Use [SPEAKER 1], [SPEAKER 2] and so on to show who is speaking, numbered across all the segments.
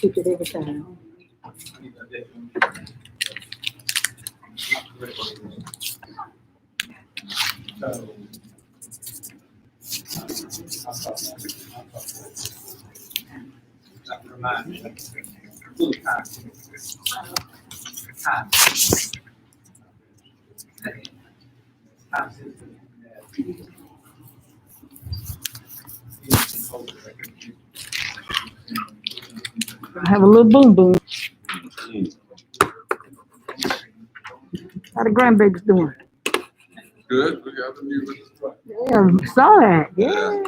[SPEAKER 1] Keep it every time. Have a little boom boom. How the grandbabies doing?
[SPEAKER 2] Good. We got the music.
[SPEAKER 1] Yeah, saw that. Yeah.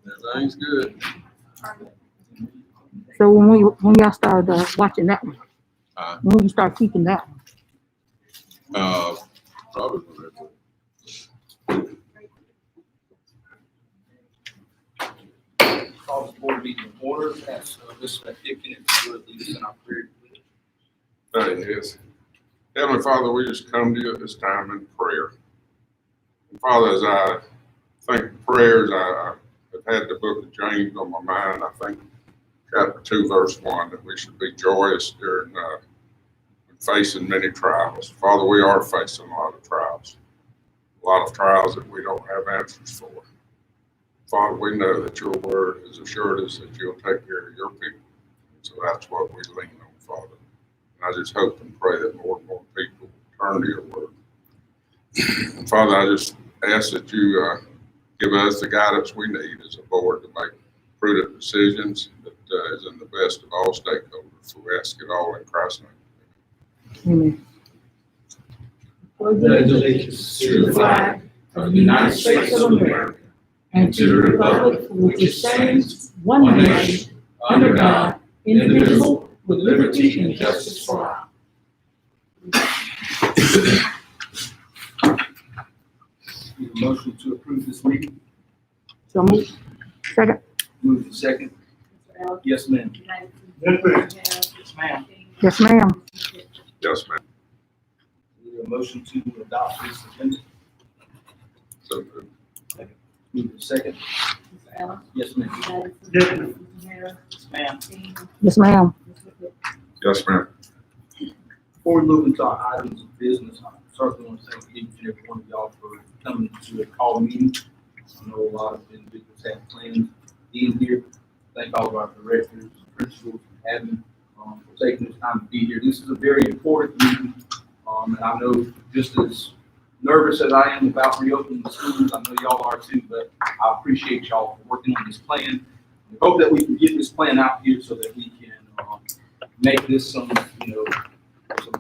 [SPEAKER 2] Everything's good.
[SPEAKER 1] So when y'all start watching that one, when you start keeping that one?
[SPEAKER 2] Probably.
[SPEAKER 3] Call this board meeting in order. As Mr. Dickin, if you would lead us in our prayer.
[SPEAKER 2] Yes. Heavenly Father, we just come to you at this time in prayer. And Father, as I think of prayers, I have had the book of James on my mind. I think chapter 2, verse 1, that we should be joyous during facing many trials. Father, we are facing a lot of trials that we don't have answers for. Father, we know that your word has assured us that you'll take care of your people. So that's what we lean on, Father. And I just hope and pray that more and more people turn to your word. And Father, I just ask that you give us the guidance we need as a board to make prudent decisions that is in the best of all stakeholders. So we ask it all in Christ's name.
[SPEAKER 1] Amen.
[SPEAKER 4] Pledge allegiance to the flag of the United States of America and to the republic for which it stands, one nation, under God, indivisible, with liberty and justice for all.
[SPEAKER 3] Motion to approve this meeting.
[SPEAKER 1] So move. Second.
[SPEAKER 3] Move to second. Yes, ma'am.
[SPEAKER 4] Yes, ma'am.
[SPEAKER 1] Yes, ma'am.
[SPEAKER 2] Yes, ma'am.
[SPEAKER 3] A motion to adopt this agenda.
[SPEAKER 2] So moved.
[SPEAKER 3] Move to second. Yes, ma'am.
[SPEAKER 4] Yes, ma'am.
[SPEAKER 1] Yes, ma'am.
[SPEAKER 2] Yes, ma'am.
[SPEAKER 3] Before we move into our items of business, I certainly want to thank each and every one of y'all for coming to a call meeting. I know a lot of individuals have plans being here. Thank all of our directors, principals, and admin for taking this time to be here. This is a very important meeting, and I know just as nervous as I am about reopening the schools, I know y'all are too, but I appreciate y'all for working on this plan. We hope that we can get this plan out here so that we can make this some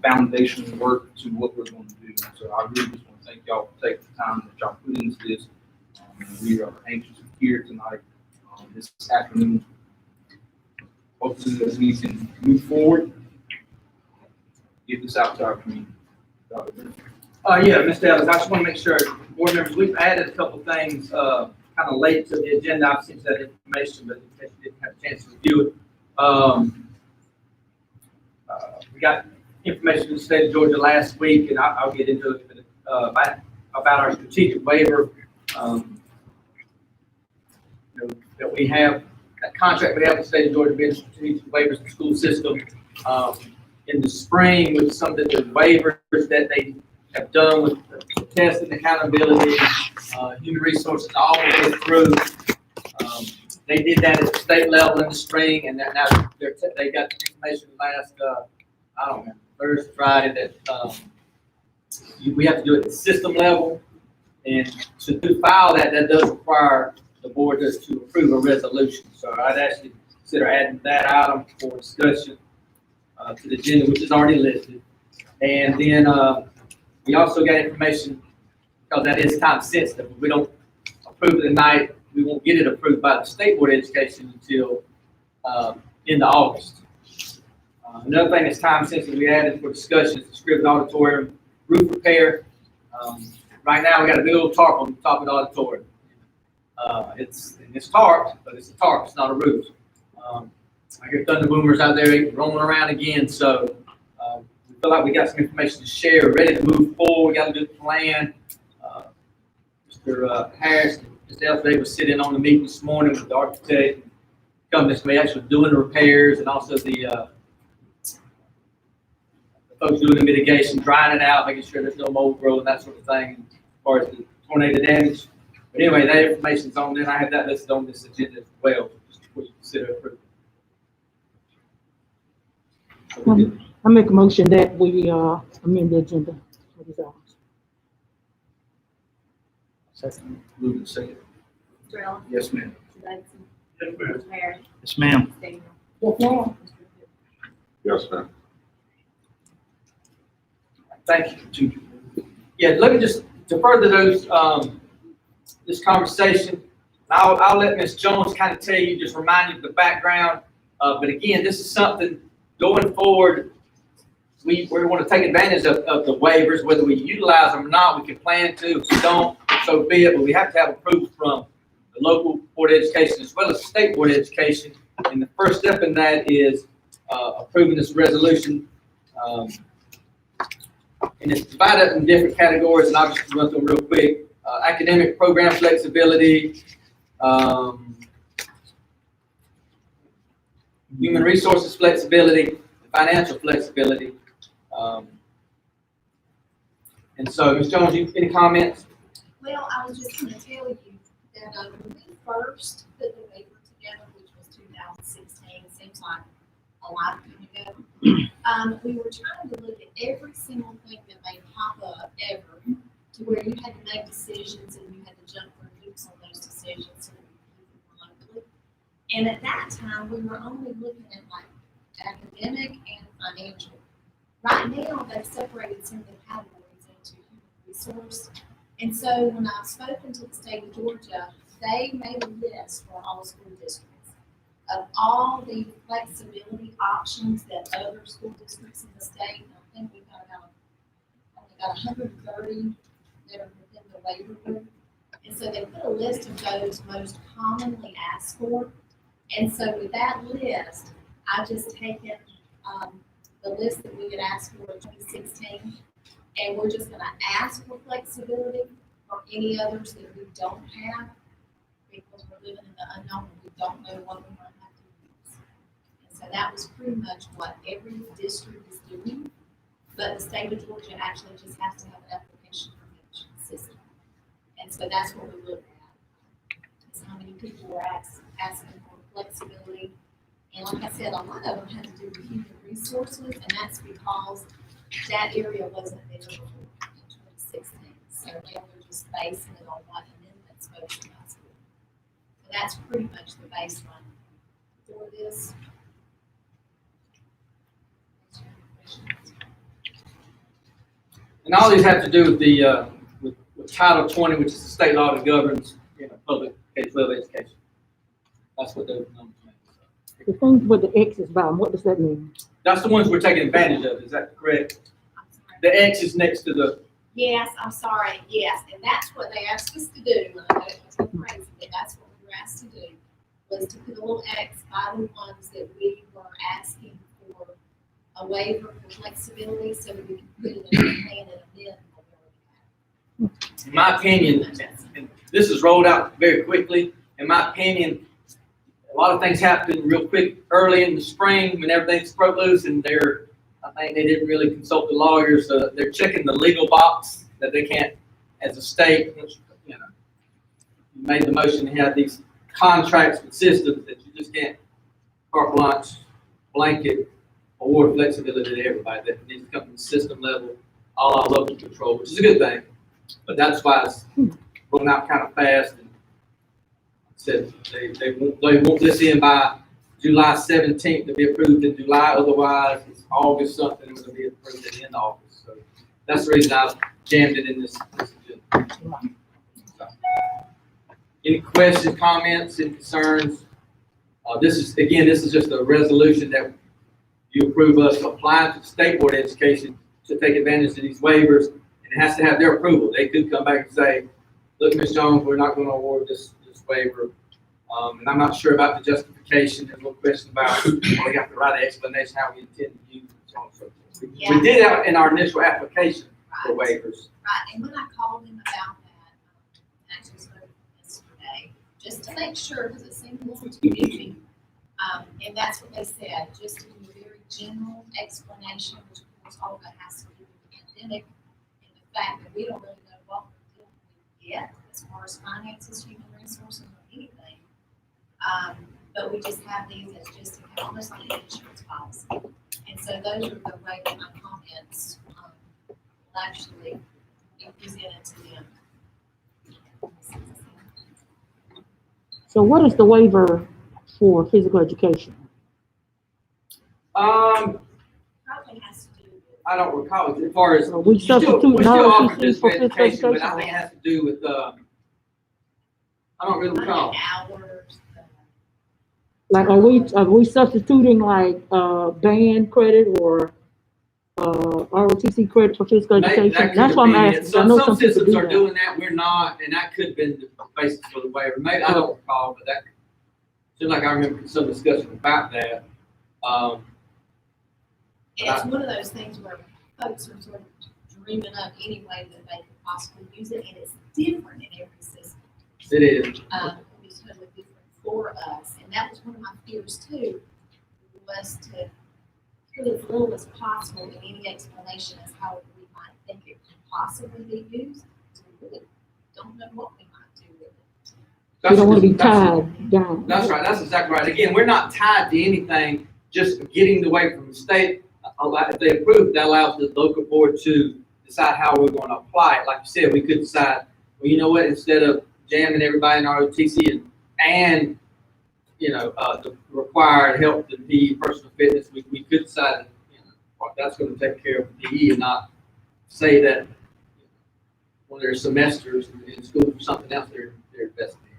[SPEAKER 3] foundational work to what we're going to do. So I really just want to thank y'all for taking the time that y'all put into this. We are anxious to hear tonight, this afternoon. Hopefully that we can move forward, get this out to our community.
[SPEAKER 5] Yeah, Mr. Ellis, I just want to make sure, board members, we've added a couple things kind of late to the agenda. I've seen that information, but in case you didn't have a chance to review it. We got information from the state of Georgia last week, and I'll get into it about our strategic waiver. That we have, that contract we have with the state of Georgia being strategic waivers in the school system. In the spring, with some of the waivers that they have done with the testing, accountability, human resources, all the way through. They did that at the state level in the spring, and now they got information last, I don't know, Thursday, Friday, that we have to do it at the system level. And to file that does require the board to approve a resolution. So I'd actually consider adding that item for discussion to the agenda, which is already listed. And then we also got information, because that is time sensitive. If we don't approve it tonight, we won't get it approved by the State Board of Education until into August. Another thing that's time sensitive we added for discussion is the Scriven Auditorium roof repair. Right now we got a big old tarp on the top of the auditorium. It's tarped, but it's a tarp, it's not a roof. I hear thunder boomers out there rolling around again, so we feel like we got some information to share, ready to move forward, we got a good plan. Mr. Harris and Mr. Elfrey was sitting on the meeting this morning with the architect, companies actually doing the repairs, and also the folks doing the mitigation, drying it out, making sure there's no mold growth and that sort of thing as far as the tornado damage. But anyway, that information's on there. I have that listed on this agenda as well, just for you to consider approval.
[SPEAKER 1] I make a motion that we, amend the agenda for this item.
[SPEAKER 3] Second. Move and second.
[SPEAKER 4] Terrell.
[SPEAKER 3] Yes, ma'am.
[SPEAKER 4] Mr. Davidson.
[SPEAKER 3] Yes, ma'am.
[SPEAKER 4] Mr. Harris.
[SPEAKER 3] Yes, ma'am.
[SPEAKER 4] Mr. Daniel.
[SPEAKER 1] Yes, ma'am.
[SPEAKER 2] Yes, ma'am.
[SPEAKER 5] Thank you. Yeah, let me just, to further those, this conversation, I'll let Ms. Jones kind of tell you, just remind you of the background. But again, this is something going forward, we want to take advantage of the waivers, whether we utilize them or not. We can plan to. If we don't, so be it. But we have to have approval from the local Board of Education as well as the State Board of Education. And the first step in that is approving this resolution. And it's divided up in different categories, and I'll just run through them real quick. Academic program flexibility, human resources flexibility, financial flexibility. And so, Ms. Jones, any comments?
[SPEAKER 6] Well, I was just going to tell you that when we first put the waiver together, which was 2016, seems like a lifetime ago, we were trying to look at every single thing that may pop up ever, to where you had to make decisions and you had to jump through hoops on those decisions so that we could do them locally. And at that time, we were only looking at like academic and financial. Right now, they've separated some of the categories into human resource. And so when I've spoken to the state of Georgia, they made a list for all school districts of all the flexibility options that other school districts in the state, and I think we've got about 130 that are within the waiver group. And so they put a list of those most commonly asked for. And so with that list, I've just taken the list that we had asked for in 2016, and we're just going to ask for flexibility for any others that we don't have, because we're living in the unknown and we don't know what we're going to have to use. And so that was pretty much what every district is doing, but the state of Georgia actually just has to have an application for each system. And so that's what we look at, is how many people were asking for flexibility. And like I said, a lot of them had to do with human resources, and that's because that area wasn't available in 2016. So they were just basing it on what amendments voted by school. So that's pretty much the baseline for this.
[SPEAKER 5] And all these have to do with the with Title 20, which is the state law that governs public K-12 education. That's what those numbers mean.
[SPEAKER 1] The thing with the X's by them, what does that mean?
[SPEAKER 5] That's the ones we're taking advantage of. Is that correct?
[SPEAKER 6] I'm sorry.
[SPEAKER 5] The X is next to the.
[SPEAKER 6] Yes, I'm sorry, yes, and that's what they asked us to do. I know it was crazy, but that's what we were asked to do, was to put a little X by the ones that we were asking for a waiver for flexibility, so that we can put it in the plan and amend what we already have.
[SPEAKER 5] In my opinion, and this is rolled out very quickly. In my opinion, a lot of things happen real quick early in the spring when everything's broke loose, and I think they didn't really consult the lawyers. They're checking the legal box that they can't, as a state, you made the motion to have these contracts with systems that you just can't carte blanche, blanket, award flexibility to everybody. That needs to come from the system level, all our local control, which is a good thing. But that's why it's rolling out kind of fast. And said they want this in by July 17th to be approved in July. Otherwise, it's August something to be approved at the end of August. So that's the reason I jammed it in this agenda. So, any questions, comments, and concerns? This is just a resolution that you approve us applying to the State Board of Education to take advantage of these waivers, and it has to have their approval. They could come back and say, look, Ms. Jones, we're not going to award this waiver. And I'm not sure about the justification. There's no question about we have to write an explanation how we intend to use it, so on and so forth. We did have in our initial application for
[SPEAKER 6] Right,
[SPEAKER 5] waivers.
[SPEAKER 6] right, and when I called them about that, I actually spoke to them yesterday, just to make sure, because it seemed a little too easy. And that's what they said, just to do a very general explanation, which of course all of that has to do with the pandemic and the fact that we don't really know what we're dealing with yet as far as finances, human resources, or anything. But we just have these as just almost like an insurance policy. And so those are the way that my comments will actually be presented to them.
[SPEAKER 1] So what is the waiver for physical education?
[SPEAKER 6] Probably has to do with.
[SPEAKER 5] I don't recall as far as.
[SPEAKER 1] We substitute
[SPEAKER 5] We still
[SPEAKER 1] no
[SPEAKER 5] offer
[SPEAKER 1] ROTC
[SPEAKER 5] physical
[SPEAKER 1] for physical
[SPEAKER 5] education, but I
[SPEAKER 1] education?
[SPEAKER 5] think it has to do with, I don't really recall.
[SPEAKER 6] Hours.
[SPEAKER 1] Like, are we substituting like, band credit or, ROTC credit for physical
[SPEAKER 5] That
[SPEAKER 1] education?
[SPEAKER 5] could
[SPEAKER 1] That's
[SPEAKER 5] have
[SPEAKER 1] what I'm
[SPEAKER 5] been it.
[SPEAKER 1] asking. I know
[SPEAKER 5] Some
[SPEAKER 1] some people
[SPEAKER 5] systems
[SPEAKER 1] do
[SPEAKER 5] are
[SPEAKER 1] that.
[SPEAKER 5] doing that, we're not, and that could have been the basis for the waiver. Maybe, I don't recall, but that, seems like I remember some discussion about that.
[SPEAKER 6] And it's one of those things where folks are sort of dreaming up any way that they could possibly use it, and it's different in every system.
[SPEAKER 5] It is.
[SPEAKER 6] It's totally different for us, and that was one of my fears too, was to put as little as possible in any explanation as how we might think it could possibly be used. So we really don't know what we might do with it.
[SPEAKER 1] We don't want to be tied down.
[SPEAKER 5] That's right, that's exactly right. Again, we're not tied to anything, just getting the waiver from the state. If they approve, that allows the local board to decide how we're going to apply it. Like you said, we could decide, well, you know what, instead of jamming everybody in ROTC and you know, the required help, the PE, personal fitness, we could decide that, you know, well, that's going to take care of PE and not say that when there's semesters in school for something else they're investing in.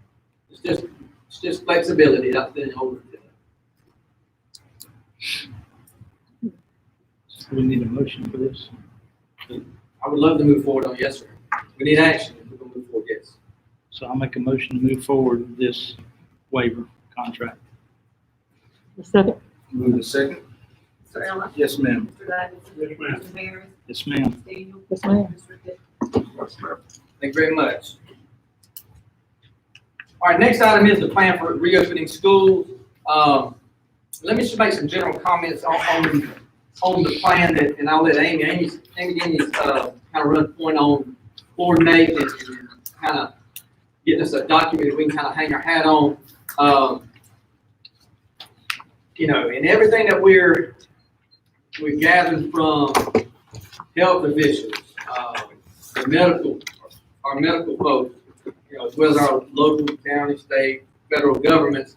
[SPEAKER 5] It's just flexibility. That's the whole.
[SPEAKER 3] We need a motion for this.
[SPEAKER 5] I would love to move forward on yes, sir. We need action. We're going to move forward, yes.
[SPEAKER 3] So I'll make a motion to move forward with this waiver contract.
[SPEAKER 1] The second,
[SPEAKER 3] Move the second.
[SPEAKER 7] Mr. Ella?
[SPEAKER 3] Yes, ma'am.
[SPEAKER 7] Mr. Davis?
[SPEAKER 3] Yes, ma'am.
[SPEAKER 7] Mr. Harris?
[SPEAKER 3] Yes, ma'am.
[SPEAKER 7] Mr. Daniel?
[SPEAKER 1] yes, ma'am.
[SPEAKER 7] Mr. Rickett?
[SPEAKER 5] Thank you very much. All right, next item is the plan for reopening schools. Let me just make some general comments on the plan that, and I'll let Amy kind of run point on coordinate and kind of getting us a document that we can kind of hang our hat on. You know, and everything that we're gathering from health officials, our medical folks, you know, as well as our local, county, state, federal governments,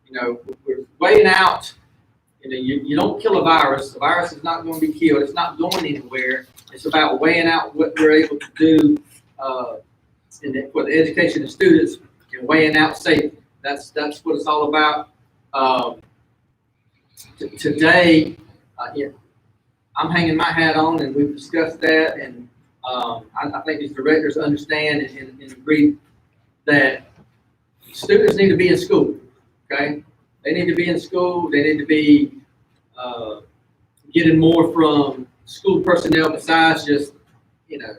[SPEAKER 5] you know, we're weighing out. You know, you don't kill a virus. The virus is not going to be killed. It's not going anywhere. It's about weighing out what we're able to do for the education of students and weighing out safety. That's what it's all about. Today, yeah, I'm hanging my hat on, and we've discussed that, and I think these directors understand and agree that students need to be in school. Okay. They need to be in school. They need to be getting more from school personnel besides just, you know,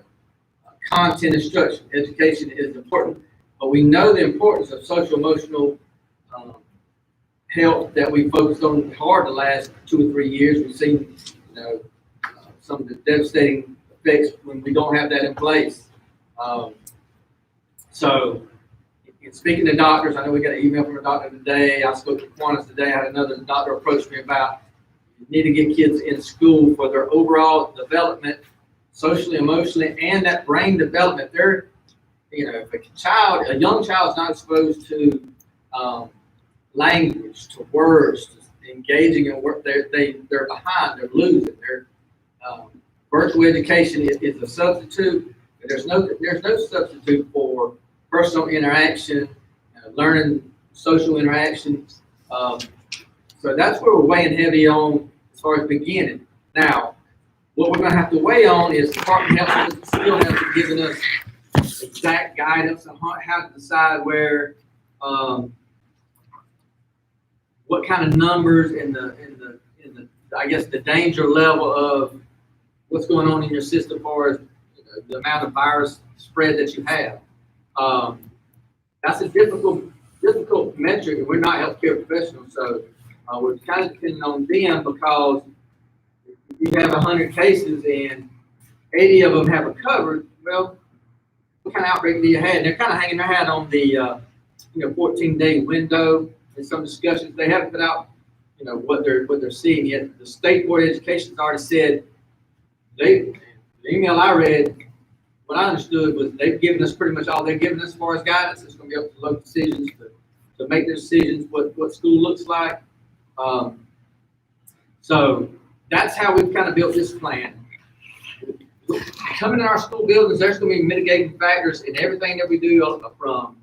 [SPEAKER 5] content instruction. Education is important, but we know the importance of social emotional health that we focused on hard the last 2 or 3 years. We've seen, you know, some of the devastating effects when we don't have that in place. So, speaking to doctors, I know we got an email from a doctor today. I spoke to Qantas today. I had another doctor approach me about you need to get kids in school for their overall development, socially, emotionally, and that brain development. They're, you know, if a young child is not exposed to language, to words, to engaging in work, they're behind. They're losing. Virtual education is a substitute, but there's no substitute for personal interaction, learning social interactions. So that's where we're weighing heavy on as far as beginning. Now, what we're going to have to weigh on is Department of Health still hasn't given us exact guidance on how to decide where, what kind of numbers in the I guess the danger level of what's going on in your system as far as the amount of virus spread that you have. That's a difficult metric, and we're not healthcare professionals, so we're kind of depending on them, because if you have 100 cases and 80 of them have recovered, well, what kind of outbreak do you have? And they're kind of hanging their hat on the 14-day window. In some discussions, they haven't put out what they're seeing yet. The State Board of Education has already said the email I read, what I understood was they've given us pretty much all they've given us as far as guidance. It's going to be up to local decisions to make their decisions what school looks like. So that's how we've kind of built this plan. Coming in our school buildings, there's going to be mitigating factors in everything that we do, from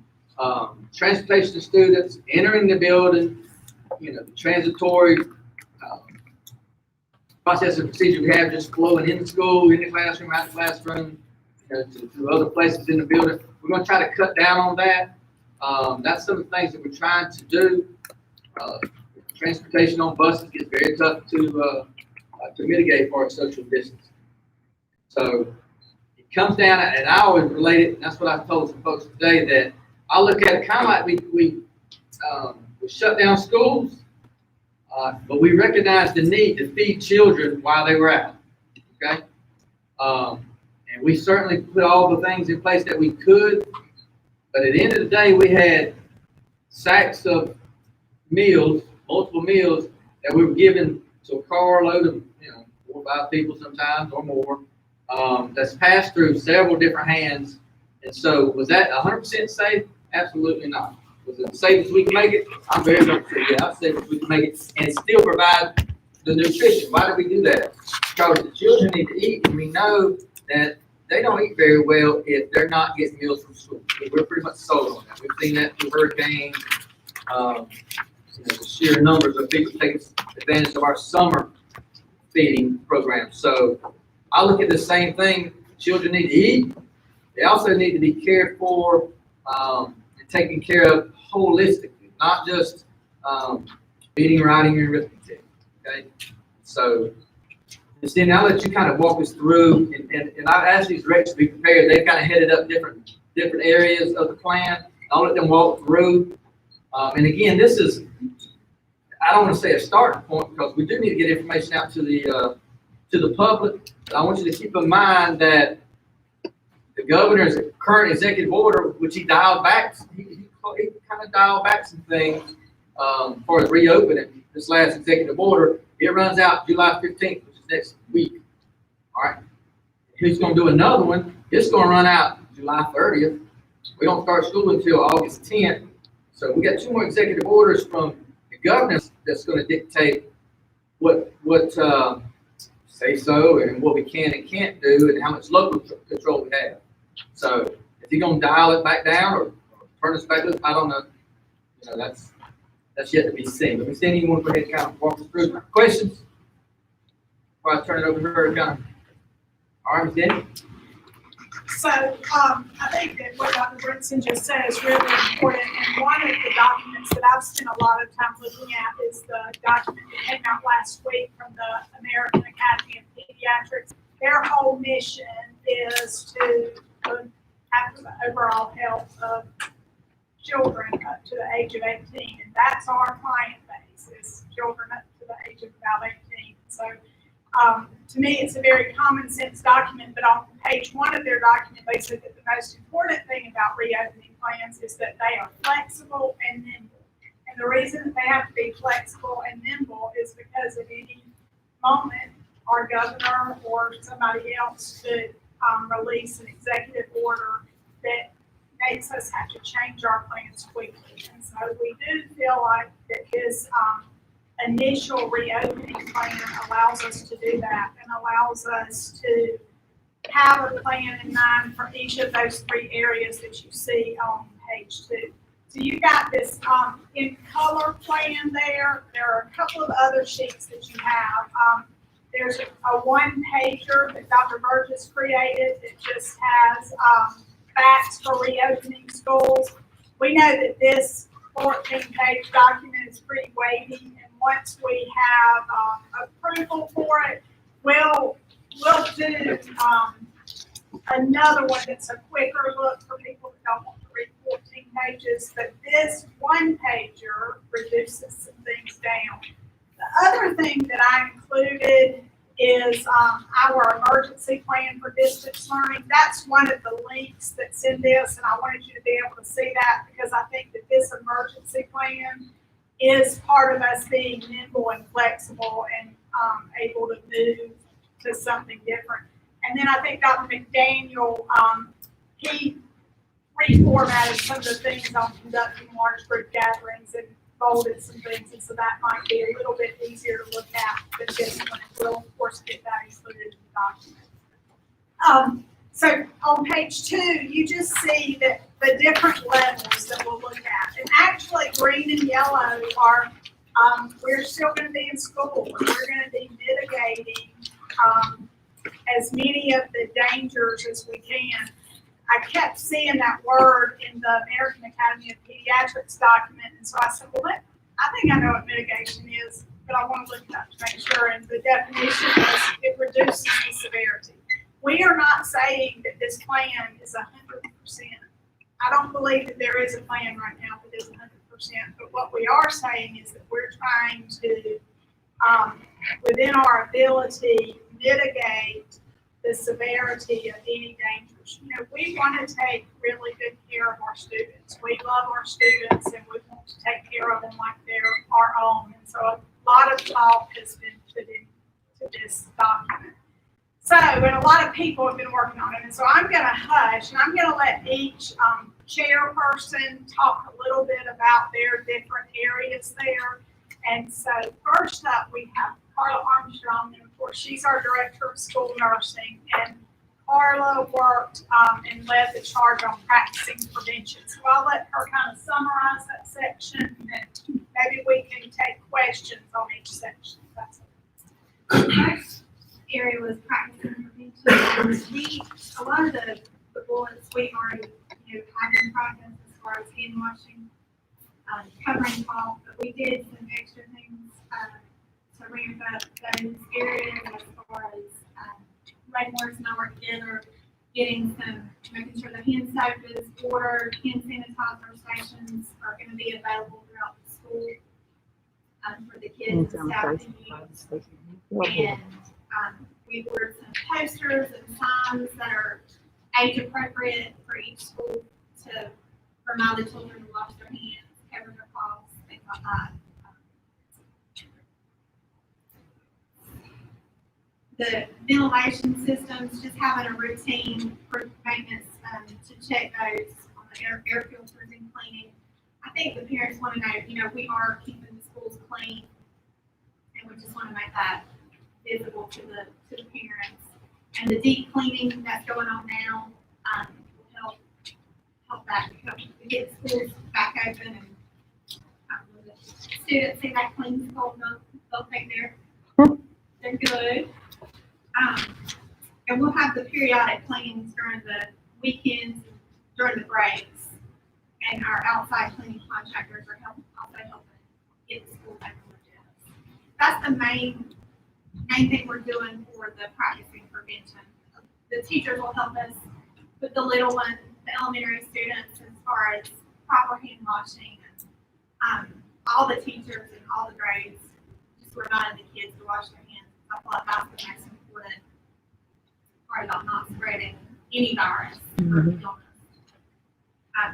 [SPEAKER 5] transportation of students, entering the building, the transitory process and procedure we have just flowing in the school, in the classroom, out the classroom, to other places in the building. We're going to try to cut down on that. That's some of the things that we're trying to do. Transportation on buses gets very tough to mitigate for our social distance. So it comes down, and I always relate it, and that's what I told some folks today, that I look at it kind of like we shut down schools, but we recognize the need to feed children while they were out, okay? And we certainly put all the things in place that we could, but at the end of the day, we had sacks of meals, multiple meals, that we were given to a carload of 4 or 5 people sometimes or more, that's passed through several different hands. And so was that 100% safe? Absolutely not. Was it safe as we can make it? I'm very much sure, yeah, I'm safe as we can make it, and still provide the nutrition. Why do we do that? Because the children need to eat, and we know that they don't eat very well if they're not getting meals from school. We're pretty much sold on that. We've seen that through hurricanes, the sheer numbers of people taking advantage of our summer feeding program. So I look at the same thing. Children need to eat. They also need to be cared for and taken care of holistically, not just reading, writing, and arithmetic. Okay, so then I'll let you kind of walk us through, and I've asked these directors to be prepared. They've kind of headed up different areas of the plan. I'll let them walk through. And again, this is, I don't want to say a starting point, because we do need to get information out to the public. But I want you to keep in mind that the governor's current executive order, which he dialed back, he kind of dialed back some things for the reopening. This last executive order, it runs out July 15th, which is next week. All right. He's going to do another one. It's going to run out July 30th. We don't start school until August 10th. So we got 2 more executive orders from the governor that's going to dictate what say so and what we can and can't do, and how much local control we have. So is he going to dial it back down or turn us back up? I don't know. That's yet to be seen. But Ms. Denny, you want to go ahead and kind of walk us through questions before I turn it over to her? Kind of. All right, Ms. Denny.
[SPEAKER 8] So I think that what Dr. Brinson just said is really important, and one of the documents that I've spent a lot of time looking at is the document that came out last week from the American Academy of Pediatrics. Their whole mission is to look after the overall health of children up to the age of 18, and that's our client base, is children up to the age of about 18. So to me, it's a very common sense document, but on page 1 of their document, they said that the most important thing about reopening plans is that they are flexible and nimble. And the reason that they have to be flexible and nimble is because at any moment, our governor or somebody else could release an executive order that makes us have to change our plans quickly. And so we do feel like that this initial reopening plan allows us to do that, and allows us to have a plan in mind for each of those 3 areas that you see on page 2. So you got this in color plan there. There are a couple of other sheets that you have. There's a 1-pager that Dr. Burgess created that just has facts for reopening schools. We know that this 14-page document is pretty weighty, and once we have approval for it, we'll we'll do, another one that's a quicker look for people that don't want to read 14 pages, but this one pager reduces some things down. The other thing that I included is our emergency plan for distance learning. That's one of the links that's in this, and I wanted you to be able to see that because I think that this emergency plan is part of us being nimble and flexible and able to move to something different. And then I think Dr. McDaniel, he reformatted some of the things on conducting large group gatherings and bolded some things, and so that might be a little bit easier to look at than this one. We'll of course get that included in the document. So on page 2, you just see that the different levels that we'll look at, and actually green and yellow are we're still going to be in school. We're going to be mitigating as many of the dangers as we can. I kept seeing that word in the American Academy of Pediatrics document, and so I said, well, I think I know what mitigation is, but I want to look it up to make sure. And the definition is it reduces the severity. We are not saying that this plan is 100%. I don't believe that there is a plan right now that is 100%, but what we are saying is that we're trying to, within our ability, mitigate the severity of any dangers. You know, we want to take really good care of our students. We love our students and we want to take care of them like they're our own. And so a lot of thought has been put into this document. So, and a lot of people have been working on it. And so I'm going to hush and I'm going to let each chairperson talk a little bit about their different areas there. And so first up, we have Carla Armstrong, and of course, she's our director of school nursing. And Carla worked and led the charge on practicing prevention. So I'll let her kind of summarize that section, and maybe we can take questions on each section. That's
[SPEAKER 6] Next area was practicing prevention. A lot of the bullets we already have in progress as far as hand washing, covering cough, but we did some extra things to ramp up those areas as far as Rainwater's and I work together, making sure the hand soap is ordered, hand sanitizer stations are going to be available throughout the school for the kids and staff to use. And we ordered some posters and signs that are age appropriate for each school to remind the children to wash their hands, cover their coughs, things like that. The ventilation systems, just having a routine for maintenance to check those on the air filters and cleaning. I think the parents want to know, we are keeping the schools clean, and we just want to make that visible to the parents. And the deep cleaning that's going on now will help that to get schools back open, and when the students see that clean school, they'll think they're good. And we'll have the periodic cleanings during the weekends, during the breaks, and our outside cleaning contractors are also helping get the school back on the jobs. That's the main thing we're doing for the practicing prevention. The teachers will help us with the little ones, the elementary students, as far as proper hand washing. All the teachers and all the grades just remind the kids to wash their hands. I feel like that's the most important part about not spreading any virus or illness.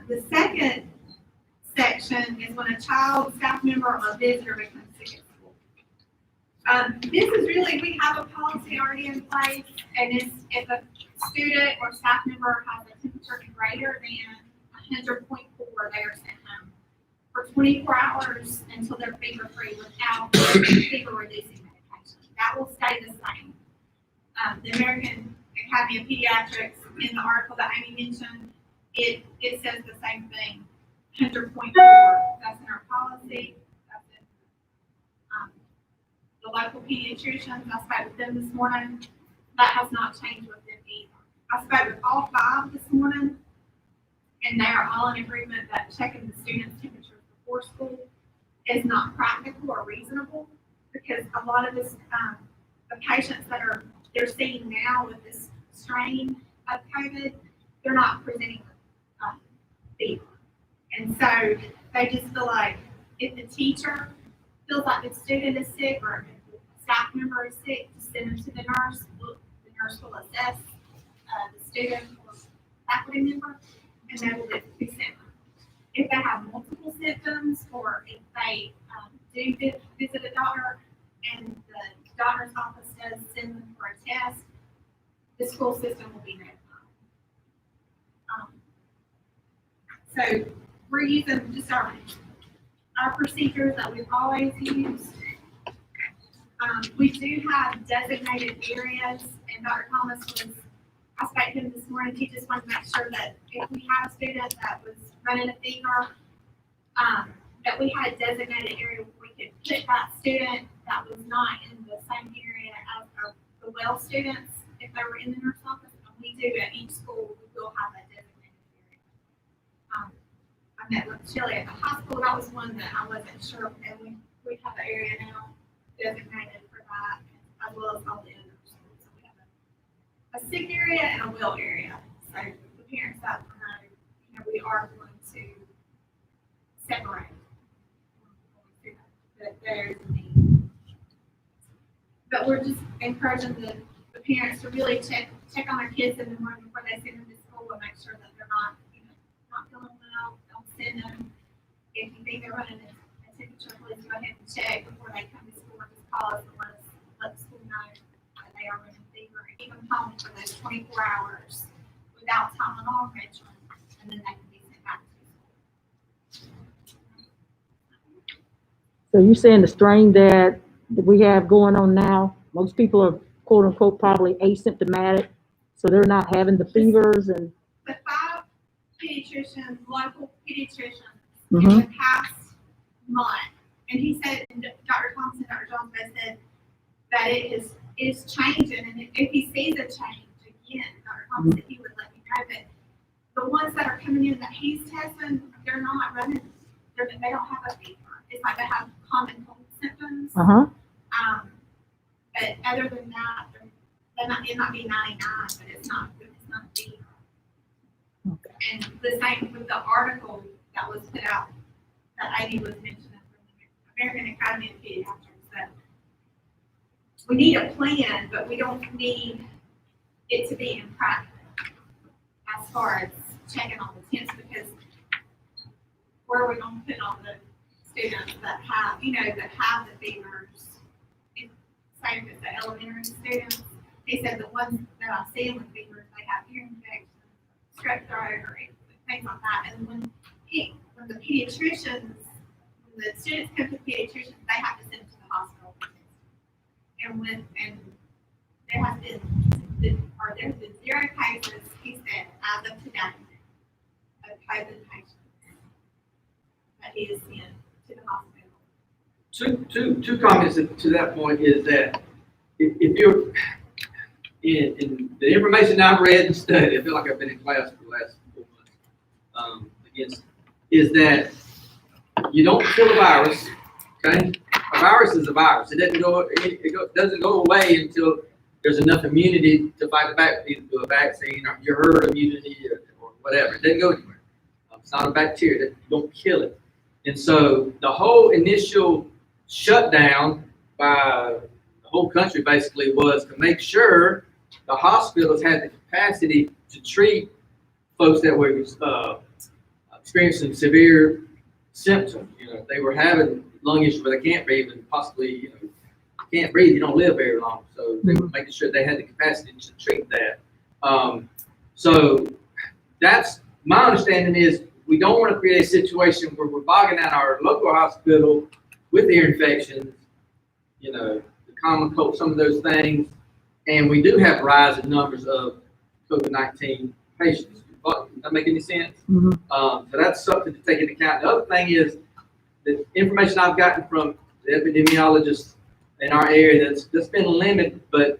[SPEAKER 6] The second section is when a child, staff member, or a visitor becomes sick at school. This is really, we have a policy already in place, and if a student or staff member has a temperature greater than 100.4, they are sent home for 24 hours until they're fever-free without fever-reducing medication. That will stay the same. The American Academy of Pediatrics, in the article that Amy mentioned, it says the same thing. 100.4, that's in our policy. That's in the local pediatricians. I spoke with them this morning. That has not changed with them either. I spoke with all 5 this morning, and they are all in agreement that checking the students' temperatures before school is not practical or reasonable, because a lot of this, the patients that are they're seeing now with this strain of COVID, they're not presenting fever. And so they just feel like if the teacher feels like the student is sick or if the staff member is sick, to send them to the nurse. The nurse will assess the student or faculty member, and they will be sent. If they have multiple symptoms or if they do visit a doctor and the doctor's office does send them for a test, the school system will be notified. So we're using just our procedures that we've always used. We do have designated areas, and Dr. Thomas I spoke to him this morning, he just wanted to make sure that if we had a student that was running a fever, that we had a designated area where we could put that student that was not in the same area as the well students, if they were in the nurse office. And we do at each school, we will have that designated area. I met with Chile at the hospital, that was one that I wasn't sure of, and we have an area now designated for that, as well as all the other schools. So we have a sick area and a well area. So the parents that know, we are going to separate. That there's a need. But we're just encouraging the parents to really check on their kids in the morning before they send them to school and make sure that they're not feeling well. Don't send them. If you think they're running a temperature, please go ahead and check before they come to school, or just call us and let the school know that they are running fever, and keep them home for those 24 hours without Tylenol mentioned, and then they can be sent back to school.
[SPEAKER 1] So you're saying the strain that we have going on now, most people are quote unquote probably asymptomatic, so they're not having the fevers and.
[SPEAKER 6] The 5 pediatricians, local pediatricians,
[SPEAKER 1] Mhm.
[SPEAKER 6] in the past month, and he said, and Dr. Thompson, Dr. Jones both said that it is changing, and if he sees a change again, Dr. Thompson said he would let me know. But the ones that are coming in that he's testing, they're not running, they don't have a fever. It's like they have common cold symptoms. But other than that, it might be 99, but it's not a fever.
[SPEAKER 1] Okay.
[SPEAKER 6] And the same with the article that was put out that Amy was mentioning from the American Academy of Pediatrics, that we need a plan, but we don't need it to be in practice as far as checking on the temps, because where are we going to put on the students that have, the fevers? Same with the elementary students. He said the ones that I see with fevers, they have ear infections, strep throat, or things like that. And when the pediatricians, when the students come to pediatricians, they have to send them to the hospital. And there has been 0 cases, he said, as of today, of COVID patients that he has sent to the hospital.
[SPEAKER 5] Two comments to that point is that if you're in the information I've read and studied, I feel like I've been in class for the last 4 months, is that you don't kill a virus, okay? A virus is a virus. It doesn't go away until there's enough immunity to fight it back, either through a vaccine or your herd immunity or whatever. It doesn't go anywhere. It's not a bacteria. You don't kill it. And so the whole initial shutdown by the whole country basically was to make sure the hospitals had the capacity to treat folks that were experiencing severe symptoms. They were having lung issues where they can't breathe, and possibly, can't breathe, you don't live very long. So they were making sure they had the capacity to treat that. So that's my understanding is we don't want to create a situation where we're bogging down our local hospital with ear infections, the common cold, some of those things. And we do have rising numbers of COVID-19 patients. Does that make any sense?
[SPEAKER 1] Mm-hmm.
[SPEAKER 5] So that's something to take into account. The other thing is the information I've gotten from the epidemiologists in our area that's been limited, but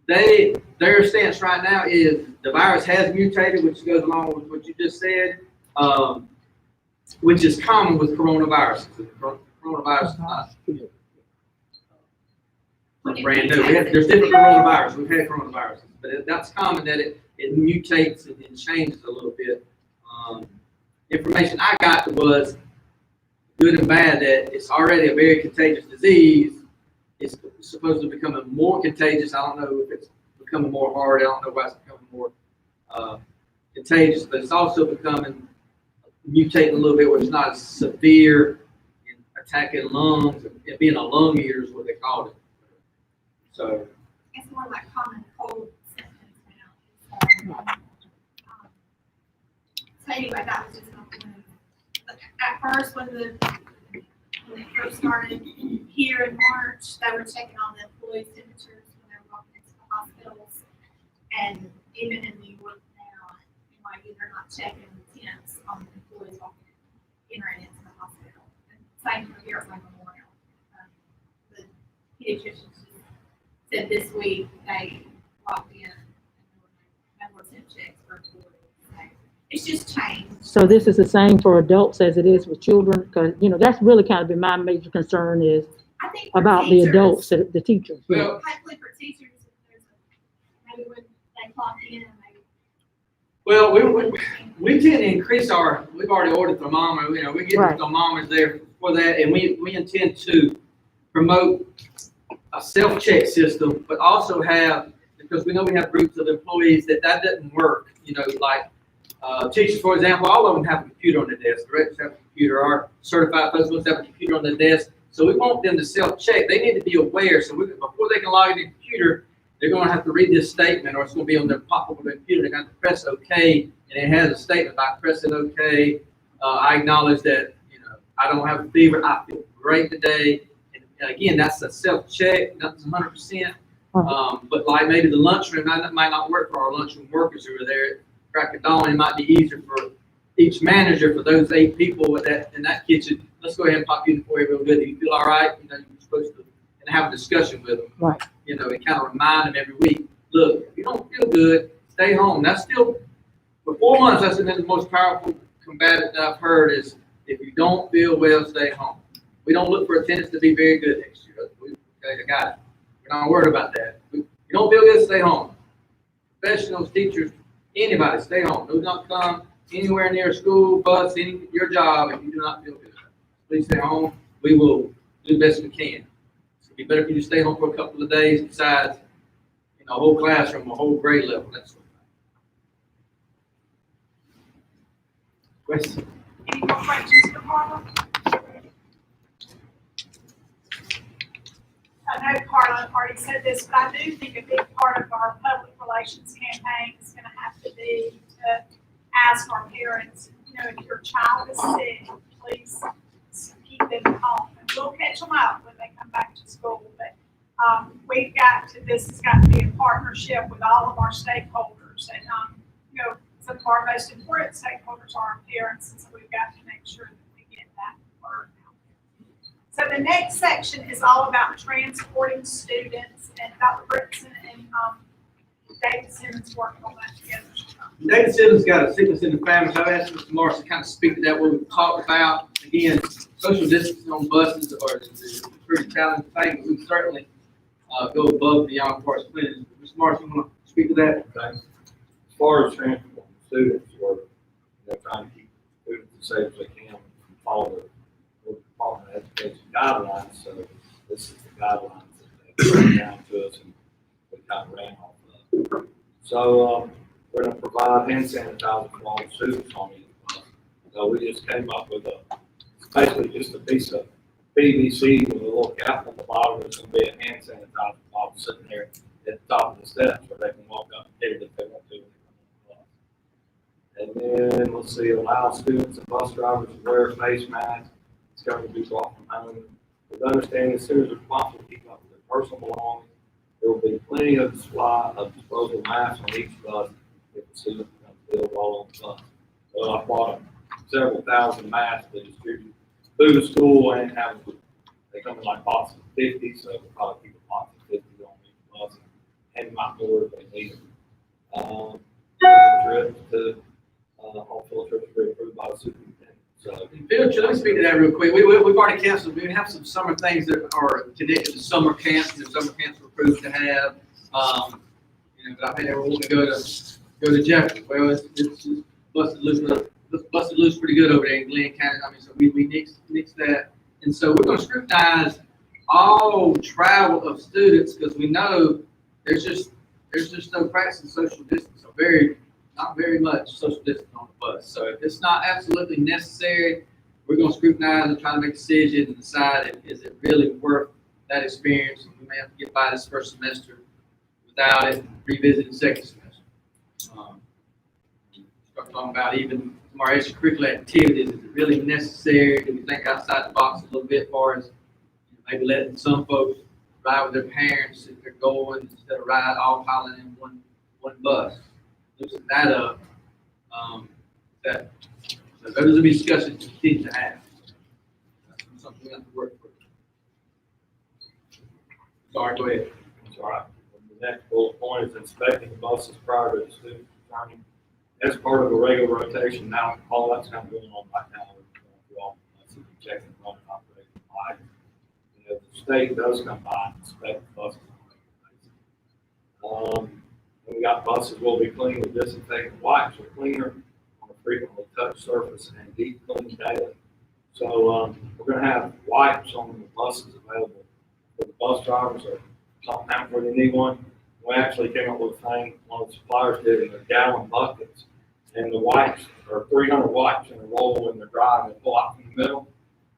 [SPEAKER 5] their stance right now is the virus has mutated, which goes along with what you just said, which is common with coronaviruses. Coronavirus is not brand new. There's different coronavirus. We've had coronaviruses, but that's common that it mutates and changes a little bit. Information I got was good and bad that it's already a very contagious disease. It's supposed to become more contagious. I don't know if it's becoming more hard. I don't know why it's becoming more contagious, but it's also becoming mutating a little bit where it's not as severe in attacking lungs. It being a lung eater is what they called it. So
[SPEAKER 6] It's more like common cold symptoms now. So anyway, that was just something. At first, when it first started here in March, they were checking on the employees' temperatures when they were walking into the hospitals. And even in New York now, NYU, they're not checking the temps on the employees walking entering into the hospital. And same for here at Memorial. The pediatricians said this week they walked in and there were no temp checks for employees. So it's just changed.
[SPEAKER 1] So this is the same for adults as it is with children, because, that's really kind of been my major concern is
[SPEAKER 6] I think for
[SPEAKER 1] about the
[SPEAKER 6] teachers,
[SPEAKER 1] adults, the teachers.
[SPEAKER 5] Well,
[SPEAKER 6] hopefully for teachers, if there's maybe when they clock in and they.
[SPEAKER 5] well, we tend to increase we've already ordered thermometer, we get
[SPEAKER 1] Right.
[SPEAKER 5] the thermometers there for that, and we intend to promote a self-check system, but also have, because we know we have groups of employees that doesn't work, like teachers, for example, all of them have a computer on their desk, directors have a computer, our certified folks must have a computer on their desk, so we want them to self-check. They need to be aware, so before they can log in the computer, they're going to have to read this statement, or it's going to be on their pop-up on their computer. They're going to press OK, and it has a statement by pressing OK. I acknowledge that, I don't have a fever. I feel great today. And again, that's a self-check. Nothing's 100%. But like maybe the lunchroom, that might not work for our lunchroom workers who are there at crack of dawn. It might be easier for each manager, for those 8 people in that kitchen. Let's go ahead and pop you in for you real good. Do you feel all right? You're supposed to and have a discussion with them.
[SPEAKER 1] Right.
[SPEAKER 5] And kind of remind them every week, look, if you don't feel good, stay home. That's still, for 4 months, that's been the most powerful combatant that I've heard is, if you don't feel well, stay home. We don't look for attendance to be very good next year. Okay, I got it. We're not worried about that. If you don't feel good, stay home. Professionals, teachers, anybody, stay home. Do not come anywhere near a school, bus, your job if you do not feel good. Please stay home. We will do the best we can. It'd be better if you just stay home for a couple of days besides, a whole classroom, a whole grade level. That's question.
[SPEAKER 8] Any more questions for Carla? I know Carla already said this, but I do think a big part of our public relations campaign is going to have to be to ask our parents, if your child is sick, please keep them home. And we'll catch them up when they come back to school. But this has got to be a partnership with all of our stakeholders. And, some of our most important stakeholders are our parents, and so we've got to make sure that we get that word out there. So the next section is all about transporting students, and Dr. Brickson and David Simmons working on that together.
[SPEAKER 5] David Simmons got a sickness in the family, so I've asked Mr. Morris to kind of speak to that, what we've talked about. Again, social distancing on buses is a pretty challenging thing, but we certainly go above and beyond parts of planning. Mr. Morris, you want to speak to that?
[SPEAKER 9] Okay. As far as transporting students, we're trying to keep students as safe as they can and follow the Department of Education guidelines. So this is the guidelines that they bring down to us, and we kind of ran off of. So we're going to provide hand sanitizer for all the students on each bus. So we just came up with basically just a piece of PVC with a little cap on the bottom. There's going to be a hand sanitizer bottle sitting there at the top of the steps where they can walk up and get it if they want to. And then, let's see, allow students and bus drivers to wear a face mask. It's going to be brought from home. With understanding students are responsible to keep up with their personal belongings. There will be plenty of supply of disposable masks on each bus if the student becomes ill while on the bus. So I bought several thousand masks to distribute through the school and they come in like boxes of 50, so we'll probably keep a box of 50 on each bus and them out more if they need them. Trips to all field trips are approved by the superintendent. So,
[SPEAKER 5] Bill, let me speak to that real quick. We've already canceled, we have some summer things that are connected to summer camps, and summer camps we're approved to have. But I think everyone want to go to Jefferson. Well, it's busted loose pretty good over there in Glenn County. I mean, so we nixed that. And so we're gonna scrutinize all travel of students, because we know there's just no practice in social distance, or not very much social distance on the bus. So if it's not absolutely necessary, we're gonna scrutinize and try to make a decision and decide, is it really worth that experience? And we may have to get by this first semester without it, revisit the second semester. Start talking about even some of our extracurricular activities. Is it really necessary? Do we think outside the box a little bit, as far as maybe letting some folks ride with their parents if they're going, instead of all piling in one bus? Loosen that up. So those will be discussions we need to have. That's something we have to work with. Sorry, go ahead.
[SPEAKER 9] it's all right. The next bullet point is inspecting the buses prior to the student returning. As part of a regular rotation now, all that's kind of going on right now. We're all checking, running, operating, lighting. The state does come by and inspect the buses on a regular basis. We got buses will be cleaned with disinfectant wipes or cleaner on a frequently touched surface and deep cleaning daily. So we're going to have wipes on the buses available for the bus drivers, or something happens where they need one. We actually came up with a thing, one of the suppliers did, in their gallon buckets. And the wipes are 300 wipes in a roll when they're dry, and they pull out from the middle.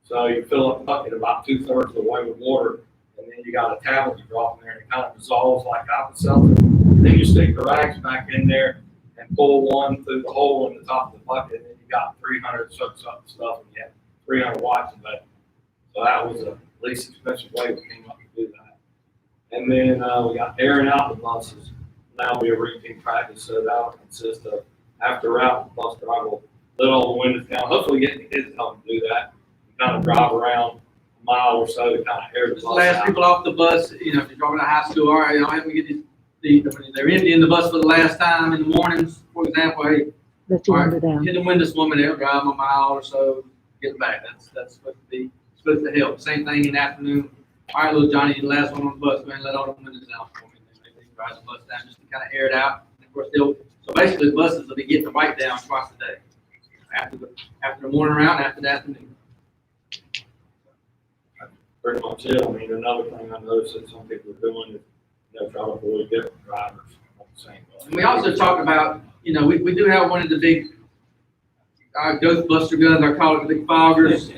[SPEAKER 9] So you fill up a bucket about 2/3 of the way with water, and then you got a tablet you drop in there, and it kind of dissolves like apple cider. Then you stick the rags back in there and pull one through the hole in the top of the bucket, and then you got 300 soaks up stuff, and you have 300 wipes of that. So that was the least expensive way we came up to do that. And then we got airing out the buses. That'll be a routine practice, so that'll consist of, after route, the bus driver will let all the windows down. Hopefully get the kids to help them do that. Kind of drive around a mile or so to kind of air the bus
[SPEAKER 5] Last
[SPEAKER 9] out.
[SPEAKER 5] people off the bus, if you're driving to high school, all right, let me get they're emptying the bus for the last time in the mornings, for example, hey,
[SPEAKER 1] Let your
[SPEAKER 5] all right,
[SPEAKER 1] window down.
[SPEAKER 5] hit the window woman, they'll drive a mile or so, get back. That's supposed to help. Same thing in the afternoon. All right, little Johnny, you're the last one on the bus, man, let all the windows down for me. And they drive the bus down just to kind of air it out. And of course, so basically the buses will be getting the wipe down twice a day. After the morning round, after the afternoon.
[SPEAKER 9] Pretty much it. I mean, another thing I noticed that some people are doing is, try to avoid different drivers on the same bus.
[SPEAKER 5] And we also talk about, we do have one of the big, Ghostbuster guns, I call it the big foggers,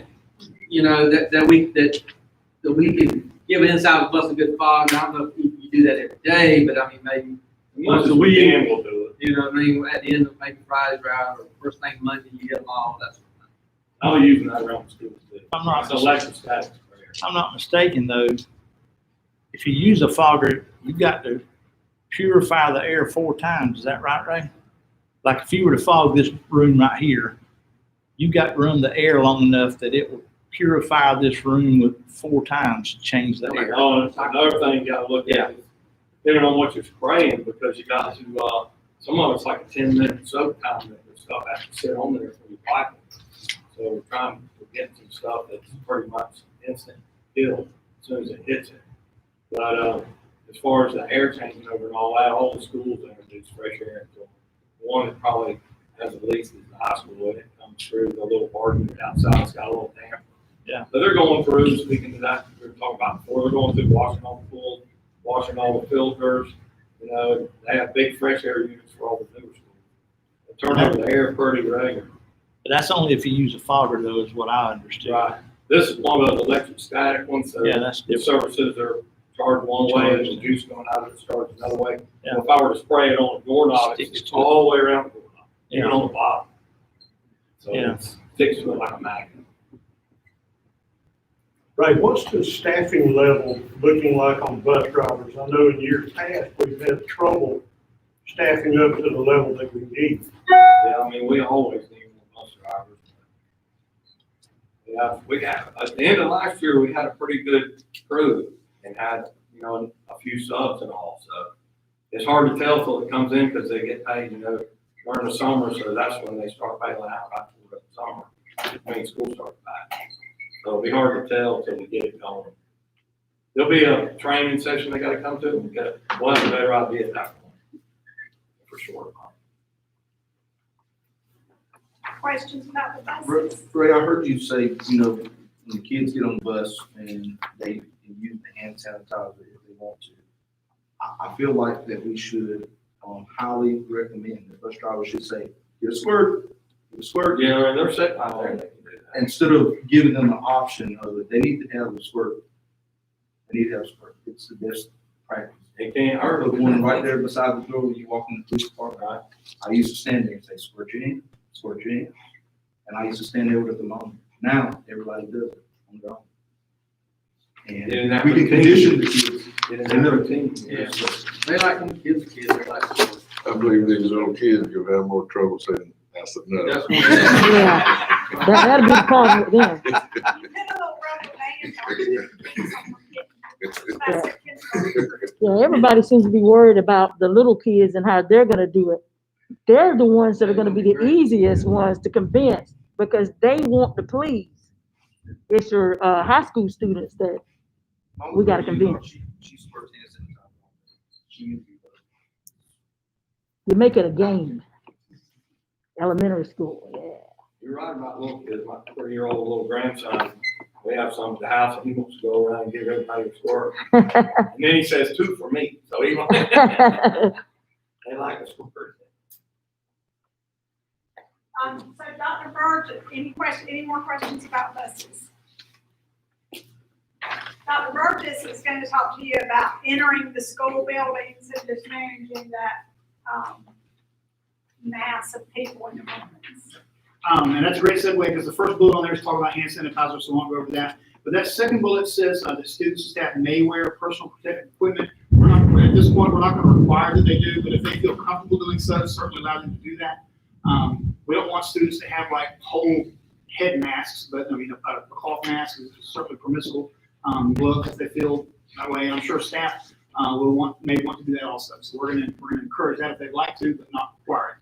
[SPEAKER 5] that we can give an inside the bus a good fog. I don't know if you do that every day, but I mean, maybe once a week,
[SPEAKER 9] We'll do it.
[SPEAKER 5] you know what I mean, at the end of maybe Friday's ride, or first thing Monday, you get them all, that's what
[SPEAKER 9] I'll be using that around the schools too.
[SPEAKER 4] I'm not-
[SPEAKER 9] It's electrostatic sprayer.
[SPEAKER 4] If I'm not mistaken though, if you use a fogger, you've got to purify the air 4 times. Is that right, Ray? Like if you were to fog this room right here, you've got to run the air long enough that it will purify this room with 4 times to change the air.
[SPEAKER 9] Oh, and another thing you gotta look at is, depending on what you're spraying, because you got to, some of it's like a 10-minute soak time that the stuff has to sit on there before you pipe it. So we're trying to get some stuff that's pretty much instant kill as soon as it hits it. But as far as the air changing over and all that, all the schools introduce fresh air into them. The one that probably has the least is the high school, and it comes through the little barn outside, it's got a little damp.
[SPEAKER 4] Yeah.
[SPEAKER 9] So they're going through, speaking to that, we were talking about before, they're going through washing all the pools, washing all the filters. They have big fresh air units for all the newer schools. They turn over the air pretty regular.
[SPEAKER 4] But that's only if you use a fogger though, is what I understood.
[SPEAKER 9] Right. This is one of those electrostatic ones, so
[SPEAKER 4] Yeah, that's
[SPEAKER 9] the
[SPEAKER 4] different.
[SPEAKER 9] services are charged one way and the juice going out of it's charged another way.
[SPEAKER 4] Yeah.
[SPEAKER 9] If I were to spray it on a doorknob,
[SPEAKER 4] Sticks
[SPEAKER 9] it's
[SPEAKER 4] to it.
[SPEAKER 9] all the way around the doorknob, even
[SPEAKER 4] Yeah.
[SPEAKER 9] on the bottom. So
[SPEAKER 4] Yeah.
[SPEAKER 9] it sticks to it like a magnet.
[SPEAKER 10] Ray, what's the staffing level looking like on bus drivers? I know in years past, we've had trouble staffing up to the level that we need.
[SPEAKER 9] Yeah, I mean, we always need more bus drivers. Yeah, we have, at the end of last year, we had a pretty good crew and had, a few subs and all, so. It's hard to tell till it comes in because they get paid, during the summer, so that's when they start bailing out right before the summer. when school starts back. So it'll be hard to tell until we get it going. There'll be a training session they gotta come to, we'll have a better idea at that point, for sure.
[SPEAKER 8] Questions about the buses?
[SPEAKER 3] Ray, I heard you say, when the kids get on the bus and they use the hand sanitizer if they want to. I feel like that we should highly recommend, the bus driver should say, get a squirt,
[SPEAKER 9] Yeah, and they're sitting out there, they can do that.
[SPEAKER 3] instead of giving them the option of it, they need to have a squirt. They need to have a squirt. It's the best practice.
[SPEAKER 9] It can't
[SPEAKER 3] I
[SPEAKER 9] hurt.
[SPEAKER 3] put one right there beside the door when you walk in the police department. I used to stand there and say, squirt your hand, squirt your hand. And I used to stand there with the moment. Now, everybody does it on their own.
[SPEAKER 9] In
[SPEAKER 3] And
[SPEAKER 9] that
[SPEAKER 3] we can
[SPEAKER 9] routine.
[SPEAKER 3] condition the kids.
[SPEAKER 9] In the routine.
[SPEAKER 5] Yeah. They like them kids, they like sports.
[SPEAKER 7] I believe these little kids will have more trouble saying that's enough.
[SPEAKER 5] That's what
[SPEAKER 1] Yeah, that'll be the problem with them.
[SPEAKER 8] Put a little rubber band on it to keep someone getting- that's it, kids.
[SPEAKER 1] Yeah, everybody seems to be worried about the little kids and how they're gonna do it. They're the ones that are gonna be the easiest ones to convince because they want to please. It's your high school students that we gotta convince.
[SPEAKER 3] She squirts hand sanitizer. She usually does.
[SPEAKER 1] You make it a game. Elementary school, yeah.
[SPEAKER 9] You're right about little kids, my 3-year-old little grandson, we have some at the house, and he wants to go around and give everybody a squirt. And then he says 2 for me, so he, they like a squirt.
[SPEAKER 8] So Dr. Burge, any more questions about buses? Dr. Burgess is going to talk to you about entering the school buildings and just managing that, mass of people in the buildings.
[SPEAKER 11] And that's a great segue because the first bullet on there is talking about hand sanitizer, so I won't go over that. But that second bullet says that students and staff may wear personal protective equipment. At this point, we're not going to require that they do, but if they feel comfortable doing so, certainly allow them to do that. We don't want students to have like whole head masks, but I mean, a cloth mask is certainly permissible. Gloves if they feel that way. I'm sure staff may want to do that also. So we're going to encourage that if they'd like to, but not require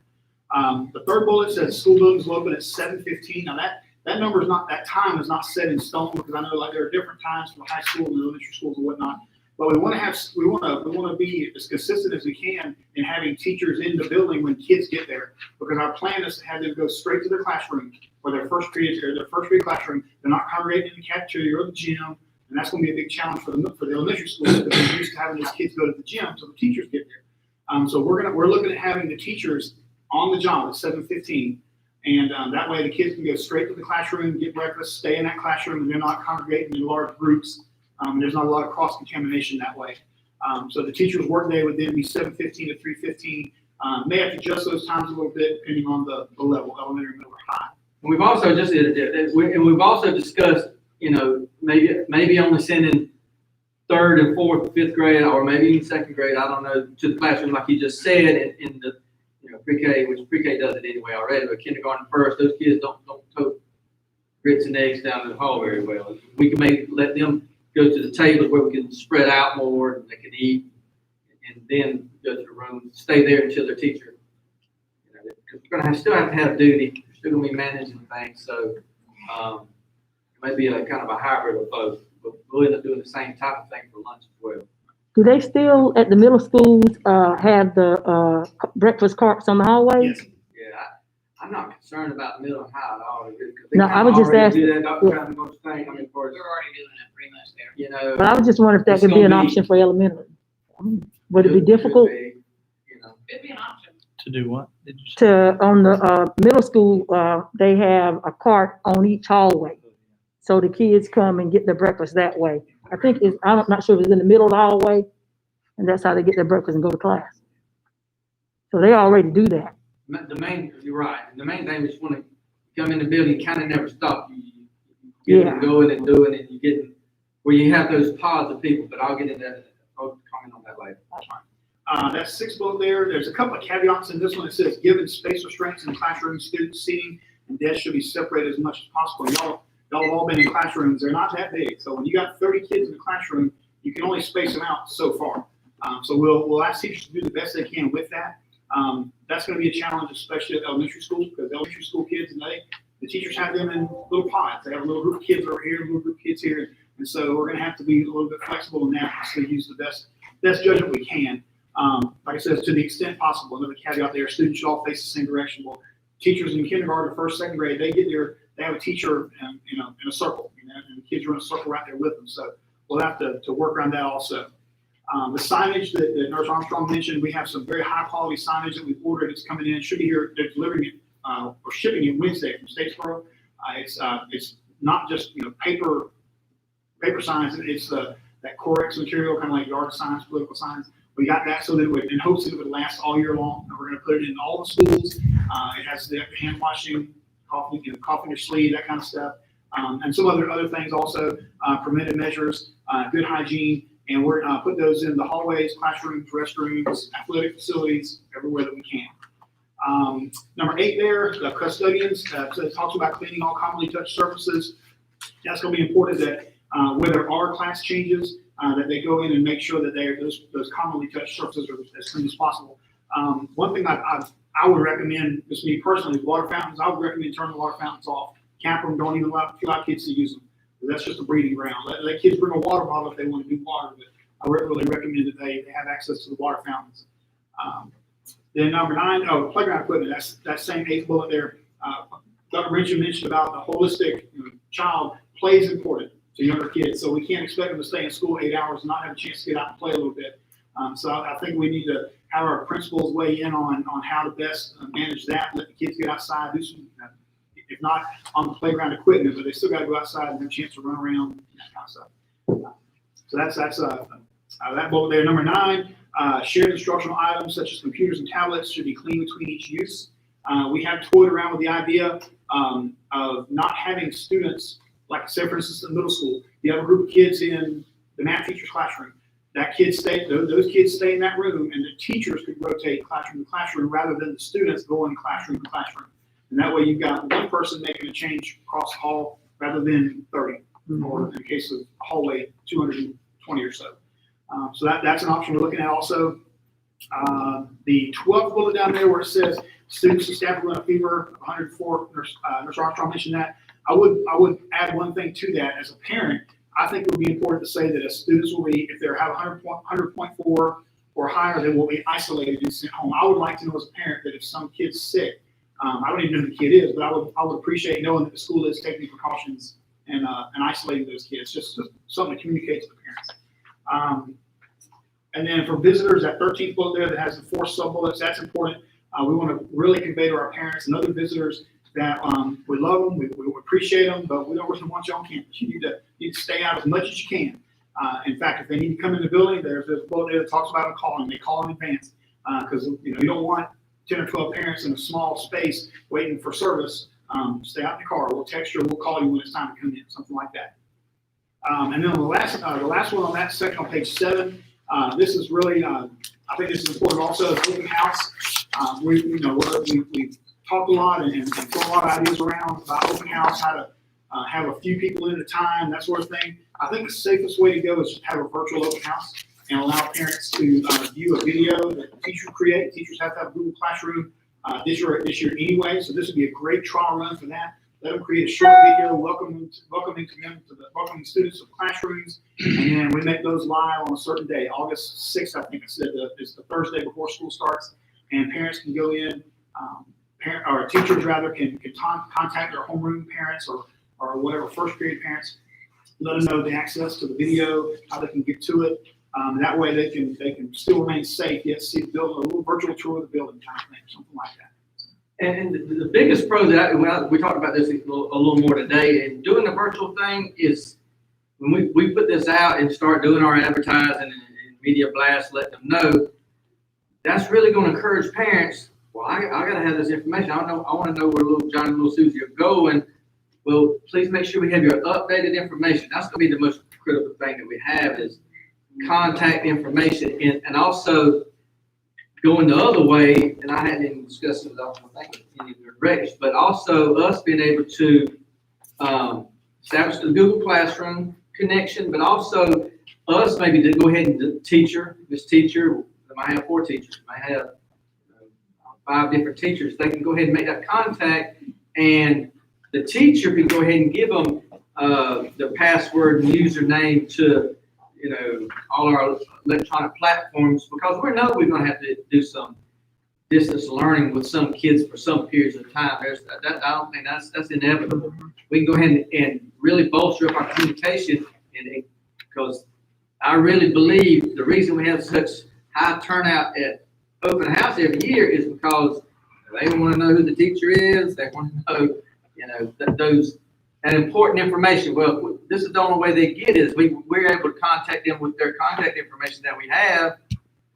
[SPEAKER 11] it. The third bullet says school buildings will open at 7:15. Now that number is not, that time is not set in stone because I know like there are different times for high school and elementary schools and whatnot. But we want to be as consistent as we can in having teachers in the building when kids get there, because our plan is to have them go straight to their classroom for their first period classroom. They're not congregating in the cafeteria or the gym, and that's going to be a big challenge for the elementary schools because they're used to having those kids go to the gym until the teachers get there. So we're looking at having the teachers on the job at 7:15, and that way the kids can go straight to the classroom, get breakfast, stay in that classroom, and they're not congregating in large groups. There's not a lot of cross-contamination that way. So the teacher's workday would then be 7:15 to 3:15. May have to adjust those times a little bit depending on the level, elementary, middle, or high.
[SPEAKER 5] And we've also discussed, maybe only sending 3rd and 4th, 5th grade, or maybe even 2nd grade, I don't know, to the classroom like you just said in the pre-K, which pre-K does it anyway already, but kindergarten first, those kids don't tote grits and eggs down the hall very well. We can let them go to the table where we can spread out more and they can eat, and then go to the room, stay there until their teacher. Because we're gonna still have to have duty, we're still gonna be managing things, so maybe a kind of a hybrid of both. But we'll end up doing the same type of thing for lunch as well.
[SPEAKER 1] Do they still, at the middle schools, have the breakfast carts on the hallways?
[SPEAKER 11] Yes.
[SPEAKER 5] Yeah, I'm not concerned about middle and high at all.
[SPEAKER 1] No, I was just asking.
[SPEAKER 5] Do that, Dr. Brown, don't you think? I mean,
[SPEAKER 12] We're already doing that pretty much there.
[SPEAKER 5] you know.
[SPEAKER 1] But I was just wondering if that
[SPEAKER 5] It's
[SPEAKER 1] could be
[SPEAKER 5] gonna
[SPEAKER 1] an
[SPEAKER 5] be-
[SPEAKER 1] option for elementary. Would it be
[SPEAKER 5] could
[SPEAKER 1] difficult
[SPEAKER 5] be,
[SPEAKER 12] Could be an option.
[SPEAKER 4] To do what? Did you say?
[SPEAKER 1] on the middle school, they have a cart on each hallway. So the kids come and get their breakfast that way. I think I'm not sure if it's in the middle of the hallway, and that's how they get their breakfast and go to class. So they already do that.
[SPEAKER 5] You're right. The main thing is when you come in the building, you kind of never stop. You get going and doing it. You get where you have those pods of people, but I'll comment on that later.
[SPEAKER 11] That's 6 bullet there. There's a couple of caveats in this one. It says, given space restraints in the classroom, student seating and desks should be separated as much as possible. Y'all have all been in classrooms. They're not that big. So when you got 30 kids in the classroom, you can only space them out so far. So we'll ask teachers to do the best they can with that. That's going to be a challenge, especially at elementary schools, because elementary school kids, and the teachers have them in little pods. They have a little group of kids over here, a little group of kids here. And so we're gonna have to be a little bit flexible in that, so use the best judgment we can. Like I said, to the extent possible. Another caveat there, students should all face the same direction. Well, teachers in kindergarten, first, second grade, they have a teacher, in a circle, and the kids are in a circle right there with them. So we'll have to work around that also. The signage that Nurse Armstrong mentioned, we have some very high quality signage that we've ordered. It's coming in. It should be here. They're delivering it or shipping it Wednesday from Statesboro. It's not just paper signs. It's that Corex material, kind of like yard signs, political signs. We got that so that in hopes that it would last all year long. And we're going to put it in all the schools. It has the hand washing, coughing your sleeve, that kind of stuff, and some other things also. Preventive measures, good hygiene. And we're going to put those in the hallways, classrooms, restrooms, athletic facilities, everywhere that we can. Number 8 there, the custodians. So it talks about cleaning all commonly touched surfaces. That's going to be important that where there are class changes, that they go in and make sure that those commonly touched surfaces are as clean as possible. One thing I would recommend, just me personally, water fountains, I would recommend turning the water fountains off. Cap them, don't even allow kids to use them. That's just a breeding ground. Let kids bring a water bottle if they want to do water, but I would really recommend that they have access to the water fountains. Then number 9, playground equipment. That same 8th bullet there. Dr. Richard mentioned about the holistic child. Play is important to younger kids, so we can't expect them to stay in school 8 hours and not have a chance to get out and play a little bit. So I think we need to have our principals weigh in on how to best manage that. Let the kids get outside, do some, if not on the playground equipment, but they still got to go outside and have a chance to run around, that kind of stuff. So that's that bullet there. Number 9, shared instructional items such as computers and tablets should be clean between each use. We have toyed around with the idea of not having students, like say for instance in middle school, you have a group of kids in the math teacher's classroom. Those kids stay in that room, and the teachers could rotate classroom to classroom rather than the students going classroom to classroom. And that way you've got one person making a change across the hall rather than 30, or in the case of a hallway, 220 or so. So that's an option we're looking at also. The 12th bullet down there where it says students and staff are going to fever 104, Nurse Armstrong mentioned that. I would add one thing to that. As a parent, I think it would be important to say that as students will be, if they have 100.4 or higher, they will be isolated and sent home. I would like to know as a parent that if some kid's sick, I don't even know who the kid is, but I would appreciate knowing that the school is taking precautions and isolating those kids, just something to communicate to the parents. And then for visitors, that 13th bullet there that has the 4 sub-bullets, that's important. We want to really convey to our parents and other visitors that we love them, we appreciate them, but we don't really want you on campus. You need to stay out as much as you can. In fact, if they need to come in the building, there's a bullet there that talks about them calling. They call in advance because you don't want 10 or 12 parents in a small space waiting for service. Stay out in the car. We'll text you or we'll call you when it's time to come in, something like that. And then the last one on that section on page 7, this is really, I think this is important also, is open house. We've talked a lot and thrown a lot of ideas around about open house, how to have a few people in at a time, that sort of thing. I think the safest way to go is just have a virtual open house and allow parents to view a video that the teachers create. Teachers have to have Google Classroom this year anyway, so this would be a great trial run for that. Let them create a short video welcoming students to classrooms, and then we make those live on a certain day. August 6th, I think I said, is the Thursday before school starts, and parents can go in, or teachers rather can contact their homeroom parents or whatever first period parents, let them know the access to the video, how they can get to it. That way they can still remain safe, yet see the building, a little virtual tour of the building kind of thing, something like that.
[SPEAKER 5] And the biggest pro that we talked about this a little more today, and doing the virtual thing is when we put this out and start doing our advertising and media blast, let them know, that's really going to encourage parents. Well, I got to have this information. I want to know where little Johnny and little Susie are going. Well, please make sure we have your updated information. That's going to be the most critical thing that we have is contact information, and also going the other way, and I hadn't even discussed it, I don't think with any of your directors, but also us being able to establish the Google Classroom connection, but also us maybe to go ahead and this teacher, they might have 4 teachers, might have 5 different teachers, they can go ahead and make that contact and the teacher can go ahead and give them, the password and username to, all our electronic platforms, because we know we're gonna have to do some distance learning with some kids for some periods of time. I don't think that's inevitable. We can go ahead and really bolster up our communication, because I really believe the reason we have such high turnout at open house every year is because they want to know who the teacher is. They want to know, that important information. Well, this is the only way they get it, is we're able to contact them with their contact information that we have.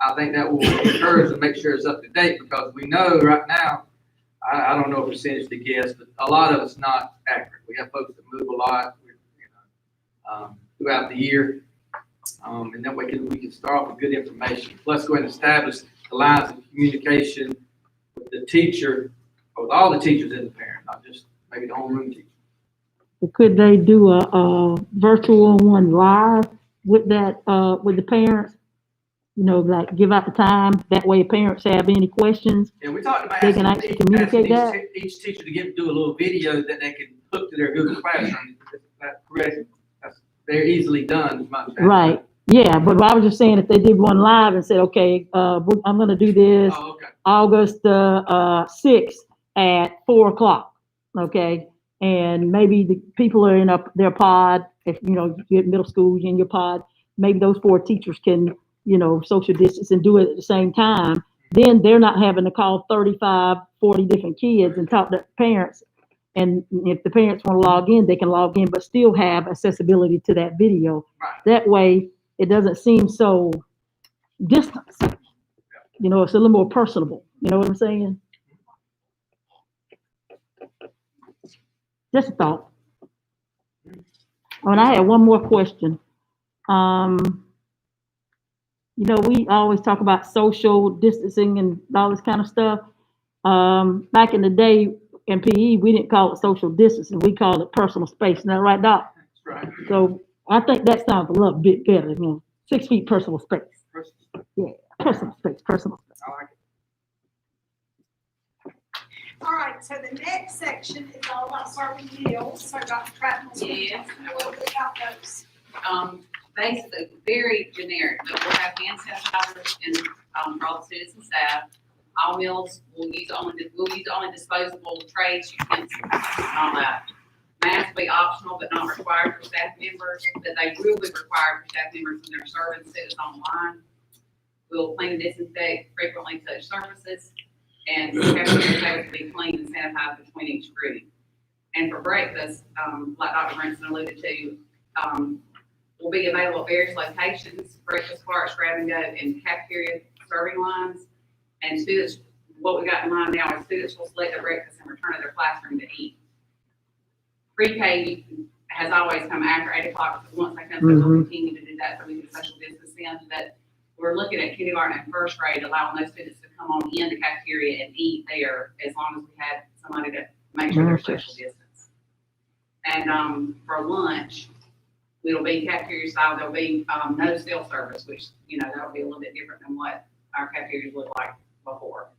[SPEAKER 5] I think that will encourage and make sure it's up to date, because we know right now, I don't know a percentage to guess, but a lot of it's not accurate. We have folks that move a lot, throughout the year. And then we can start off with good information. Let's go ahead and establish the lines of communication with the teacher, or with all the teachers and the parent, not just maybe the homeroom teacher.
[SPEAKER 1] Could they do a virtual one live with that, with the parents? Like give out the time, that way if parents have any questions,
[SPEAKER 5] Yeah, we talked about
[SPEAKER 1] they can actually communicate that.
[SPEAKER 5] each teacher to do a little video that they can hook to their Google Classroom. Is that correct? That's very easily done, is my understanding.
[SPEAKER 1] Right, yeah, but I was just saying, if they did one live and said, okay, I'm gonna do this
[SPEAKER 5] Oh, okay.
[SPEAKER 1] August 6th at 4:00, okay? And maybe the people are in their pod, if, you get middle school, you're in your pod, maybe those 4 teachers can, social distance and do it at the same time. Then they're not having to call 35, 40 different kids and talk to parents. And if the parents want to log in, they can log in, but still have accessibility to that video.
[SPEAKER 5] Right.
[SPEAKER 1] That way, it doesn't seem so distant. It's a little more personable. You know what I'm saying? Just a thought. And I had one more question. We always talk about social distancing and all this kind of stuff. Back in the day in PE, we didn't call it social distancing. We called it personal space. Isn't that right, Doc?
[SPEAKER 5] That's right.
[SPEAKER 1] So I think that sounds a little bit better. 6 feet personal space. Yeah, personal space.
[SPEAKER 5] I like it.
[SPEAKER 8] All right, so the next section is all about serving meals, so Dr. Pratt will speak
[SPEAKER 12] Yes.
[SPEAKER 8] a little bit about those.
[SPEAKER 12] Basically, very generic, but we'll have hand sanitizers and, for all the students and staff. All meals, we'll use only disposable trays, utensils, and all that. Masks will be optional but not required for staff members, but they will be required for staff members when they're serving students online. We'll clean and disinfect frequently touch surfaces, and cafeteria tables will be cleaned and sanitized between each group. And for breakfast, like Dr. Brinson alluded to, will be available at various locations, breakfast carts, grab and go, and cafeteria serving lines. And students, what we got in mind now is students will select their breakfast and return to their classroom to eat. Pre-K has always come after 8 o'clock, because once they come, so we'll continue to do that, so we can social distance them. But we're looking at kindergarten and first grade, allowing those students to come on in the cafeteria and eat there, as long as we had somebody to make sure they're social distance. And for lunch, it'll be cafeteria style. There'll be no self-service, which, that'll be a little bit different than what our cafeterias look like before.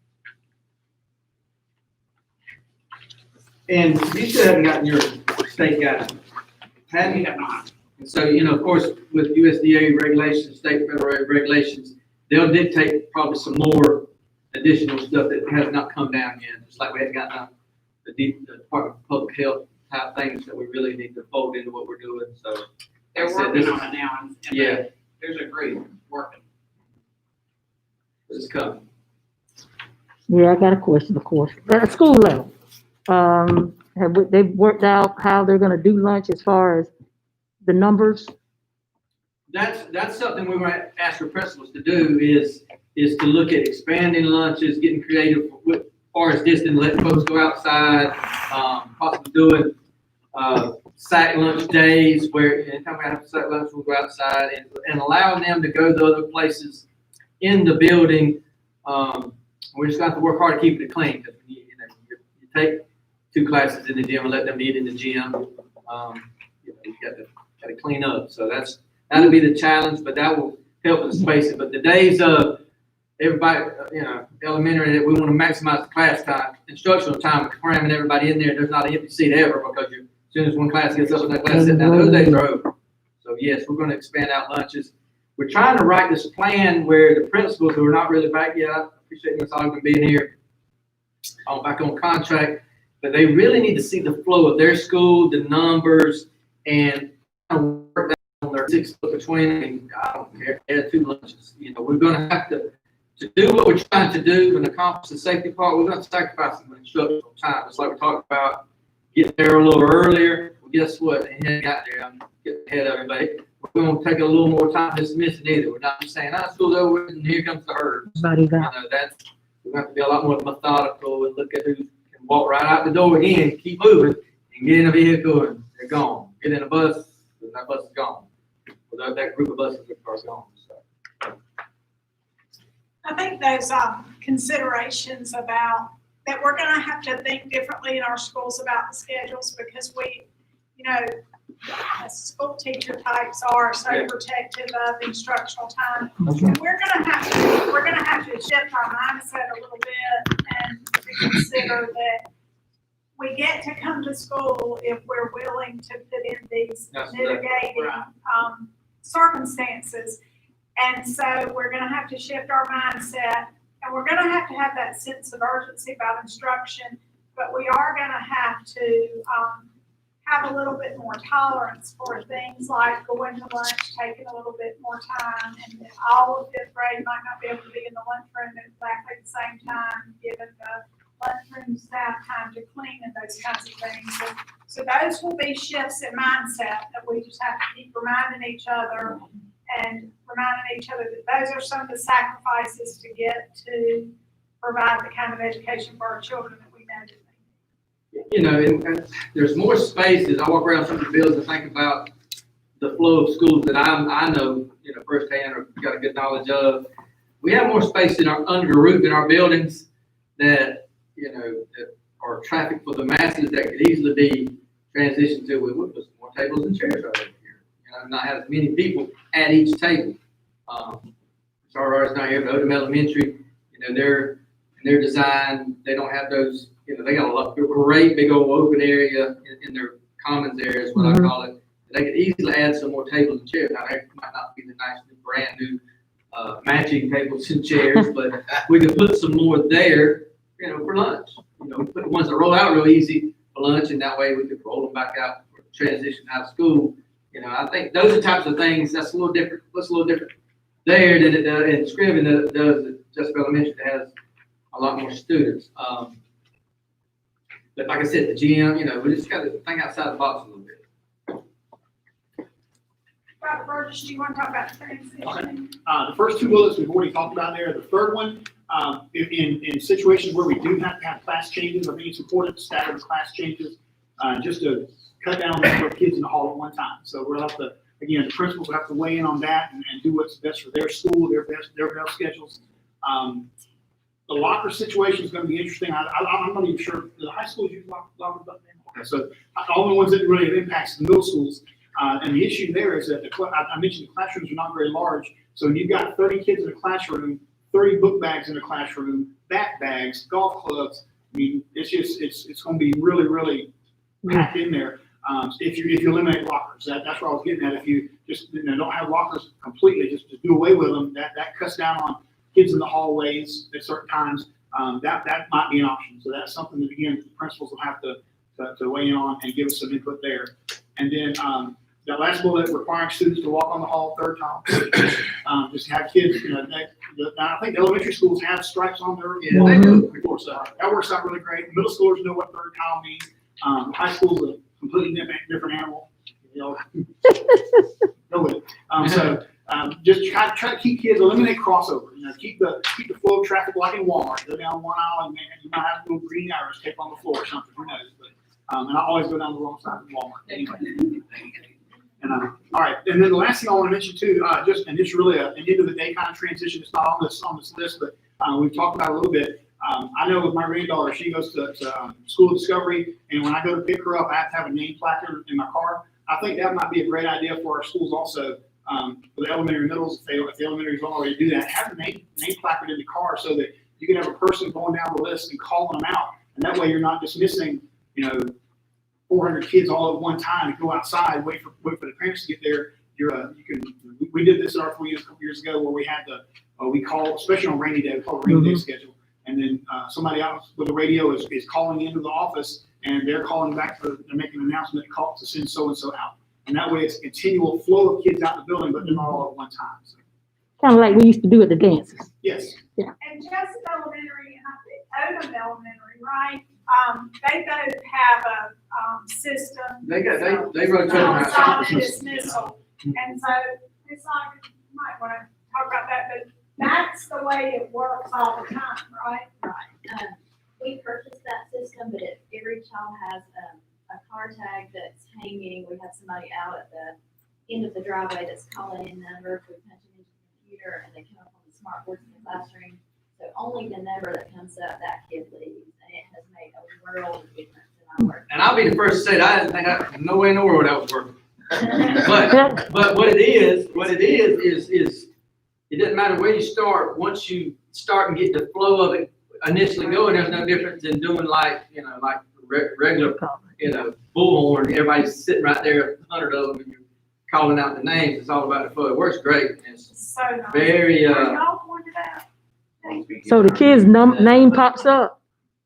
[SPEAKER 5] And you still haven't gotten your state guidance, have
[SPEAKER 12] We
[SPEAKER 5] you?
[SPEAKER 12] have not.
[SPEAKER 5] And so, of course, with USDA regulations, state federal regulations, they'll dictate probably some more additional stuff that has not come down yet, just like we haven't gotten the Department of Public Health type things that we really need to fold into what we're doing, so.
[SPEAKER 12] They're
[SPEAKER 5] like I said,
[SPEAKER 12] working
[SPEAKER 5] this
[SPEAKER 12] on it now, and
[SPEAKER 5] Yeah.
[SPEAKER 12] there's a group working.
[SPEAKER 5] is coming.
[SPEAKER 1] Yeah, I got a question, of course. At school level, they've worked out how they're gonna do lunch as far as the numbers?
[SPEAKER 5] That's something we might ask our principals to do, is to look at expanding lunches, getting creative with, as far as distance, letting folks go outside, possibly doing, sack lunch days where anytime we have sack lunch, we'll go outside, and allowing them to go to other places in the building. We're just going to have to work hard to keep it clean, because you take 2 classes in the gym and let them eat in the gym. You got to clean up. So that'll be the challenge, but that will help us space it. But the days of everybody, elementary, that we want to maximize the class time, instructional time, cramming everybody in there. There's not an empty seat ever because as soon as one class gets up in that class, sit down, those days are over. So yes, we're going to expand out lunches. We're trying to write this plan where the principals who are not really back yet, I appreciate Ms. Ogden being here, back on contract, but they really need to see the flow of their school, the numbers, and work that on their 6 foot between, and I don't care, add 2 lunches. We're going to have to do what we're trying to do and accomplish the safety part. We're going to sacrifice some instructional time. Just like we talked about, getting there a little earlier. Well, guess what? They hadn't got there. I'm getting ahead of everybody. We're going to take a little more time dismissing either. We're not just saying, school's over with and here comes the herd. We're going to have to be a lot more methodical and look at who can walk right out the door again, keep moving, and get in a vehicle and they're gone. Get in a bus and that bus is gone. Without that group of buses are gone. So.
[SPEAKER 8] I think those considerations about that we're going to have to think differently in our schools about the schedules because we, as school teacher types are so protective of instructional time. And we're going to have to shift our mindset a little bit and to consider that we get to come to school if we're willing to put in these mitigating circumstances. And so we're going to have to shift our mindset, and we're going to have that sense of urgency about instruction, but we are going to have a little bit more tolerance for things like going to lunch, taking a little bit more time, and then all of 5th grade might not be able to be in the lunchroom at exactly the same time, given the lunchroom staff time to clean and those kinds of things. So those will be shifts in mindset that we just have to keep reminding each other that those are some of the sacrifices to get to provide the kind of education for our children that we know that they need.
[SPEAKER 5] And there's more spaces. I walk around some of the buildings and think about the flow of schools that I know, firsthand or got a good knowledge of. We have more space under the roof in our buildings that, that are traffic for the masses that could easily be transitioned to. We would put some more tables and chairs right over here. Not have as many people at each table. Sorry, not here, but Odom Elementary, their design, they don't have those, they got a great big old open area in their commons area is what I call it. They could easily add some more tables and chairs. Now, they might not be the nice new, brand new matching tables and chairs, but we could put some more there, for lunch. We put the ones that roll out real easy for lunch, and that way we could roll them back out for transition out of school. I think those are types of things that's a little different. What's a little different there than it does in Scriven than it does at Jessup Elementary that has a lot more students. But like I said, the gym, we just got to think outside the box a little bit.
[SPEAKER 8] Dr. Burgess, do you want to talk about transition?
[SPEAKER 11] The first 2 bullets we've already talked about there. The third one, in situations where we do have to have class changes, I think it's important to stagger the class changes just to cut down on the number of kids in the hall at one time. So we'll have to, again, the principals will have to weigh in on that and do what's best for their school, their best schedules. The locker situation is going to be interesting. I'm not even sure. The high schools use lockers up there. Okay, so all the ones that really have impacts the middle schools. And the issue there is that I mentioned the classrooms are not very large. So you've got 30 kids in a classroom, 30 book bags in a classroom, bags, golf clubs. I mean, it's going to be really, really packed in there. If you eliminate lockers, that's what I was getting at. If you just don't have lockers completely, just do away with them, that cuts down on kids in the hallways at certain times. That might be an option. So that's something that, again, the principals will have to weigh in on and give us some input there. And then that last bullet, requiring students to walk on the hall 3rd time. Just have kids, I think elementary schools have stripes on their
[SPEAKER 5] they do.
[SPEAKER 11] Before, so that works out really great. Middle schoolers know what 3rd tile means. High school's a completely different animal. Go with it. Just try to keep kids, eliminate crossover. Keep the flow of traffic like in Walmart. Go down one aisle and you might have little green arrows taped on the floor or something. Who knows? But and I always go down the wrong side of Walmart anyway. And all right, and then the last thing I want to mention too, and it's really an end of the day kind of transition. It's not on this list, but we've talked about it a little bit. I know with my granddaughter, she goes to School of Discovery, and when I go to pick her up, I have to have a name placard in my car. I think that might be a great idea for our schools also. For the elementary middles, if the elementaries don't already do that, have the name placard in the car so that you can have a person going down the list and calling them out. And that way you're not dismissing, 400 kids all at one time and go outside, wait for the parents to get there. We did this in our 4 years, a couple years ago where we had we call, especially on rainy day, we call it rainy day schedule. And then somebody else with the radio is calling into the office and they're calling back they're making an announcement to send so-and-so out. And that way it's a continual flow of kids out the building, but they're not all at one time. So,
[SPEAKER 1] Kind of like we used to do at the dances.
[SPEAKER 11] yes.
[SPEAKER 8] And Jessup Elementary and I think Odom Elementary, right? They both have a system.
[SPEAKER 5] They rotate around.
[SPEAKER 8] Silent dismissal. And so it's like, you might want to talk about that, but that's the way it works all the time, right?
[SPEAKER 13] Right. We purchased that system, but every child has a car tag that's hanging. We have somebody out at the end of the driveway that's calling in numbers. We punch them into the computer and they come up on the smart boards in the classroom. So only the number that comes up, that kid leaves. And it has made a world of difference in our work.
[SPEAKER 5] And I'll be the first to say that I didn't think no way in the world that was working. But what it is it doesn't matter where you start. Once you start and get the flow of it initially going, there's no difference in doing like regular, bullhorn. Everybody's sitting right there, 100 of them, and you're calling out the names. It's all about the flow. It works great. It's
[SPEAKER 8] So nice.
[SPEAKER 5] very,
[SPEAKER 8] Y'all pointed out.
[SPEAKER 1] So the kid's name pops up.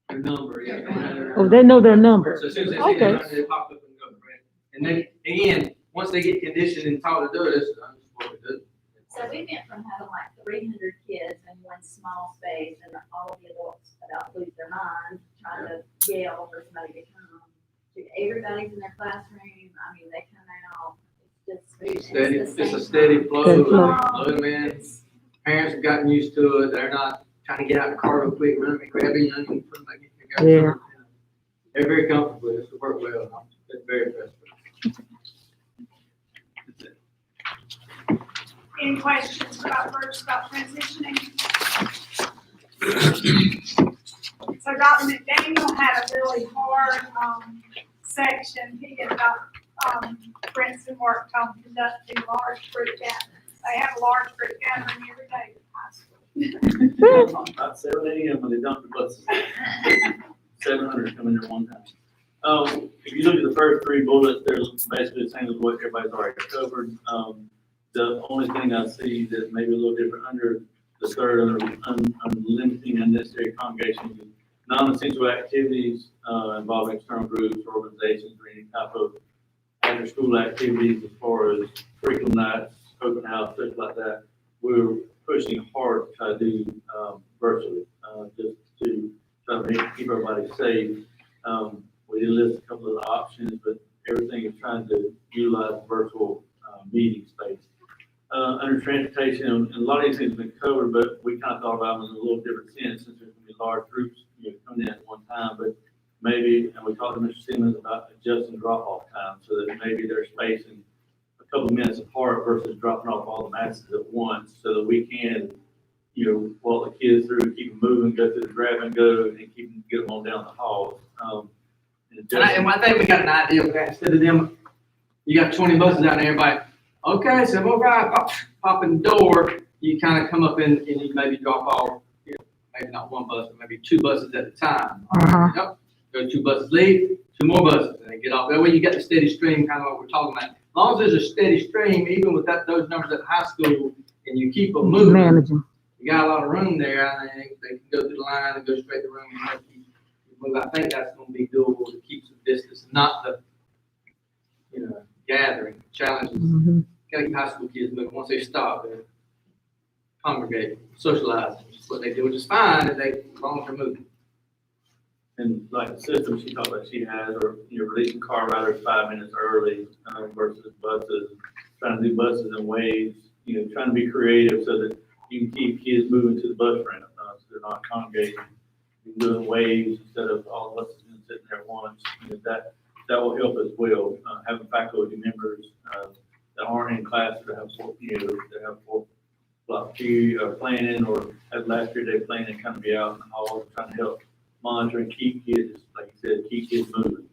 [SPEAKER 5] the number, yeah.
[SPEAKER 1] Oh, they know their number.
[SPEAKER 5] So as soon as they see
[SPEAKER 1] Okay.
[SPEAKER 5] that, they pop up and go, right? And then, again, once they get conditioned and taught to do it, this is what we do.
[SPEAKER 13] So we went from having like 300 kids in one small space and all of the adults about to lose their mind, trying to yell for somebody to come. To everybody's in their classroom. I mean, they come out. It's
[SPEAKER 5] Steady,
[SPEAKER 13] the
[SPEAKER 5] it's a
[SPEAKER 13] same
[SPEAKER 5] steady
[SPEAKER 13] time.
[SPEAKER 5] flow,
[SPEAKER 1] Steady flow.
[SPEAKER 5] load them in. Parents have gotten used to it. They're not trying to get out of the car real quick, run and grab a young and put them back in the car. They're very comfortable with it. It's worked well. I'm very impressed with it. That's it.
[SPEAKER 8] Any questions about transitioning? So Dr. McDaniel had a really hard, section. He and Dr. Princeton worked on conducting large group gatherings. They have a large group gathering every day at high school.
[SPEAKER 9] About 7 a.m. when they dump the buses. 700 come in there one time. If you look at the first 3 bullets, they're basically the same as what everybody's already covered. The only thing I see that may be a little different under the third, limiting unnecessary congregations, non-essential activities involving external groups, organizations, or any type of after-school activities as far as curriculum nights, open house, things like that. We're pushing hard to try to do virtually, just to try to keep everybody safe. We did list a couple of the options, but everything is trying to utilize virtual meeting space. Under transportation, and a lot of these things have been covered, but we kind of thought about them in a little different sense since there's going to be large groups coming in at one time. But maybe, and we talked to Mr. Simmons about adjusting drop-off time so that maybe they're spacing a couple of minutes apart versus dropping off all the masses at once, so that we can, walk the kids through, keep them moving, go through the grab and go, and get them on down the halls.
[SPEAKER 5] And I think we got an idea of that. Instead of them, you got 20 buses out there, everybody, okay, 705, pop in the door, you kind of come up in and you maybe drop off, maybe not one bus, but maybe 2 buses at a time. Yep. Go 2 buses leave, 2 more buses, and then get off. That way you get the steady stream, kind of what we're talking about. As long as there's a steady stream, even with those numbers at high school, and you keep them moving,
[SPEAKER 1] Managing.
[SPEAKER 5] you got a lot of room there. I think they can go through the line and go straight to the room and keep moving. I think that's going to be doable to keep some distance, not the, gathering challenges. Gotta keep high school kids moving. Once they stop, they congregate, socialize, which is what they do, which is fine if they long term moving.
[SPEAKER 9] And like the system she talked about, she has, or releasing car riders 5 minutes early versus buses, trying to do buses in waves, trying to be creative so that you can keep kids moving to the bus ramp, so they're not congregating. You can do it in waves instead of all the buses sitting there at once. That will help as well. Having faculty members that aren't in class that have four block planning, or at last year they plan and kind of be out in the hall trying to help monitor and keep kids, like you said, keep kids moving.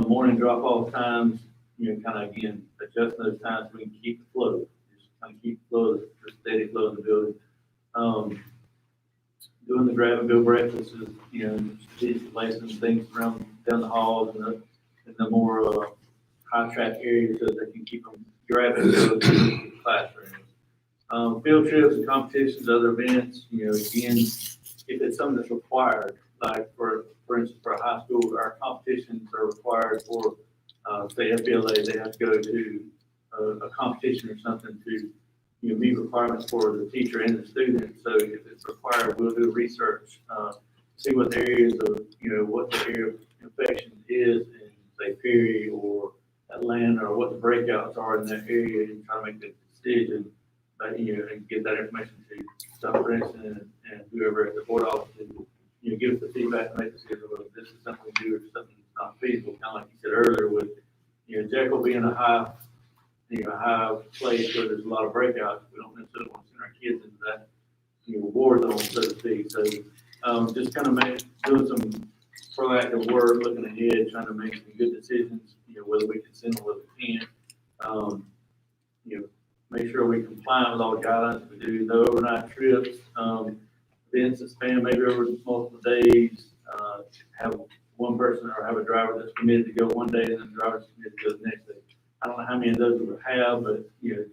[SPEAKER 9] Morning drop off times, kind of again adjust adjusting those times so we can keep the flow, just kind of keep the flow, the steady flow in the building. Doing the grab and go breakfasts is, strategic placing things around down the halls and the more high traffic areas so they can keep them grabbing and go to the classrooms. Field trips and competitions, other events, again, if it's something that's required, like for instance, for a high school, our competitions are required for, say FBLA, they have to go to a competition or something to, meet requirements for the teacher and the student. So if it's required, we'll do research, see what the areas of, what the area of infection is in, say, Perry or Atlanta, or what the breakouts are in that area, and try to make the decision, and get that information to Dr. Branson and whoever at the board office to, give us the feedback and make the decision whether this is something we do or something that's not feasible. Kind of like you said earlier with, Jekyll being a high place where there's a lot of breakouts. We don't necessarily want to send our kids into that, war zone, so to speak. So, just kind of doing some proactive work, looking ahead, trying to make some good decisions, whether we can send them, whether we can't. Make sure we comply with all the guidelines. We do the overnight trips, events that span maybe over multiple days, have one person or have a driver that's committed to go one day and then the driver's committed to go the next day. I don't know how many of those we would have, but,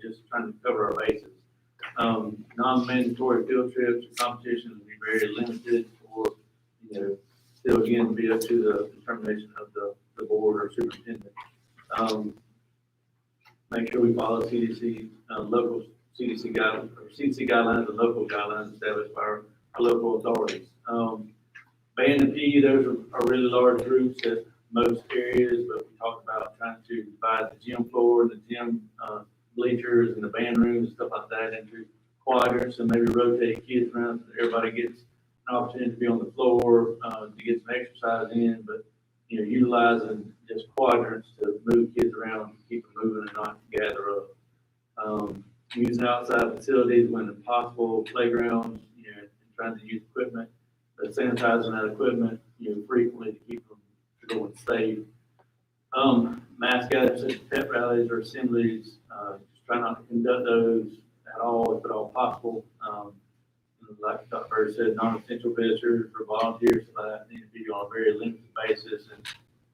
[SPEAKER 9] just trying to cover our bases. Non-mandatory field trips or competitions will be very limited, or, still again, be up to the determination of the board or superintendent. Make sure we follow CDC, local CDC guidelines, or CDC guidelines and local guidelines established by our local authorities. Band and PE, those are really large groups at most areas, but we talked about trying to divide the gym floor, the gym bleachers, and the band rooms and stuff like that into quadrants, and maybe rotate kids around so that everybody gets an opportunity to be on the floor to get some exercise in, but utilizing just quadrants to move kids around, keep them moving and not gather up. Using outside facilities when possible, playgrounds, and trying to use equipment, but sanitizing that equipment, frequently to keep them going safe. Mass gatherings such as pet rallies or assemblies, just try not to conduct those at all, if at all possible. Like Dr. Bird said, non-essential visitors or volunteers for that need to be on a very limited basis, and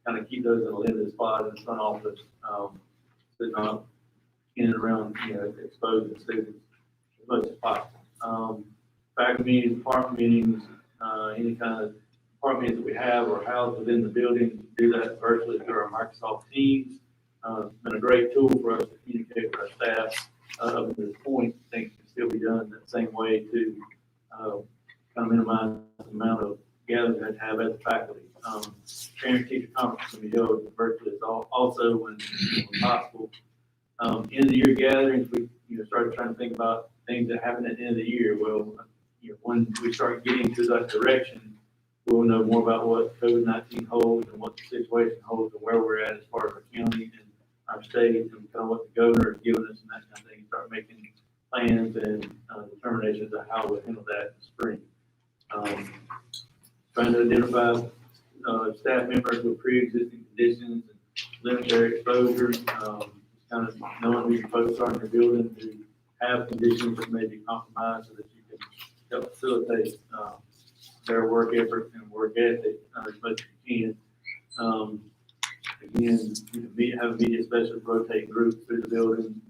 [SPEAKER 9] kind of keep those in a limited spot in the front office, so not in and around, exposing students as much as possible. Faculty meetings, department meetings, any kind of department meetings that we have or housed within the building, do that virtually through our Microsoft Teams. It's been a great tool for us to communicate with our staff. Up to this point, things can still be done that same way to kind of minimize the amount of gatherings that have at the faculty. Parent teacher conference can be held virtually also when possible. End of the year gatherings, we started trying to think about things that happen at the end of the year. Well, when we start getting to that direction, we'll know more about what COVID-19 holds and what the situation holds and where we're at as far as our county and our state, and kind of what the governor is giving us and that kind of thing. Start making plans and determinations of how we'll handle that in the spring. Trying to identify staff members with pre-existing conditions and limit their exposure. Kind of knowing who your folks are in your building who have conditions that may be compromised, so that you can help facilitate their work effort and work ethic as much as you can. Again, have a media specialist rotate groups through the building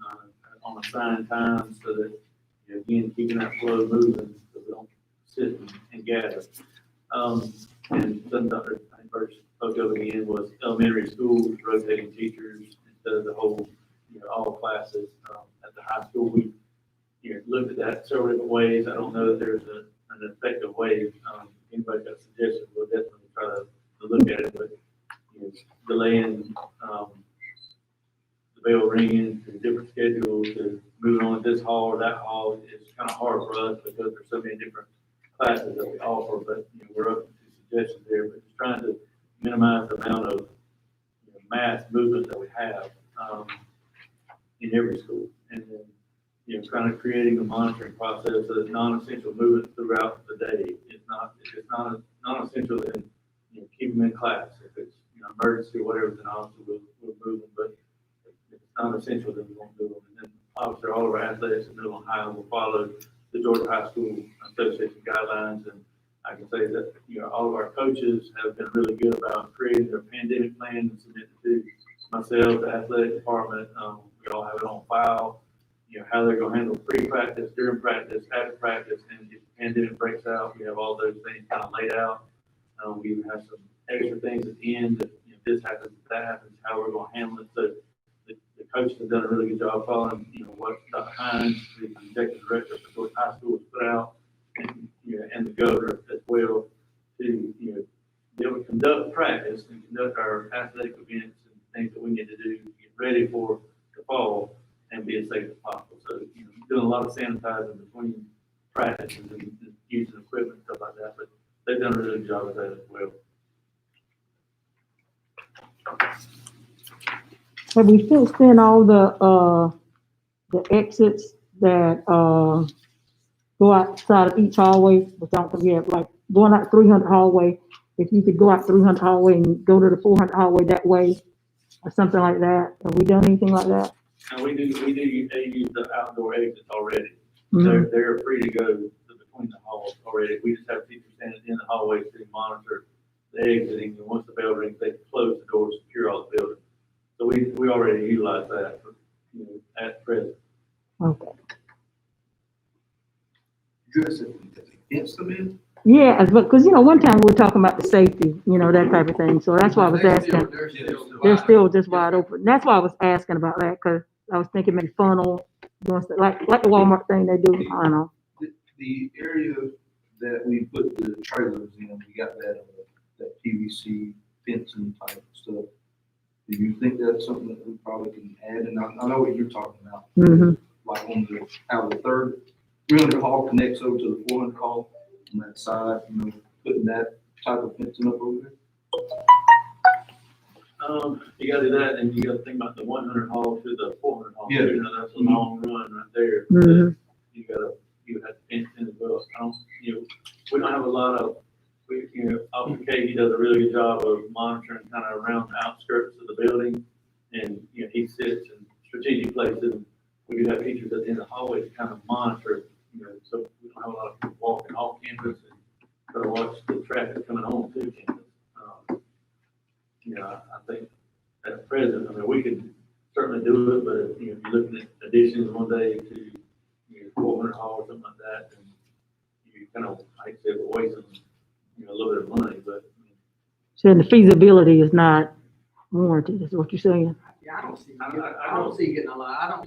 [SPEAKER 9] on assigned times, so that again, keeping that flow moving so we don't sit and gather. And some Dr. first spoke of again was elementary schools rotating teachers instead of the whole, all classes. At the high school, we looked at that several different ways. I don't know that there's an effective way. If anybody got suggestions, we'll definitely try to look at it, but delaying the bell ringing to different schedules, to moving on to this hall or that hall is kind of hard for us because there's so many different classes that we offer, but we're open to suggestions there, but just trying to minimize the amount of mass movement that we have in every school. And then, kind of creating a monitoring process so that non-essential movement throughout the day is not, if it's not non-essential, then, keep them in class. If it's, emergency or whatever, then obviously we'll move them. But if it's non-essential, then we won't do them. And then obviously all of our athletics at middle and high will follow the Georgia High School Association guidelines. And I can say that, all of our coaches have been really good about creating their pandemic plan and submitting to myself, the athletic department. We all have it on file, how they're gonna handle pre-practice, during practice, after practice, and if the pandemic breaks out, we have all those things kind of laid out. We even have some extra things at the end, if this happens, if that happens, how we're gonna handle it. So the coaches have done a really good job following, what Dr. Hines, the executive director for Georgia High School, has put out, and, and the governor as well, to, be able to conduct practice and conduct our athletic events and things that we need to do to get ready for the fall and be as safe as possible. So, doing a lot of sanitizing between practices and using equipment and stuff like that, but they've done a really good job of that as well.
[SPEAKER 1] Have we fixed in all the exits that, go outside of each hallway? But don't forget, like, going out 300 hallway, if you could go out 300 hallway and go to the 400 hallway that way, or something like that. Have we done anything like that?
[SPEAKER 9] And we do, they use the outdoor exits already.
[SPEAKER 1] Mhm.
[SPEAKER 9] They're free to go between the halls already. We just have people standing in the hallways to monitor the exiting, and once the bell rings, they close the door, secure all the building. So we already utilize that, at present.
[SPEAKER 1] Okay.
[SPEAKER 3] You guys said against them in?
[SPEAKER 1] Yeah, but, cause one time we were talking about the safety, that type of thing, so that's why I was asking. They're still just wide open. That's why I was asking about that, cause I was thinking maybe funnel, doing stuff, like the Walmart thing they do, I don't know.
[SPEAKER 3] The area that we put the trailers in, we got that PVC fencing type stuff. Do you think that's something that we probably can add? And I know what you're talking about.
[SPEAKER 1] Mhm.
[SPEAKER 3] Like on how the 300 hall connects over to the 400 hall on that side, putting that type of fencing up over there.
[SPEAKER 9] You gotta do that, and you gotta think about the 100 hall to the 400 hall.
[SPEAKER 3] Yeah.
[SPEAKER 9] That's a long run right there.
[SPEAKER 1] Mhm.
[SPEAKER 9] You would have to fence in as well. We don't have a lot of, Officer Katie does a really good job of monitoring kind of around the outskirts of the building. And, he sits in strategic places. We do have teachers at the end of the hallway to kind of monitor, so we don't have a lot of people walking off campus and try to watch the traffic coming home to campus. I think at present, we could certainly do it, but if you're looking at additions one day to 400 hall or something like that, and you kind of, I say, we're wasting a little bit of money, but.
[SPEAKER 1] So the feasibility is not warranted, is what you're saying?
[SPEAKER 5] Yeah, I don't see getting a lot,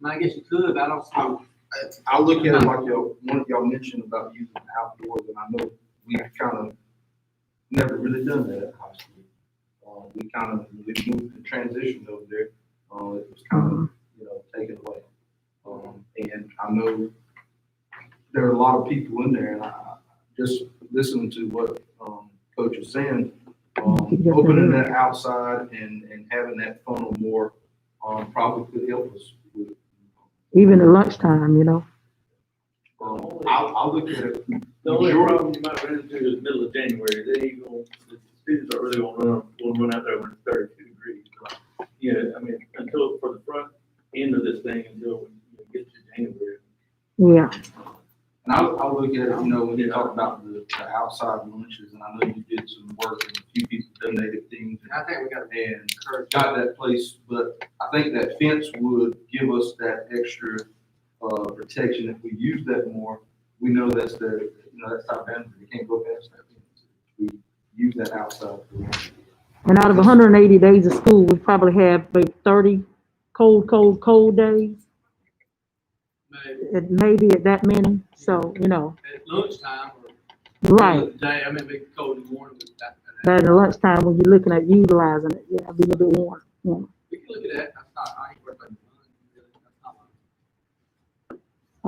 [SPEAKER 5] I guess you could, but I don't see.
[SPEAKER 3] I look at it like one of y'all mentioned about using outdoors, and I know we've kind of never really done that at high school. We moved the transition over there. It was kind of, taken away. And I know there are a lot of people in there, and I just listening to what Coach was saying, opening that outside and having that funnel more probably could help us with.
[SPEAKER 1] Even at lunchtime,
[SPEAKER 3] I'll look at it.
[SPEAKER 9] The only problem you might run into is middle of January. The students are really gonna run out there when it's 32 degrees. Until for the front end of this thing, until we get to January.
[SPEAKER 1] Yeah.
[SPEAKER 3] And I'll look at it, when you talk about the outside lunches, and I know you did some work and a few people donated things.
[SPEAKER 5] I think we
[SPEAKER 3] got that place, but I think that fence would give us that extra protection. If we use that more, we know that's that's our boundary. We can't go past that fence. We use that outside.
[SPEAKER 1] And out of 180 days of school, we probably have like 30 cold days. It may be at that many, so,
[SPEAKER 5] At lunchtime or.
[SPEAKER 1] Right.
[SPEAKER 5] Day, maybe cold in the morning,
[SPEAKER 1] But at lunchtime, when you're looking at utilizing it, yeah, be a little bit warm.
[SPEAKER 5] we can look at that, I ain't worried about the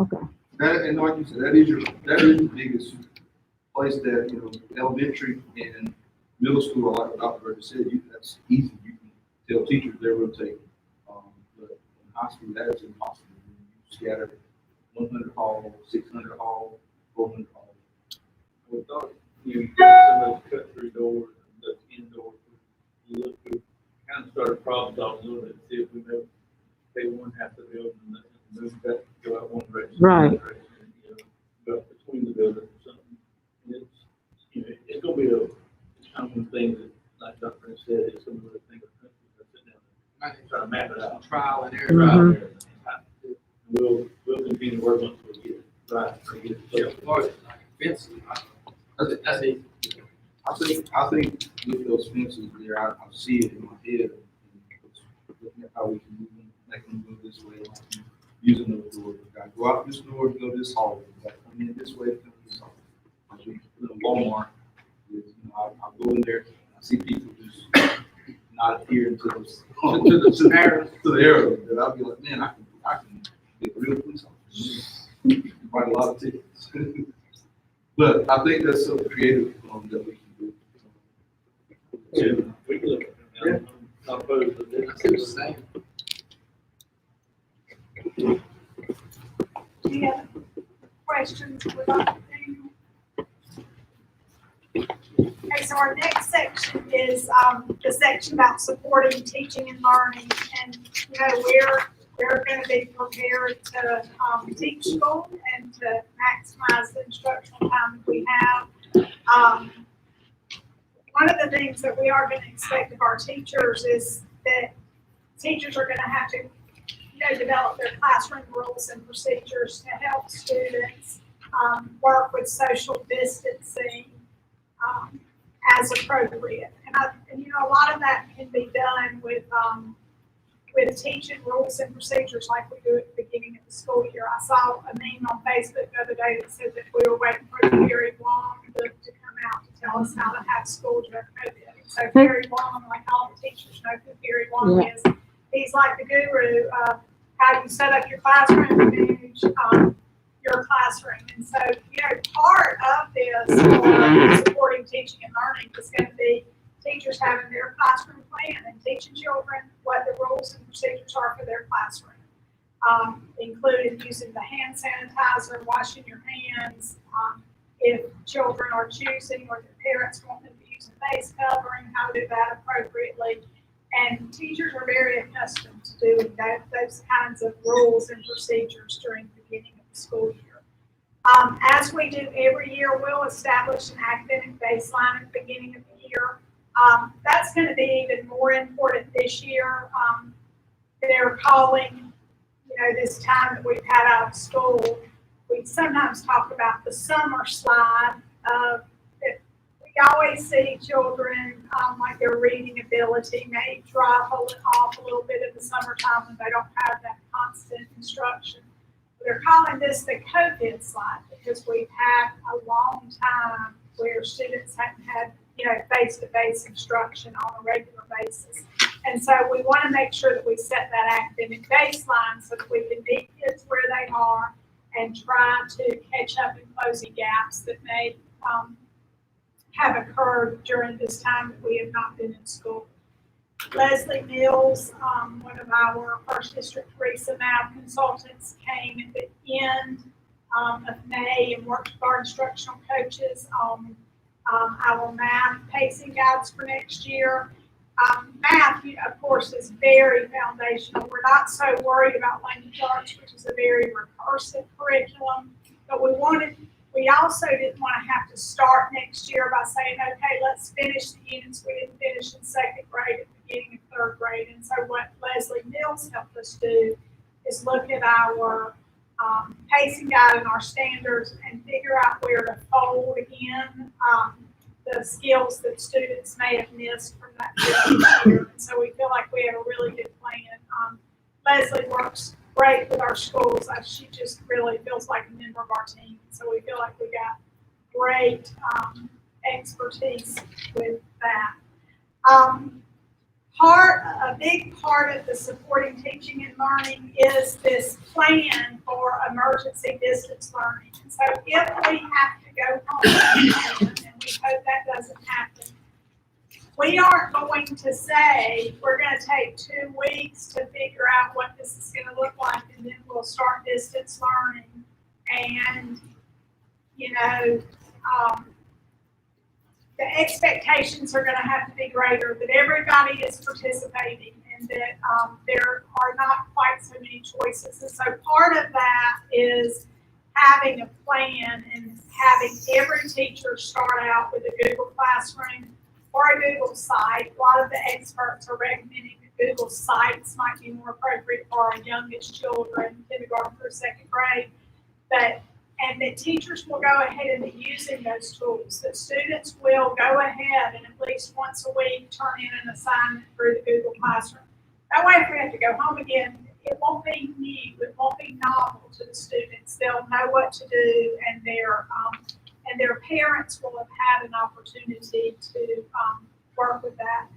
[SPEAKER 1] Okay.
[SPEAKER 3] That, and like you said, that is the biggest place that, elementary and middle school, like Dr. Burger said, that's easy. You can tell teachers they're rotating. But in high school, that is impossible. You scatter 100 hall, 600 hall, 400 hall.
[SPEAKER 9] We thought you got some of those cut through doors, those indoors. We kind of
[SPEAKER 3] started problem solving a little bit, see if we know, they won't have to build and move that, go out one direction.
[SPEAKER 1] Right.
[SPEAKER 3] another direction, you know, go between the buildings or something. And it's, you know, it's gonna be a, kind of one thing that, like Dr. said, it's gonna be a thing of, sit down and try to map it out.
[SPEAKER 5] Trial and error.
[SPEAKER 3] Trial and
[SPEAKER 1] Mhm.
[SPEAKER 3] error. We'll continue to work on it until we get it right. to get it
[SPEAKER 5] Yeah,
[SPEAKER 3] fixed.
[SPEAKER 5] part of it, like fences, that's it.
[SPEAKER 14] I think with those fences there, I see it in my head. Looking at how we can move them, make them go this way, like using those doors. We gotta go out this door, go this hallway. We gotta come in this way, come this hallway. Like we put a Walmart, you know, I'll go in there, and I see people just not adhering to those, to the arrows, that I'll be like, man, I can get real police officers. Write a lot of tickets. But I think that's so creative, that we can do.
[SPEAKER 3] Yeah, we can look at it. I'm not opposed to this.
[SPEAKER 5] I see what you're saying.
[SPEAKER 8] Any other questions for Dr. Daniel? Okay, so our next section is, the section about supporting teaching and learning. And, you know, we're gonna be prepared to, teach school and to maximize the instructional time that we have. One of the things that we are gonna expect of our teachers is that teachers are gonna have to, you know, develop their classroom rules and procedures to help students, work with social distancing, as appropriate. And you know, a lot of that can be done with teaching rules and procedures like we do at the beginning of the school year. I saw a meme on Facebook the other day that said that we were waiting for the Gary Wong to come out to tell us how to have school during COVID. So Gary Wong, like all the teachers know who Gary Wong is, he's like the guru of how you set up your classroom and manage your classroom. And so, you know, part of this supporting teaching and learning is going to be teachers having their classroom plan and teaching children what the rules and procedures are for their classroom, including using the hand sanitizer, washing your hands, if children are choosing or their parents want them to use a face covering, how to do that appropriately. And teachers are very accustomed to doing those kinds of rules and procedures during the beginning of the school year. As we do every year, we'll establish an academic baseline at the beginning of the year. That's going to be even more important this year. They're calling, you know, this time that we've had out of school, we sometimes talk about the summer slide. We always see children, like their reading ability may drop off a little bit in the summertime when they don't have that constant instruction. They're calling this the COVID slide because we've had a long time where students haven't had, you know, face-to-face instruction on a regular basis. And so we want to make sure that we set that academic baseline so that we can meet kids where they are and try to catch up and close the gaps that may have occurred during this time that we have not been in school. Leslie Mills, one of our First District RESA math consultants, came at the end of May and worked with our instructional coaches on our math pacing guides for next year. Math, of course, is very foundational. We're not so worried about language arts, which is a very recursive curriculum, but we also didn't want to have to start next year by saying, okay, let's finish the units we didn't finish in second grade at the beginning of third grade. And so what Leslie Mills helped us do is look at our pacing guide and our standards and figure out where to fold in the skills that students may have missed from that previous year. And so we feel like we have a really good plan. Leslie works great with our schools. She just really feels like a member of our team. So we feel like we got great expertise with that. A big part of the supporting teaching and learning is this plan for emergency distance learning. And so if we have to go home, and we hope that doesn't happen, we aren't going to say we're going to take 2 weeks to figure out what this is going to look like, and then we'll start distance learning. And, you know, the expectations are gonna have to be greater, that everybody is participating and that, there are not quite so many choices. And so part of that is having a plan and having every teacher start out with a Google Classroom or a Google site. A lot of the experts are recommending that Google sites might be more appropriate for our youngest children, kindergarten through second grade. And that teachers will go ahead and be using those tools, that students will go ahead and at least once a week turn in an assignment through the Google Classroom. That way, if we have to go home again, it won't be new, it won't be novel to the students. They'll know what to do, and their parents will have had an opportunity to work with that.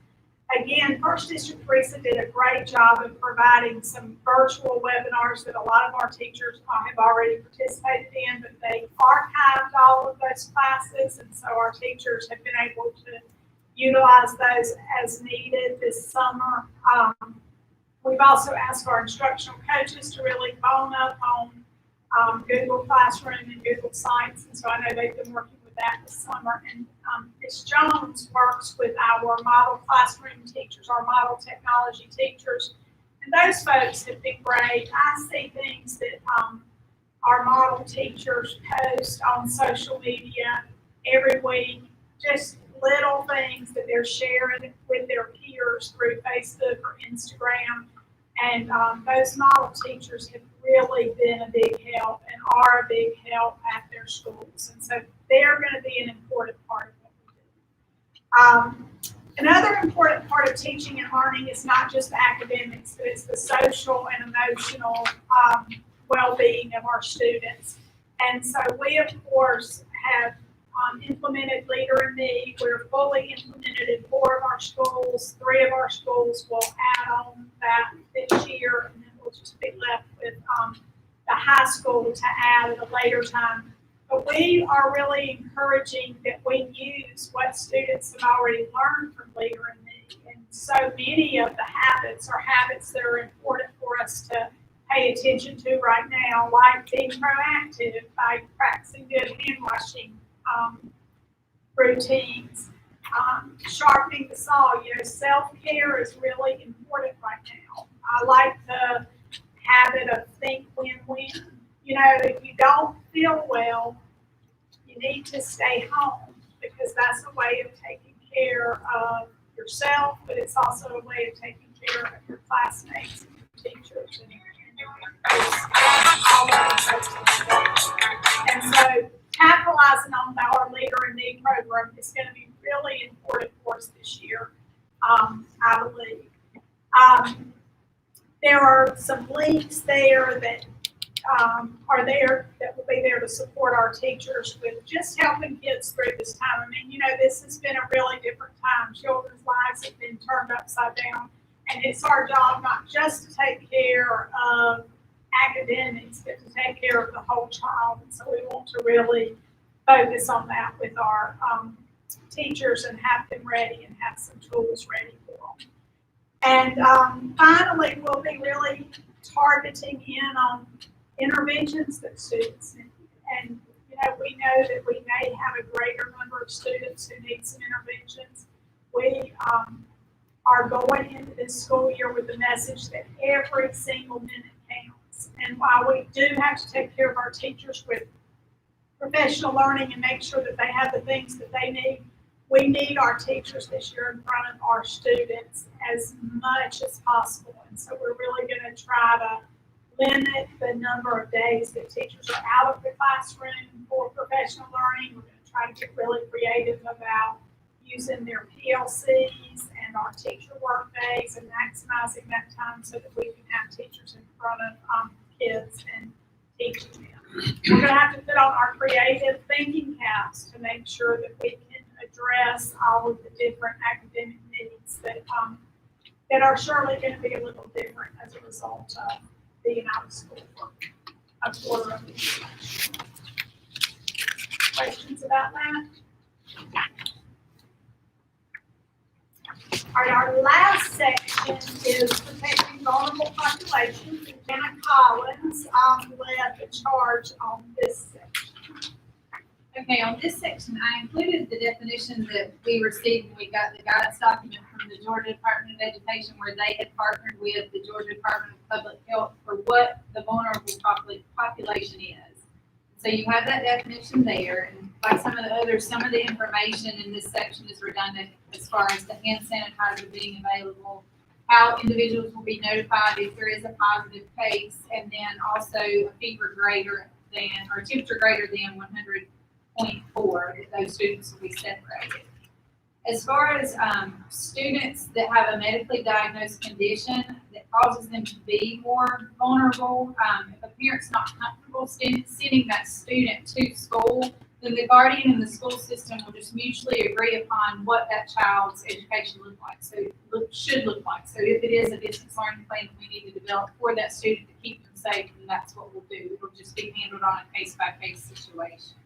[SPEAKER 8] Again, First District Teresa did a great job of providing some virtual webinars that a lot of our teachers have already participated in, but they archived all of those classes, and so our teachers have been able to utilize those as needed this summer. We've also asked our instructional coaches to really bone up on Google Classroom and Google Sites, and so I know they've been working with that this summer. And Ms. Jones works with our model classroom teachers, our model technology teachers, and those folks have been great. I see things that our model teachers post on social media every week, just little things that they're sharing with their peers through Facebook or Instagram. And those model teachers have really been a big help and are a big help at their schools. And so they're going to be an important part of what we do. Another important part of teaching and learning is not just the academics, but it's the social and emotional well-being of our students. And so we, of course, have implemented Leader in Me. We're fully implemented in 4 of our schools. 3 of our schools will add on that this year, and then we'll just be left with the high school to add at a later time. But we are really encouraging that we use what students have already learned from Leader in Me. And so many of the habits are habits that are important for us to pay attention to right now, like being proactive by practicing good hand washing routines, sharpening the saw. Self-care is really important right now. I like the habit of think win-win. If you don't feel well, you need to stay home, because that's a way of taking care of yourself, but it's also a way of taking care of your classmates and your teachers and so capitalizing on our Leader in Me program is going to be really important for us this year, I believe. There are some links there that that will be there to support our teachers with just helping kids through this time. I mean, this has been a really different time. Children's lives have been turned upside down, and it's our job not just to take care of academics, but to take care of the whole child. And so we want to really focus on that with our teachers and have them ready and have some tools ready for them. And finally, we'll be really targeting in on interventions that students need. And we know that we may have a greater number of students who need some interventions. We are going into this school year with the message that every single minute counts. And while we do have to take care of our teachers with professional learning and make sure that they have the things that they need, we need our teachers this year in front of our students as much as possible. And so we're really going to try to limit the number of days that teachers are out of the classroom for professional learning. We're going to try to get really creative about using their PLCs and our teacher work days and maximizing that time so that we can have teachers in front of kids and teaching them. We're going to have to put on our creative thinking caps to make sure that we can address all of the different academic needs that are surely going to be a little different as a result of being out of school for a quarter of the year. Questions about that? All right, our last section is protecting vulnerable populations. Lieutenant Collins led the charge on this section.
[SPEAKER 15] Okay, on this section, I included the definition that we received when we got the guidance document from the Georgia Department of Education, where they had partnered with the Georgia Department of Public Health for what the vulnerable population is. So you have that definition there, and like some of the others, some of the information in this section is redundant as far as the hand sanitizer being available, how individuals will be notified if there is a positive case, and then also a fever greater than, or temperature greater than 100.4, that those students will be separated. As far as students that have a medically diagnosed condition that causes them to be more vulnerable, if a parent's not comfortable sending that student to school, then the guardian and the school system will just mutually agree upon what that child's education should look like. So if it is a distance learning plan that we need to develop for that student to keep them safe, then that's what we'll do. It'll just be handled on a case-by-case situation.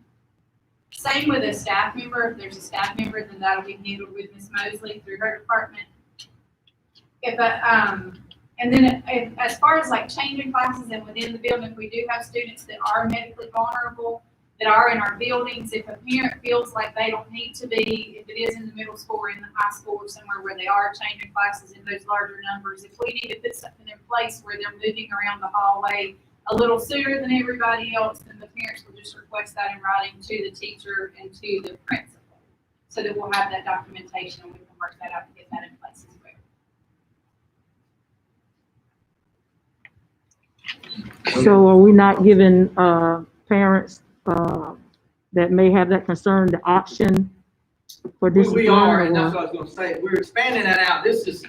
[SPEAKER 15] Same with a staff member. If there's a staff member, then that'll be handled with Ms. Mosley through her department. As far as like changing classes and within the building, if we do have students that are medically vulnerable, that are in our buildings, if a parent feels like they don't need to be, if it is in the middle school or in the high school or somewhere where they are changing classes in those larger numbers, if we need to put something in place where they're moving around the hallway a little sooner than everybody else, then the parents will just request that in writing to the teacher and to the principal, so that we'll have that documentation and we can work that out and get that in place as well.
[SPEAKER 1] So are we not giving, parents, that may have that concern, the option for this?
[SPEAKER 5] We are, and that's what I was gonna say, we're expanding that out. This is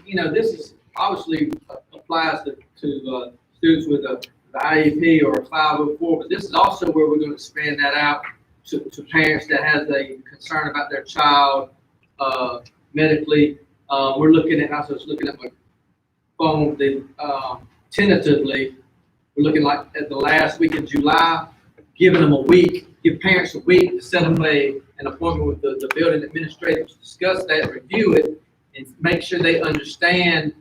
[SPEAKER 5] obviously applies to students with the IEP or 504, but this is also where we're gonna expand that out to parents that has a concern about their child, medically. We're looking at, I was looking at my phone, tentatively, we're looking like at the last week of July, giving them a week, give parents a week to set up an appointment with the building administrator to discuss that, review it, and make sure they understand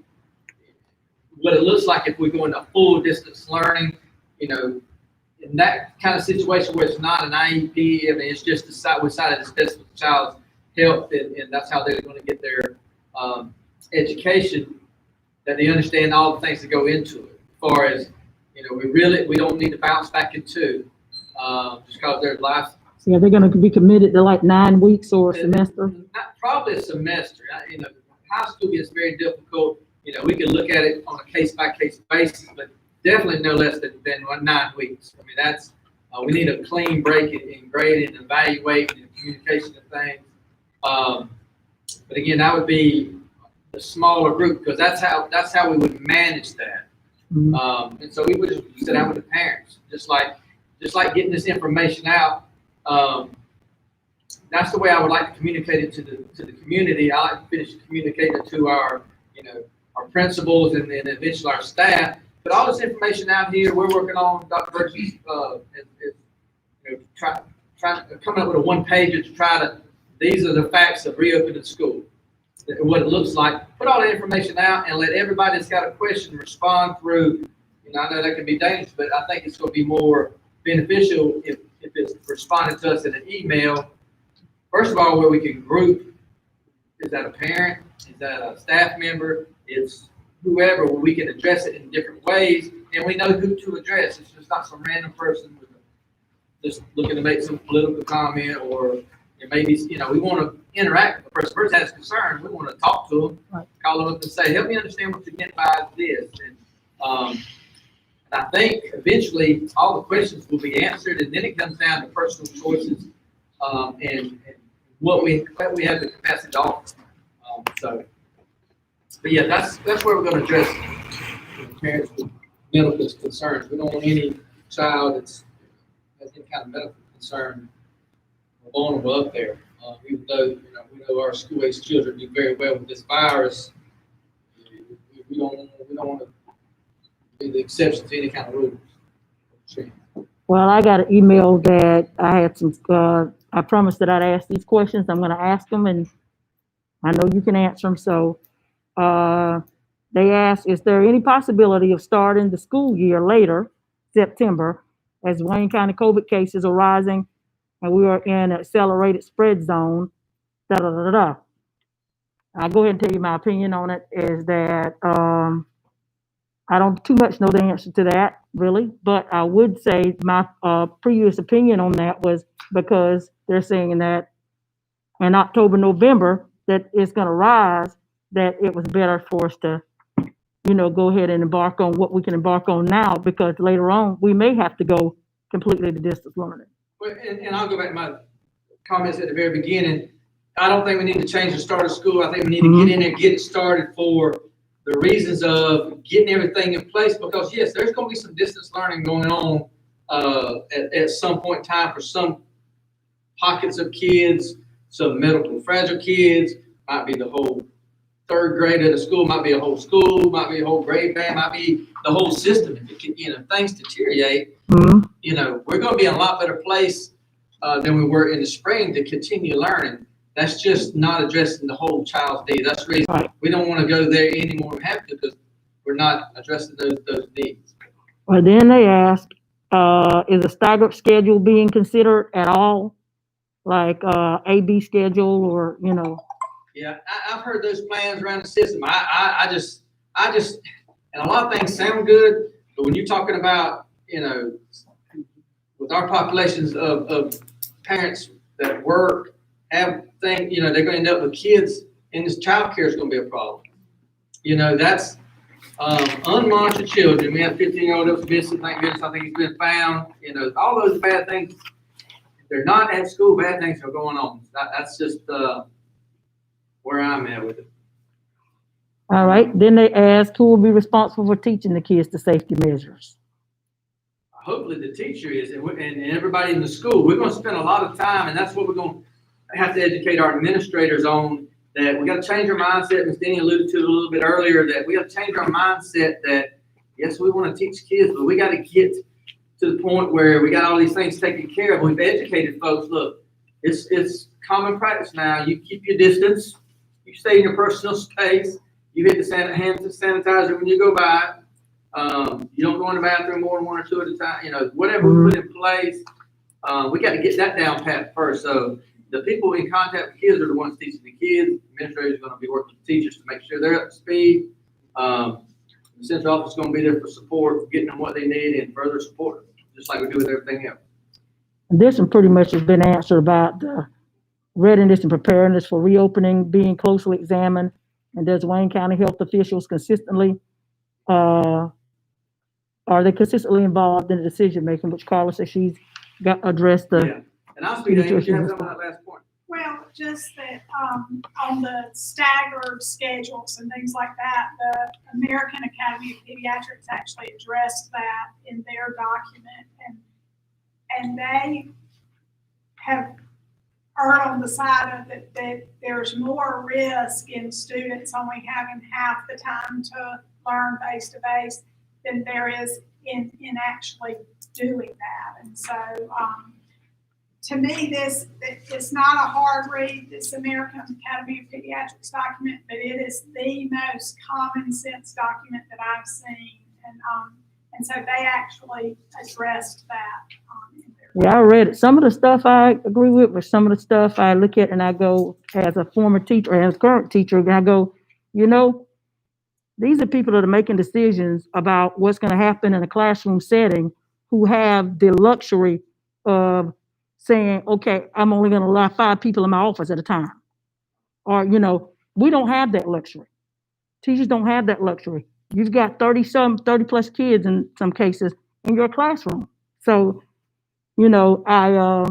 [SPEAKER 5] what it looks like if we go into full distance learning, in that kind of situation where it's not an IEP, I mean, it's just we decided to test with the child's health, and that's how they're going to get their education, that they understand all the things that go into it. As far as, we don't need to bounce back into, just because their life.
[SPEAKER 1] So are they gonna be committed to like 9 weeks or a semester?
[SPEAKER 5] Probably a semester. High school gets very difficult. We can look at it on a case-by-case basis, but definitely no less than 9 weeks. I mean, that's, we need a clean break in grading, evaluating, and communication of things. But again, that would be the smaller group, because that's how we would manage that. Mm-hmm. And so we would just sit down with the parents, just like getting this information out. That's the way I would like to communicate it to the community. I like to communicate it to our principals and then eventually our staff. But all this information out here, we're working on, Dr. Burgess, coming up with a one-pager to try to, these are the facts of reopening school, what it looks like. Put all the information out and let everybody that's got a question respond through. I know that can be dangerous, but I think it's going to be more beneficial if it's responded to us in an email. First of all, where we can group, is that a parent? Is that a staff member? It's whoever, where we can address it in different ways, and we know who to address. It's just not some random person just looking to make some political comment, or maybe, we want to interact with the person. The person has concern. We want to talk to them, right. Call them up and say, help me understand what you meant by this. And I think eventually all the questions will be answered, and then it comes down to personal choices and what we have the capacity to offer. But yeah, that's where we're going to address parents with medical concerns. We don't want any child that's has any kind of medical concern or vulnerable up there. Even though we know our school-age children do very well with this virus, we don't want to be the exception to any kind of rules.
[SPEAKER 1] Well, I got an email that I had some. I promised that I'd ask these questions. I'm going to ask them, and I know you can answer them. So. They asked, is there any possibility of starting the school year later, September, as Wayne County COVID cases are rising and we are in an accelerated spread zone, da da da da da. I'll go ahead and tell you my opinion on it is that I don't too much know the answer to that, really, but I would say my previous opinion on that was because they're saying that in October, November, that it's going to rise, that it was better for us to, go ahead and embark on what we can embark on now, because later on, we may have to go completely to distance learning.
[SPEAKER 5] Well, and I'll go back to my comments at the very beginning. I don't think we need to change the start of school. I think we need to get in there, get it started for the reasons of getting everything in place, because yes, there's going to be some distance learning going on at some point in time for some pockets of kids, some medically fragile kids, might be the whole third grade of the school, might be a whole school, might be a whole grade band, might be the whole system. If it can, things deteriorate, we're going to be in a lot better place than we were in the spring to continue learning. That's just not addressing the whole child's needs. That's the reason we don't want to go there anymore. We have to, because we're not addressing those needs.
[SPEAKER 1] Well, then they ask, is a staggered schedule being considered at all? Like A-B schedule or,
[SPEAKER 5] Yeah, I've heard those plans around the system. I just, and a lot of things sound good, but when you're talking about, with our populations of parents that work, have things, they're going to end up with kids, and this child care is going to be a problem. That's unmonitored children. We have 15-year-old that was missing. Thank goodness, I think he's been found. All those bad things. They're not at school. Bad things are going on. That's just where I'm at with it.
[SPEAKER 1] All right. Then they ask who will be responsible for teaching the kids the safety measures.
[SPEAKER 5] Hopefully the teacher is, and everybody in the school. We're going to spend a lot of time, and that's what we're going to have to educate our administrators on, that we got to change our mindset. Ms. Denny alluded to it a little bit earlier, that we have to change our mindset that, yes, we want to teach kids, but we got to get to the point where we got all these things taken care of. We've educated folks. Look, it's common practice now. You keep your distance. You stay in your personal space. You hit the hand sanitizer when you go by. You don't go in the bathroom more than one or two at a time. Whatever we put in place, we got to get that down pat first. So the people in contact with kids are the ones teaching the kids. Administrators are going to be working with teachers to make sure they're up to speed. The central office is going to be there for support, getting them what they need and further support, just like we do with everything else.
[SPEAKER 1] This one pretty much has been answered about the readiness and preparedness for reopening being closely examined. And does Wayne County health officials consistently, are they consistently involved in the decision making, which Carla says she's got addressed the.
[SPEAKER 5] Yeah. And I'll speak to you. You have some of that last point.
[SPEAKER 8] Well, just that on the staggered schedules and things like that, the American Academy of Pediatrics actually addressed that in their document, and they have erred on the side of that there's more risk in students only having half the time to learn face to face than there is in actually doing that. And so to me, this is not a hard read, this American Academy of Pediatrics document, but it is the most common sense document that I've seen. And so they actually addressed that.
[SPEAKER 1] Yeah, I read it. Some of the stuff I agree with, but some of the stuff I look at and I go, as a former teacher, as a current teacher, I go, these are people that are making decisions about what's going to happen in a classroom setting who have the luxury of saying, okay, I'm only going to allow 5 people in my office at a time. Or, we don't have that luxury. Teachers don't have that luxury. You've got 30 plus kids in some cases in your classroom. So, I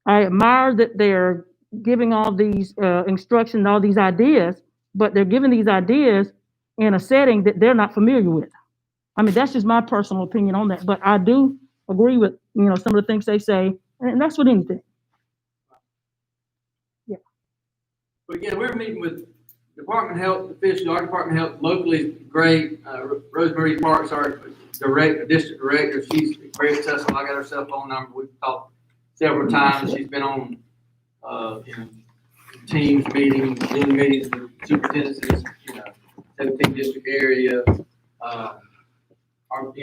[SPEAKER 1] admire that they're giving all these instructions, all these ideas, but they're giving these ideas in a setting that they're not familiar with. I mean, that's just my personal opinion on that, but I do agree with, some of the things they say, and that's with anything. Yeah.
[SPEAKER 5] But again, we're meeting with Department of Health officials. Our Department of Health locally is great. Rosemary Parks, our district director, she's very accessible. I got her cell phone number. We've talked several times. She's been on, Teams meetings, Zoom meetings with superintendents in this, 17 district area. Our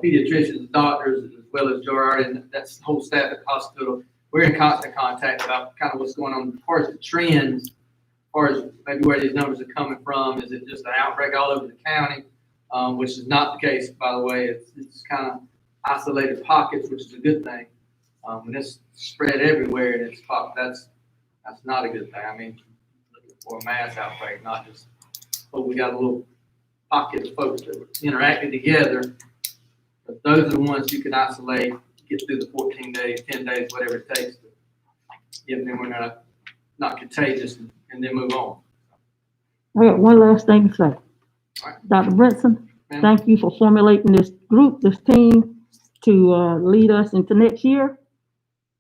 [SPEAKER 5] pediatricians, doctors, as well as Gerard, and that's the whole staff at the hospital. we're in constant contact about kind of what's going on as far as the trends, as far as maybe where these numbers are coming from. Is it just an outbreak all over the county? Which is not the case, by the way. It's kind of isolated pockets, which is a good thing. When it's spread everywhere and it's that's not a good thing. I mean, looking for a mass outbreak, not just, oh, we got a little pocket of folks that were interacting together. But those are the ones you can isolate, get through the 14 days, 10 days, whatever it takes to get them when they're not contagious, and then move on.
[SPEAKER 1] I got one last thing to say.
[SPEAKER 5] Right.
[SPEAKER 1] Dr. Brinson,
[SPEAKER 5] Ma'am?
[SPEAKER 1] thank you for formulating this group, this team to lead us into next year.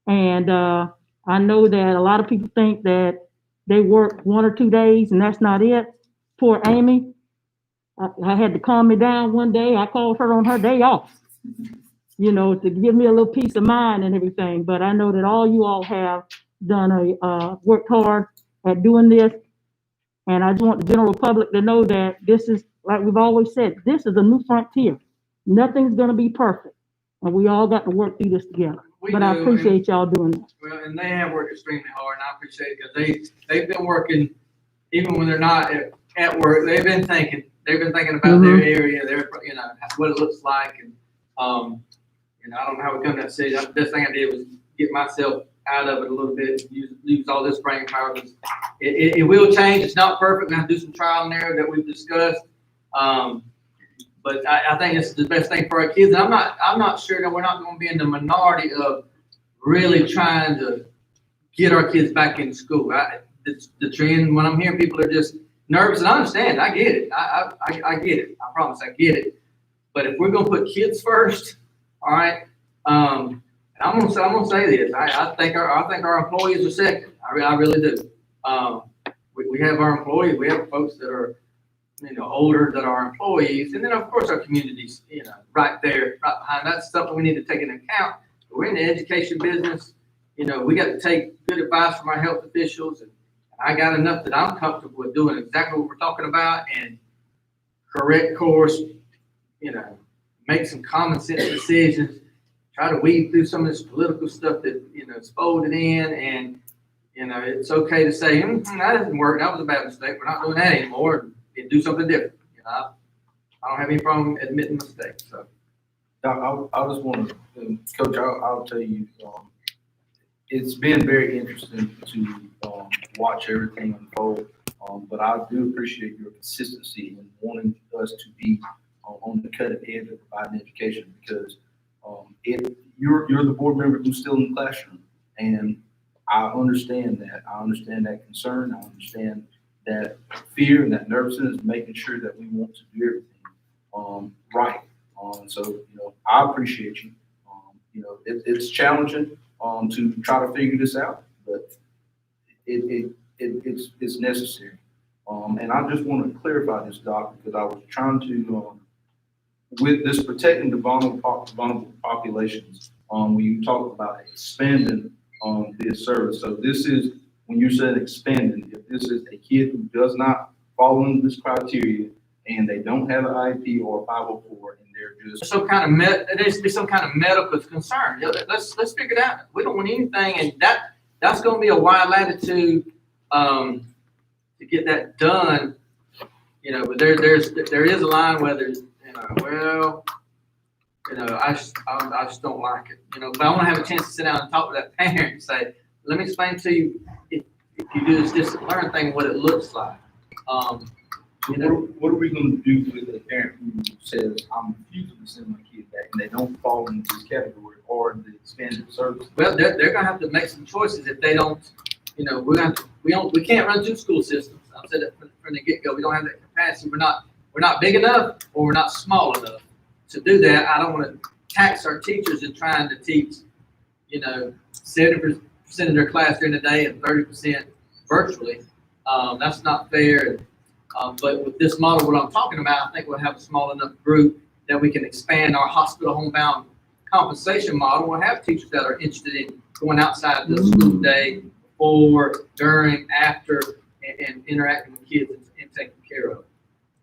[SPEAKER 1] And I know that a lot of people think that they work 1 or 2 days and that's not it. Poor Amy. I had to calm me down one day. I called her on her day off, you know, to give me a little peace of mind and everything. But I know that all you all have done worked hard at doing this. And I just want the general public to know that this is, like we've always said, this is a new frontier. Nothing's going to be perfect. And we all got to work through this together. But I appreciate y'all doing that.
[SPEAKER 5] Well, and they have worked extremely hard, and I appreciate it because they've been working, even when they're not at work, they've been thinking about their area, their, you know, what it looks like. And, you know, I don't know how we come to that city. The best thing I did was get myself out of it a little bit, use all this brain power. It will change. It's not perfect. We're going to do some trial and error that we've discussed. But I think it's the best thing for our kids. And I'm not sure that we're not going to be in the minority of really trying to get our kids back in school. The trend, when I'm hearing people are just nervous, and I understand, I get it. I get it. I promise I get it. But if we're going to put kids first, all right, and I'm gonna say this. I think our employees are second. I really do. We have our employees. We have folks that are, you know, older that are employees, and then of course our communities, you know, right there, right behind. That's something we need to take into account. We're in the education business. You know, we got to take good advice from our health officials, and I got enough that I'm comfortable with doing exactly what we're talking about and correct course. You know, make some common sense decisions. Try to weed through some of this political stuff that, you know, is folded in, and, you know, it's okay to say, that didn't work. That was a bad mistake. We're not doing that anymore, and do something different. You know, I don't have any problem admitting mistakes. So,
[SPEAKER 14] I just want to, Coach, I'll tell you, it's been very interesting to watch everything unfold. But I do appreciate your consistency in wanting us to be on the cutting edge of providing education, because you're the board member who's still in the classroom, and I understand that. I understand that concern. I understand that fear and that nervousness, making sure that we want to do everything right. So, you know, I appreciate you. You know, it's challenging to try to figure this out, but it's necessary. And I just want to clarify this, Doc, because I was trying to, with this protecting the vulnerable populations, when you talk about expanding this service. So this is, when you said expanding, if this is a kid who does not fall into this criteria and they don't have an IEP or a 504 and they're just
[SPEAKER 5] some kind of there needs to be some kind of medical concern. Let's figure it out. We don't want anything, and that's going to be a wide latitude to get that done. You know, but there is a line where there's, you know, well, you know, I just don't like it. You know, but I want to have a chance to sit down and talk to that parent and say, let me explain to you, if you do this distant learn thing, what it looks like. You know,
[SPEAKER 14] what are we going to do with a parent who says, I'm refusing to send my kid back, and they don't fall into this category or the expanded service?
[SPEAKER 5] Well, they're going to have to make some choices if they don't. You know, we can't run two school systems. I said it from the get go. We don't have that capacity. We're not big enough, or we're not small enough to do that. I don't want to tax our teachers in trying to teach, you know, 70% of their class during the day and 30% virtually. That's not fair. But with this model, what I'm talking about, I think we'll have a small enough group that we can expand our hospital homebound compensation model. We'll have teachers that are interested in going outside the school day, before, during, after, and interacting with kids and taking care of.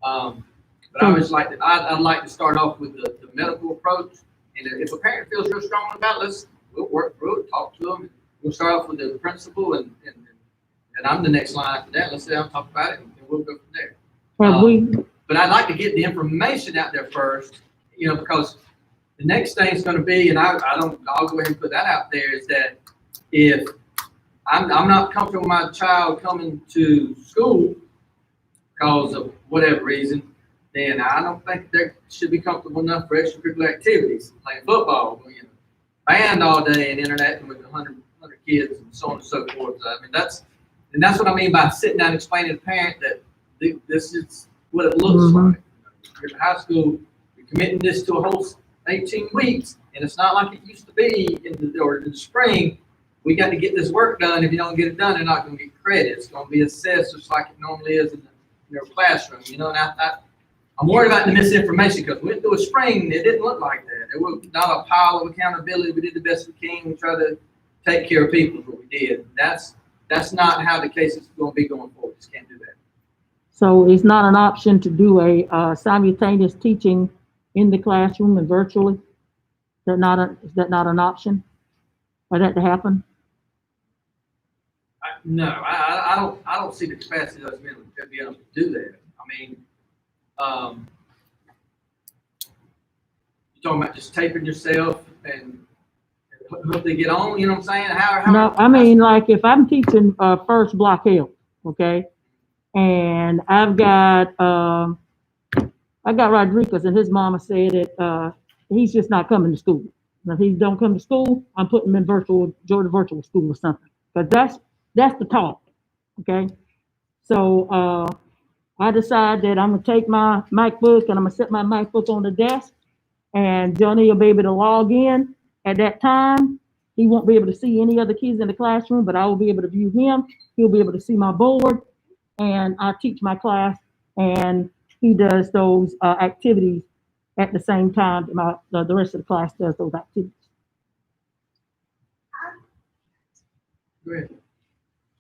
[SPEAKER 5] But I always I'd like to start off with the medical approach. And if a parent feels real strong about it, we'll work through it, talk to them. we'll start off with the principal and I'm the next line after that. Let's sit down and talk about it and we'll go from there. But I'd like to get the information out there first, because the next thing is going to be, and I'll go ahead and put that out there, is that if I'm not comfortable with my child coming to school because of whatever reason, then I don't think they should be comfortable enough for extracurricular activities, playing football, band all day and interacting with 100 kids and so on and so forth. I mean, that's what I mean by sitting down and explaining to the parent that this is what it looks like. You're in high school, you're committing this to a whole 18 weeks, and it's not like it used to be in the spring. We got to get this work done. If you don't get it done, they're not going to get credit. It's going to be assessed just like it normally is in your classroom. And I'm worried about the misinformation because we went through a spring, it didn't look like that. There was not a pile of accountability. We did the best we can. We tried to take care of people, is what we did. That's not how the case is going to be going forward. Just can't do that.
[SPEAKER 1] So it's not an option to do a simultaneous teaching in the classroom and virtually? Is that not an option for that to happen?
[SPEAKER 5] No, I don't see the capacity of us being able to do that. I mean, you're talking about just taping yourself and hope they get on, you know what I'm saying?
[SPEAKER 1] No, I mean, like if I'm teaching first block health, okay, and I've got Rodriguez, and his mama said that he's just not coming to school. If he don't come to school, I'm putting him in Georgia virtual school or something. But that's the talk, okay? So I decide that I'm gonna take my MacBook and I'm gonna set my MacBook on the desk, and Johnny will be able to log in at that time. He won't be able to see any other kids in the classroom, but I will be able to view him. He'll be able to see my board, and I teach my class, and he does those activities at the same time that the rest of the class does those activities.
[SPEAKER 5] Go ahead.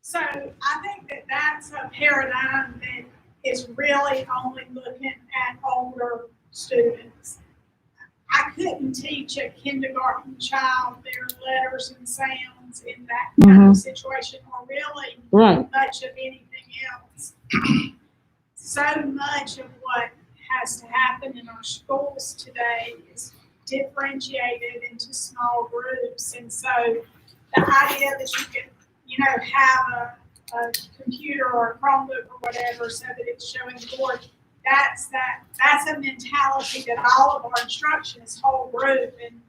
[SPEAKER 8] So I think that that's a paradigm that is really only looking at older students. I couldn't teach a kindergarten child their letters and sounds in that kind of situation, or really much of anything else. So much of what has to happen in our schools today is differentiated into small groups, and so the idea that you can, have a computer or a Chromebook or whatever so that it's showing the board, that's a mentality that all of our instruction is whole group, and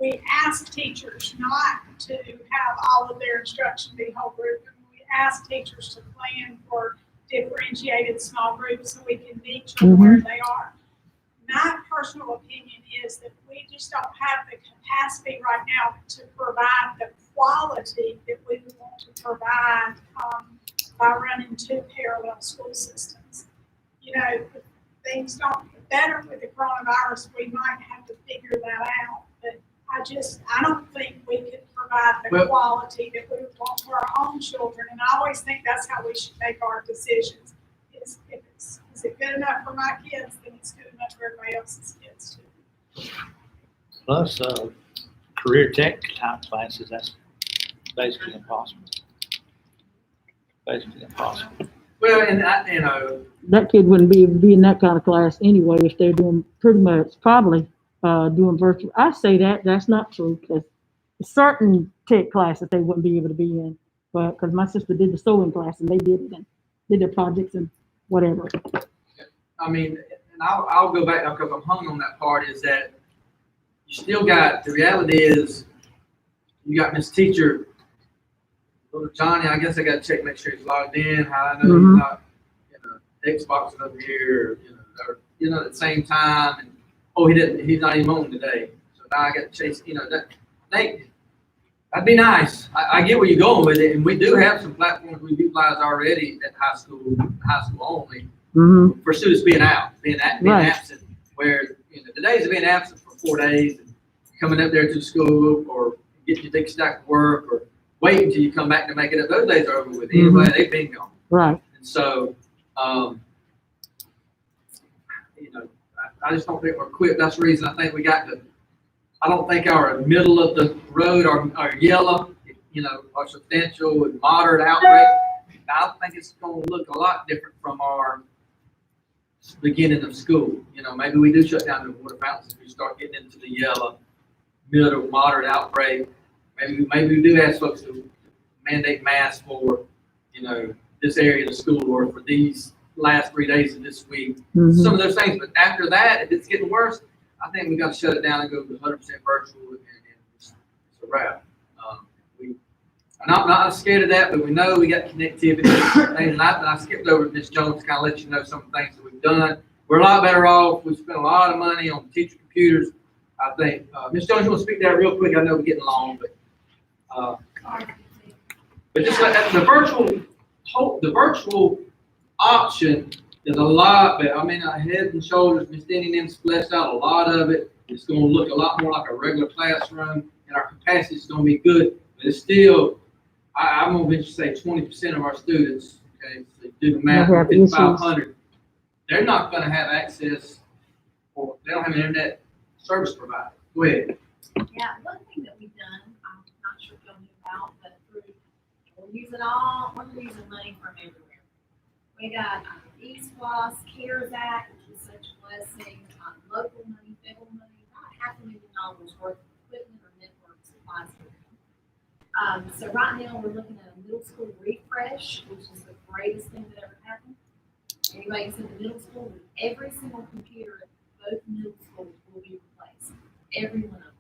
[SPEAKER 8] we ask teachers not to have all of their instruction be whole group, and we ask teachers to plan for differentiated small groups so we can meet children where they are. My personal opinion is that we just don't have the capacity right now to provide the quality that we would want to provide by running two parallel school systems. If things don't get better with the coronavirus, we might have to figure that out. But I don't think we can provide the quality that we would want for our own children. And I always think that's how we should make our decisions. Is it good enough for my kids, then it's good enough for everybody else's kids too.
[SPEAKER 4] Plus, career tech type classes, that's basically impossible.
[SPEAKER 5] Well, and
[SPEAKER 1] that kid wouldn't be able to be in that kind of class anyway if they're doing pretty much probably doing virtual. I say that's not true, because certain tech classes they wouldn't be able to be in, but because my sister did the sewing class and they did it and did their projects and whatever.
[SPEAKER 5] I mean, and I'll go back now because I'm hung on that part, is that you still got, the reality is you got Miss Teacher, little Johnny, I guess I got to check, make sure he's logged in, how I know he's not, Xboxing over here, or, at the same time, and he's not even on today. So now I got to chase, that'd be nice. I get where you're going with it, and we do have some platforms we utilize already at high school only, for students being absent, where the days of being absent for 4 days, and coming up there to school, or getting your big stack of work, or waiting until you come back to make it up, those days are over with. Anyway, they've been gone.
[SPEAKER 1] Right.
[SPEAKER 5] And so, I just don't think we're equipped. That's the reason I think we got to. I don't think our middle of the road, our yellow are substantial and moderate outbreak, I think it's gonna look a lot different from our beginning of school. Maybe we do shut down the water fountains if we start getting into the yellow, middle, moderate outbreak. Maybe we do ask folks to mandate masks for, this area of the school or for these last 3 days of this week. Some of those things, but after that, if it's getting worse, I think we got to shut it down and go to 100% virtual, and it's a wrap. I'm not scared of that, but we know we got connectivity things, and I skipped over Ms. Jones to kind of let you know some of the things that we've done. We're a lot better off. We spent a lot of money on teacher computers. I think Ms. Jones, you want to speak to that real quick? I know we're getting long, but just like that, the virtual option is a lot better. Head and Shoulders, Ms. Denny and them fleshed out a lot of it. It's going to look a lot more like a regular classroom, and our capacity is going to be good. But it's still, I'm going to venture to say 20% of our students, okay, so do the math, 500, they're not going to have access, or they don't have an internet service provider. Go ahead.
[SPEAKER 6] Yeah, one thing that we've done, I'm not sure if y'all knew about, but we're using money from everywhere. We got eSPOS, CARES Act, which is such a blessing, local money, federal money, about $500,000 worth of equipment or network supplies. So right now we're looking at a middle school refresh, which is the greatest thing that ever happened. Anybody that's in the middle school, every single computer at both middle schools will be replaced, every one of them.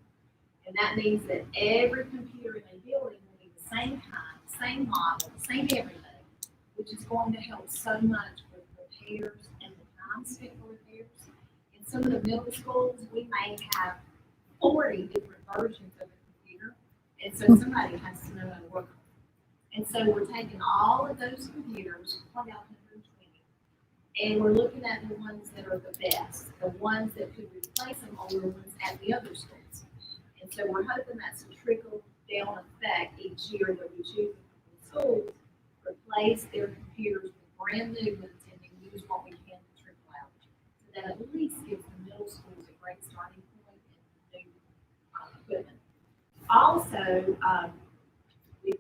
[SPEAKER 6] And that means that every computer in a building will be the same kind, same model, same everything, which is going to help so much with repairs and the time spent for repairs. In some of the middle schools, we may have 40 different versions of a computer, and so somebody has to know how to work them. And so we're taking all of those computers, probably 120, and we're looking at the ones that are the best, the ones that could replace them, or the ones at the other schools. And so we're hoping that's a trickle down effect each year that we choose the schools replace their computers with brand new ones and then use what we can to trickle out. So that at least gives the middle schools a great starting point and new equipment. Also, we've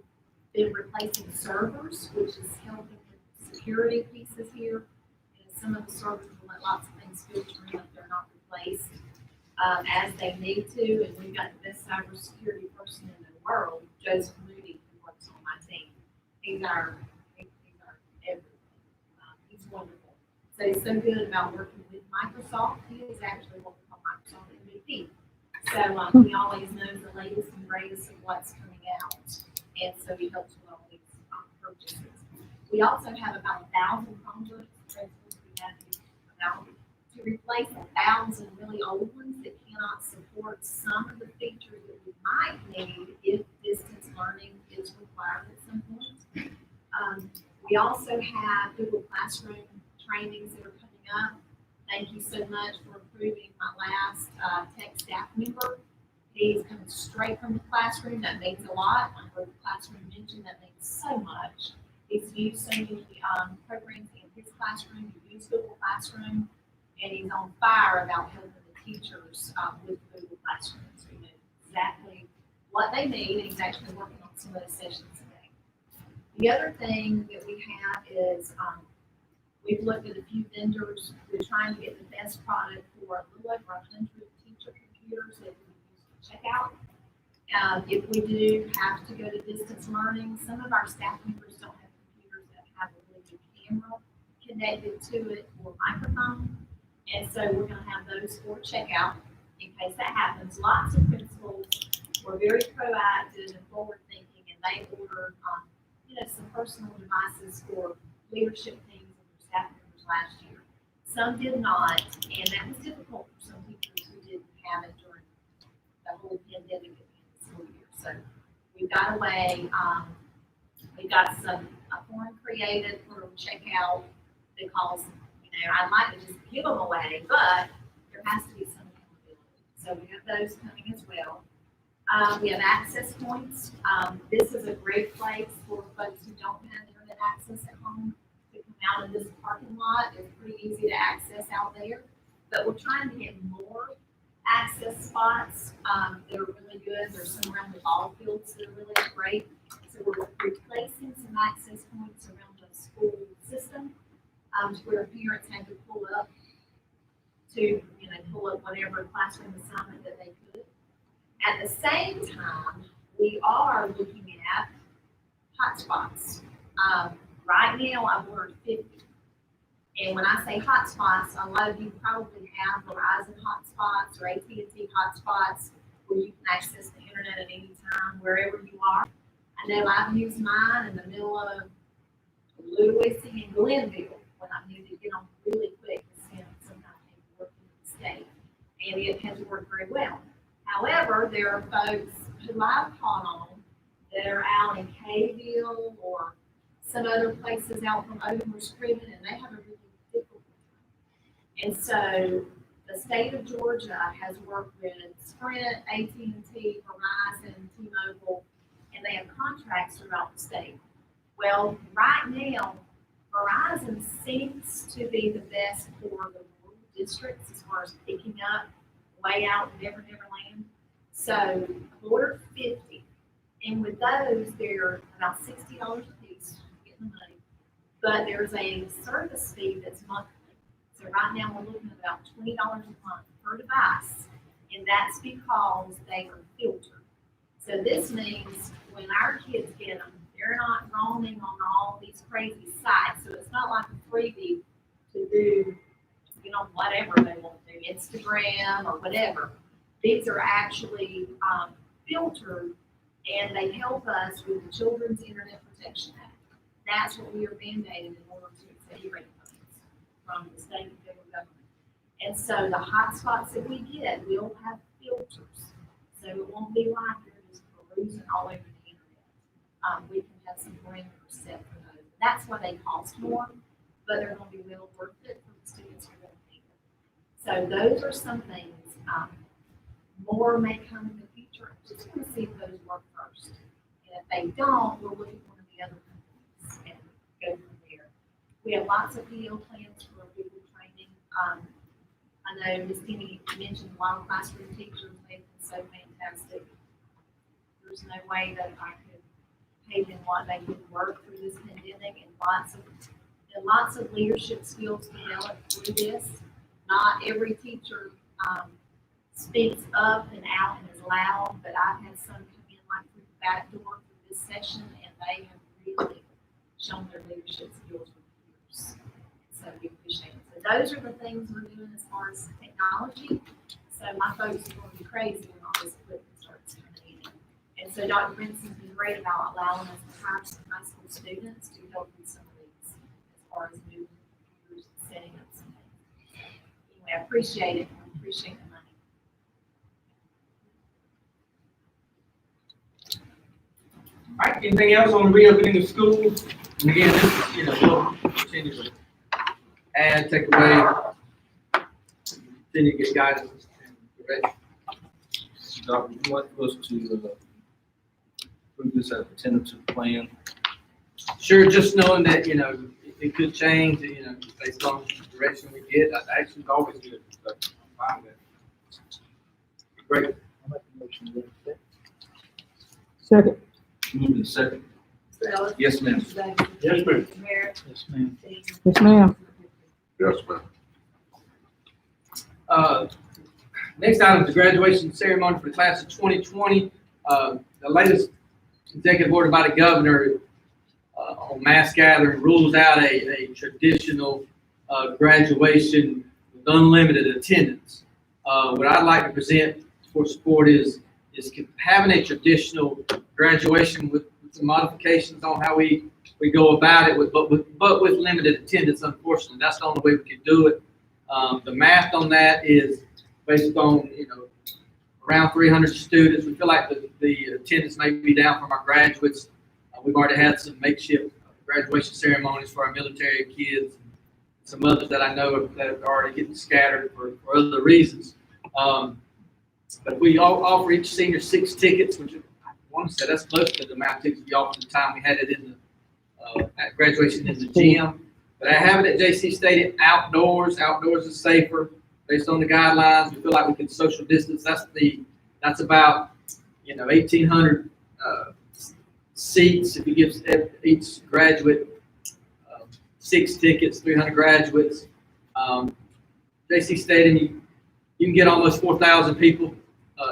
[SPEAKER 6] been replacing servers, which is helping with security pieces here. And some of the servers will let lots of things filter in if they're not replaced as they need to. And we've got the best cybersecurity person in the world, Joseph Moody, who works on my team. He's our everything. He's wonderful. So he's so good about working with Microsoft. He is actually what we call Microsoft MVP. So he always knows the latest and greatest of what's coming out. And so he helps with all these purchases. We also have about 1,000 Chromebooks. We have about to replace 1,000 really old ones that cannot support some of the features that we might need if distance learning is required at some point. We also have Google Classroom trainings that are coming up. Thank you so much for approving my last tech staff member. He's coming straight from the classroom. That means a lot. I heard the classroom mentioned that means so much. He's used so many programs in his classroom. He used Google Classroom, and he's on fire about helping the teachers with Google Classroom. So he knows exactly what they need, and he's actually working on some of those sessions today. The other thing that we have is we've looked at a few vendors. We're trying to get the best product for a little over 100 teacher computers that we use to check out. If we do have to go to distance learning, some of our staff members don't have computers that have a really good camera connected to it or microphone. And so we're going to have those for checkout in case that happens. Lots of principals were very proactive and forward thinking, and they ordered some personal devices for leadership teams and their staff members last year. Some did not, and that was difficult for some teachers who didn't have it during the whole pandemic at the end of the school year. So we got away. We got a form created for checkout because I'd like to just give them away, but there has to be some accountability. So we have those coming as well. We have access points. This is a great place for folks who don't have internet access at home to come out in this parking lot. It's pretty easy to access out there, but we're trying to get more access spots, that are really good. There's some around the ball fields that are really great. So we're replacing some access points around the school system, to where parents had to pull up whatever classroom assignment that they could. At the same time, we are looking at hotspots. Right now, I've ordered 50. And when I say hotspots, a lot of you probably have Verizon hotspots or AT&T hotspots where you can access the internet at any time, wherever you are. I know I've used mine in the middle of Lewis and Glenville when I needed to get on really quick to send some kind of paperwork to the state. And it has worked very well. However, there are folks who I've caught on that are out in Kayville or some other places out from Odenwich Scriven, and they have a really difficult time. And so the state of Georgia has worked with Sprint, AT&T, Verizon, T-Mobile, and they have contracts throughout the state. Well, right now, Verizon seems to be the best for the rural districts as far as picking up way out in Never Never Land. So I've ordered 50. And with those, they're about $60 a piece to get the money. But there's a service fee that's monthly. So right now we're looking at about $20 a month per device. And that's because they are filtered. So this means when our kids get them, they're not roaming on all these crazy sites. So it's not like a freebie to do, whatever they want to do, Instagram or whatever. These are actually filtered, and they help us with the Children's Internet Protection Act. That's what we are mandated in order to accept rate funds from the state and federal government. And so the hotspots that we get will have filters. So it won't be like you're just perusing all over the internet. We can have some parameters set for those. That's why they cost more, but they're going to be well worth it for the students who are going to pay them. So those are some things. More may come in the future. I just want to see if those work first. And if they don't, we'll look at one of the other companies and go from there. We have lots of PO plans for Google training. I know Ms. Penny mentioned a lot of classroom teachers. They've been so fantastic. There's no way that I could pay them what they could work through this pandemic, and lots of leadership skills developed through this. Not every teacher speaks up and out and is loud, but I've had some come in like through the back door through this session, and they have really shown their leadership skills with peers. So we appreciate it. So those are the things we're doing as far as technology. So my folks are going to be crazy when all this equipment starts coming in. And so Dr. Benson's been great about allowing us to hire some high school students to help with some of these as far as new computers and setting up some things. Anyway, I appreciate it. I appreciate the money.
[SPEAKER 5] All right, anything else on reopening of schools? And again, this is, we'll continue to add, take away, continue to get guidance and direction.
[SPEAKER 14] Dr., would you like us to prove this as a tentative plan?
[SPEAKER 5] Sure, just knowing that, it could change, based on the direction we get. Action is always good. So I'm fine with it. Great.
[SPEAKER 10] I'll make a motion to that.
[SPEAKER 1] Second.
[SPEAKER 14] Move to second. Yes, ma'am.
[SPEAKER 10] Yes, ma'am.
[SPEAKER 15] Mayor.
[SPEAKER 10] Yes, ma'am.
[SPEAKER 1] Yes, ma'am.
[SPEAKER 7] Yes, ma'am.
[SPEAKER 5] Next item is the graduation ceremony for the class of 2020. The latest executive order by the governor on mass gathering rules out a traditional graduation with unlimited attendance. What I'd like to present for support is having a traditional graduation with some modifications on how we go about it, but with limited attendance. Unfortunately, that's the only way we can do it. The math on that is based on around 300 students. We feel like the attendance may be down from our graduates. We've already had some makeshift graduation ceremonies for our military kids, and some others that I know that are already getting scattered for other reasons. But we offer each senior 6 tickets, which I want to say that's close to the amount of tickets we offered the time we had it in the at graduation in the gym. But I have it at JC Stadium outdoors. Outdoors is safer. based on the guidelines, we feel like we can social distance. That's about, 1,800, seats. If you give each graduate, 6 tickets, 300 graduates. JC Stadium, you can get almost 4,000 people,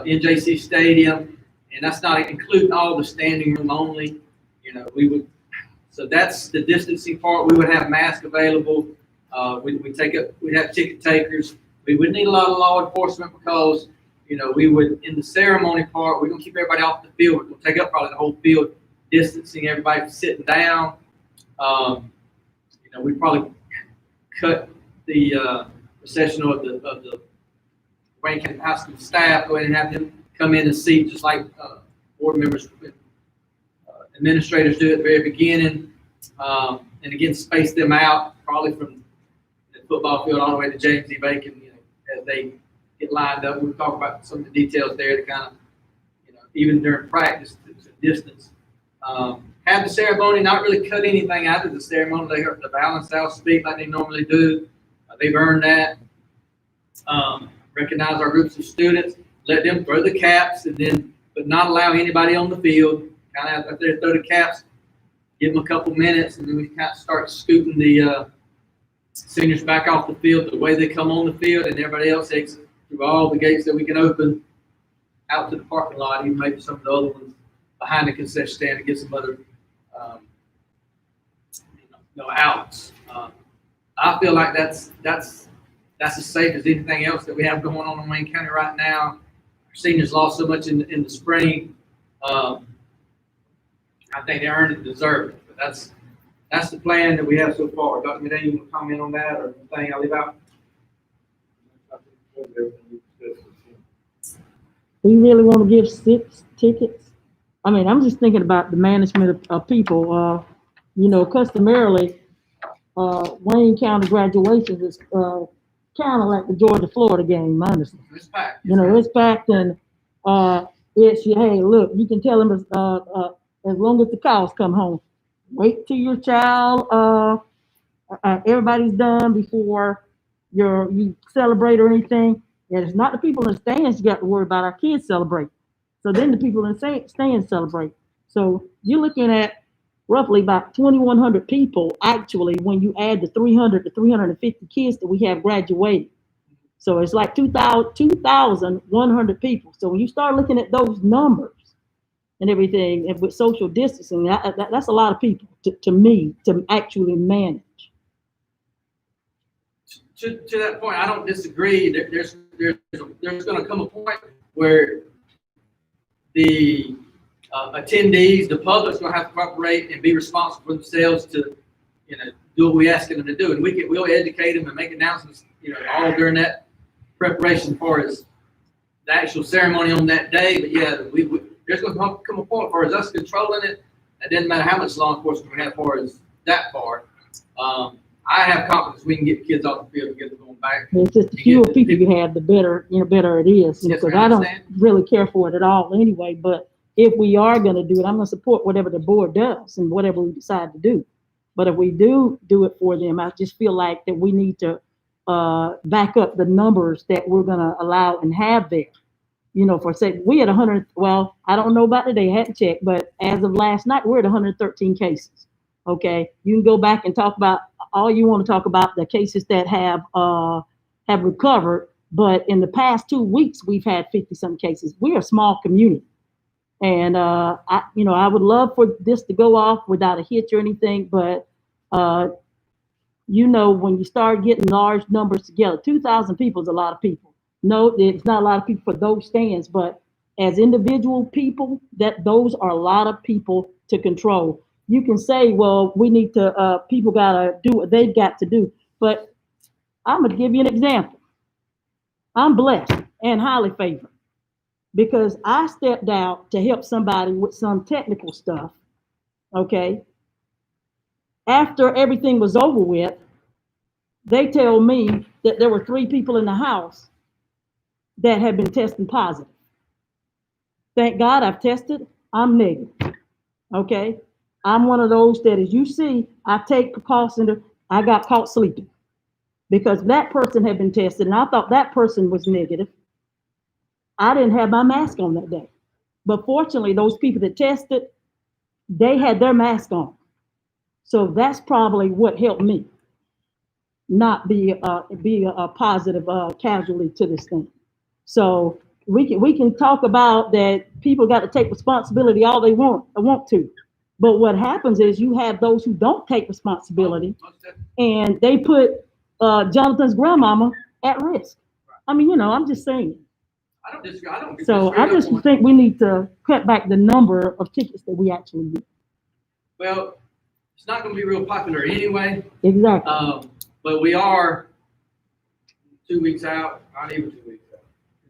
[SPEAKER 5] in JC Stadium, and that's not including all the standing room only. So that's the distancing part. We would have masks available. We'd have ticket takers. We would need a lot of law enforcement because, we would, in the ceremony part, we're gonna keep everybody off the field. We're gonna take up probably the whole field, distancing everybody from sitting down. We probably cut the procession of the Wayne County High School staff, go ahead and have them come in and seat just like board members, administrators do at the very beginning. And again, space them out probably from the football field all the way to James E. Bacon, as they get lined up. We'll talk about some of the details there to kind of, even during practice, to distance. Have the ceremony, not really cut anything out of the ceremony. They heard the balance out speak like they normally do. They've earned that. Recognize our groups of students, let them throw the caps, but not allow anybody on the field. Kind of after they throw the caps, give them a couple minutes, and then we kind of start scooting the seniors back off the field the way they come on the field, and everybody else exits through all the gates that we can open out to the parking lot, even maybe some of the other ones behind the concession stand to get some other outs. I feel like that's as safe as anything else that we have going on in Wayne County right now. Our seniors lost so much in the spring. I think they earned it and deserve it. But that's the plan that we have so far. Dr. Medina, you want to comment on that or anything I'll leave out?
[SPEAKER 1] We really want to give 6 tickets. I mean, I'm just thinking about the management of people. Customarily, Wayne County graduations is kind of like the Georgia-Florida game, honestly.
[SPEAKER 5] It's packed.
[SPEAKER 1] It's packed, and it's, hey, look, you can tell them as long as the cows come home. Wait till your child, everybody's done before you celebrate or anything. And it's not the people in the stands you got to worry about. Our kids celebrate. So then the people in the stands celebrate. So you're looking at roughly about 2,100 people, actually, when you add the 300 to 350 kids that we have graduated. So it's like 2,100 people. So when you start looking at those numbers and everything, and with social distancing, that's a lot of people to me to actually manage.
[SPEAKER 5] To that point, I don't disagree. There's going to come a point where the attendees, the public's going to have to cooperate and be responsible for themselves to, do what we ask them to do, and we'll educate them and make announcements, all during that preparation for as the actual ceremony on that day. But yeah, there's going to come a point for us controlling it. It doesn't matter how much law enforcement we have for us that part. I have confidence we can get the kids off the field and get them going back.
[SPEAKER 1] It's just the fewer people you have, the better, better it is.
[SPEAKER 5] Yes,
[SPEAKER 1] because I don't really care for it at all anyway. But if we are going to do it, I'm going to support whatever the board does and whatever we decide to do. But if we do it for them, I just feel like that we need to back up the numbers that we're going to allow and have there. For say we had 100. Well, I don't know about today. I hadn't checked, but as of last night, we're at 113 cases. Okay, you can go back and talk about all you want to talk about the cases that have recovered. But in the past 2 weeks, we've had 50-some cases. We're a small community. And, I would love for this to go off without a hitch or anything, but, when you start getting large numbers together, 2,000 people is a lot of people. No, it's not a lot of people for those stands, but as individual people, those are a lot of people to control. You can say, well, we need to, people gotta do what they've got to do, but I'm gonna give you an example. I'm blessed and highly favored, because I stepped out to help somebody with some technical stuff, okay? After everything was over with, they tell me that there were 3 people in the house that had been testing positive. Thank God I've tested, I'm negative, okay? I'm one of those that, as you see, I take precautions. I got caught sleeping because that person had been tested and I thought that person was negative. I didn't have my mask on that day. But fortunately, those people that tested, they had their mask on. So that's probably what helped me not be a positive casualty to this thing. So we can talk about that people got to take responsibility all they want to. But what happens is you have those who don't take responsibility and they put Jonathan's grandmama at risk. I mean, I'm just saying.
[SPEAKER 5] I don't disagree. I don't.
[SPEAKER 1] So I just think we need to cut back the number of tickets that we actually get.
[SPEAKER 5] Well, it's not going to be real popular anyway.
[SPEAKER 1] Exactly.
[SPEAKER 5] But we are 2 weeks out, not even 2 weeks out.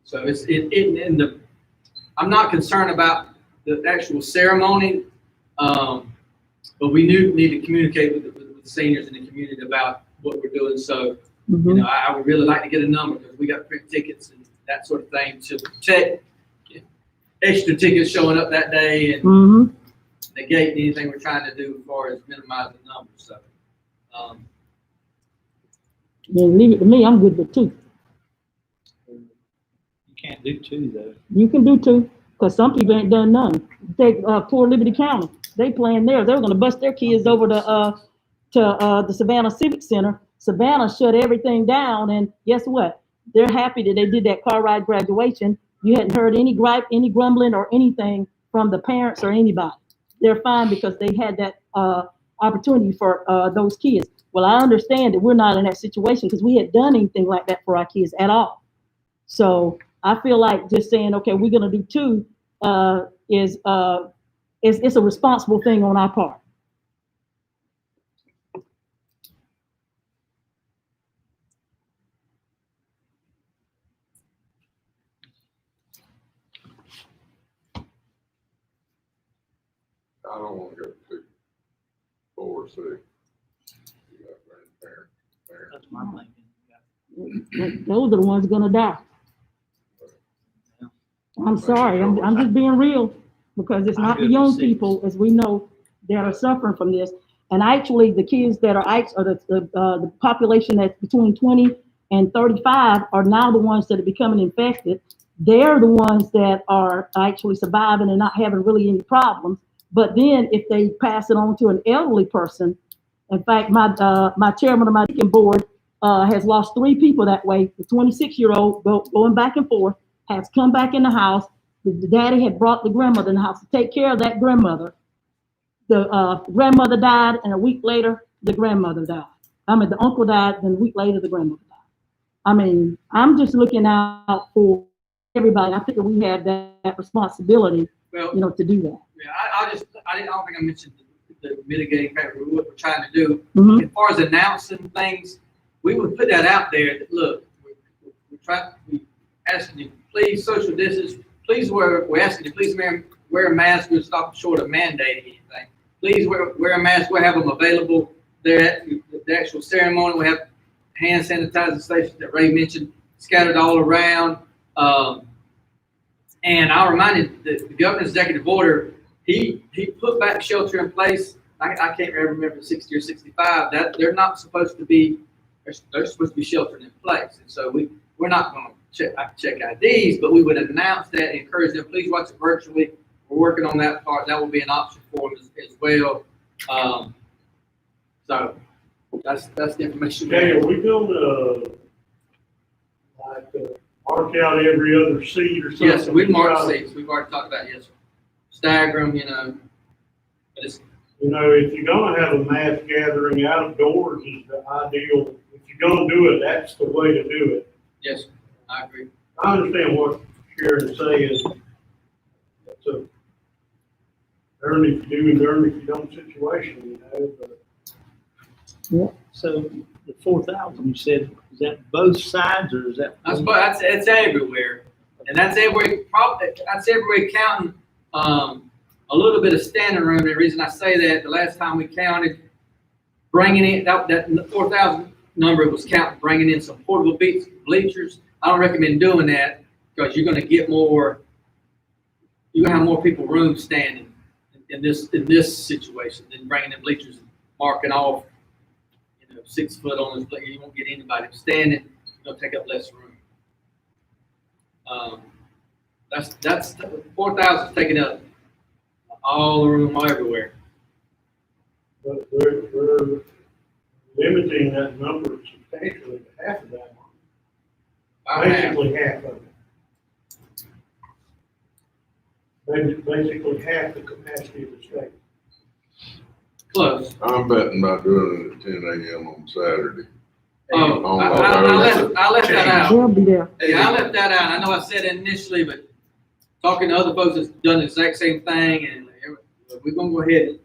[SPEAKER 5] So it's in the. I'm not concerned about the actual ceremony, but we need to communicate with the seniors in the community about what we're doing. So I would really like to get a number because we got to print tickets and that sort of thing to protect extra tickets showing up that day and negate anything we're trying to do as far as minimizing the numbers. So.
[SPEAKER 1] Then leave it to me. I'm good with 2.
[SPEAKER 4] You can't do 2 though.
[SPEAKER 1] You can do 2 because some people ain't done none. Take poor Liberty County. They playing there. They were gonna bust their kids over to the Savannah Civic Center. Savannah shut everything down, and guess what? They're happy that they did that car ride graduation. You hadn't heard any gripe, any grumbling, or anything from the parents or anybody. They're fine because they had that opportunity for those kids. Well, I understand that we're not in that situation because we had done anything like that for our kids at all. So I feel like just saying, okay, we're gonna do 2 is a responsible thing on our part.
[SPEAKER 7] I don't want to go to 4 or 6. You got grandparents there.
[SPEAKER 4] That's my thinking.
[SPEAKER 1] Those are the ones gonna die. I'm sorry, I'm just being real because it's not the young people, as we know, that are suffering from this. And actually, the kids that are the population that's between 20 and 35 are now the ones that are becoming infected. They're the ones that are actually surviving and not having really any problems. But then if they pass it on to an elderly person, in fact, my chairman of my deacon board has lost 3 people that way. The 26-year-old going back and forth has come back in the house. The daddy had brought the grandmother in the house to take care of that grandmother. The grandmother died, and a week later, the grandmother died. I mean, the uncle died, then a week later, the grandmother died. I mean, I'm just looking out for everybody. I think that we have that responsibility, to do that.
[SPEAKER 5] Yeah, I don't think I mentioned the mitigating factor, what we're trying to do. As far as announcing things, we would put that out there that, look, we're asking you, please social distance, we're asking you, please wear a mask. We'll stop short of mandating anything. Please wear a mask. We'll have them available there at the actual ceremony. We have hand sanitizer stations that Ray mentioned scattered all around. And I'll remind you that the governor's executive order, he put back shelter in place. I can't remember 60 or 65. That they're not supposed to be. They're supposed to be sheltered in place. And so we're not going to check IDs, but we would announce that and encourage them. Please watch it virtually. We're working on that part. That will be an option for them as well. So that's the information.
[SPEAKER 10] Okay, are we going to mark out every other seat or something?
[SPEAKER 5] Yes, we've marked seats. We've already talked about yes, sir. Stagger them, But it's,
[SPEAKER 10] if you're going to have a mass gathering, outdoors is the ideal. If you're going to do it, that's the way to do it.
[SPEAKER 5] yes, I agree.
[SPEAKER 10] I understand what Sharon's saying. It's a earn if you do and earn if you don't situation, but.
[SPEAKER 4] So the 4,000 you said, is that both sides or is that?
[SPEAKER 5] It's everywhere, and that's everywhere. That's everywhere counting a little bit of standing room. The reason I say that, the last time we counted, bringing in that 4,000 number was counting, bringing in some portable bleachers. I don't recommend doing that because you're going to get more. You're going to have more people room standing in this situation than bringing in bleachers and marking off. 6 foot on this plate, you won't get anybody standing, you'll take up less room. That's 4,000 is taking up all the room everywhere.
[SPEAKER 10] But we're limiting that number substantially to half of that. Basically half of it. Basically half the capacity of the state.
[SPEAKER 5] Close.
[SPEAKER 7] I'm betting about doing it at 10 a.m. on Saturday.
[SPEAKER 5] Oh, I left that out.
[SPEAKER 1] They'll be there.
[SPEAKER 5] Yeah, I left that out. I know I said it initially, but talking to other folks that's done the exact same thing, and we're gonna go ahead.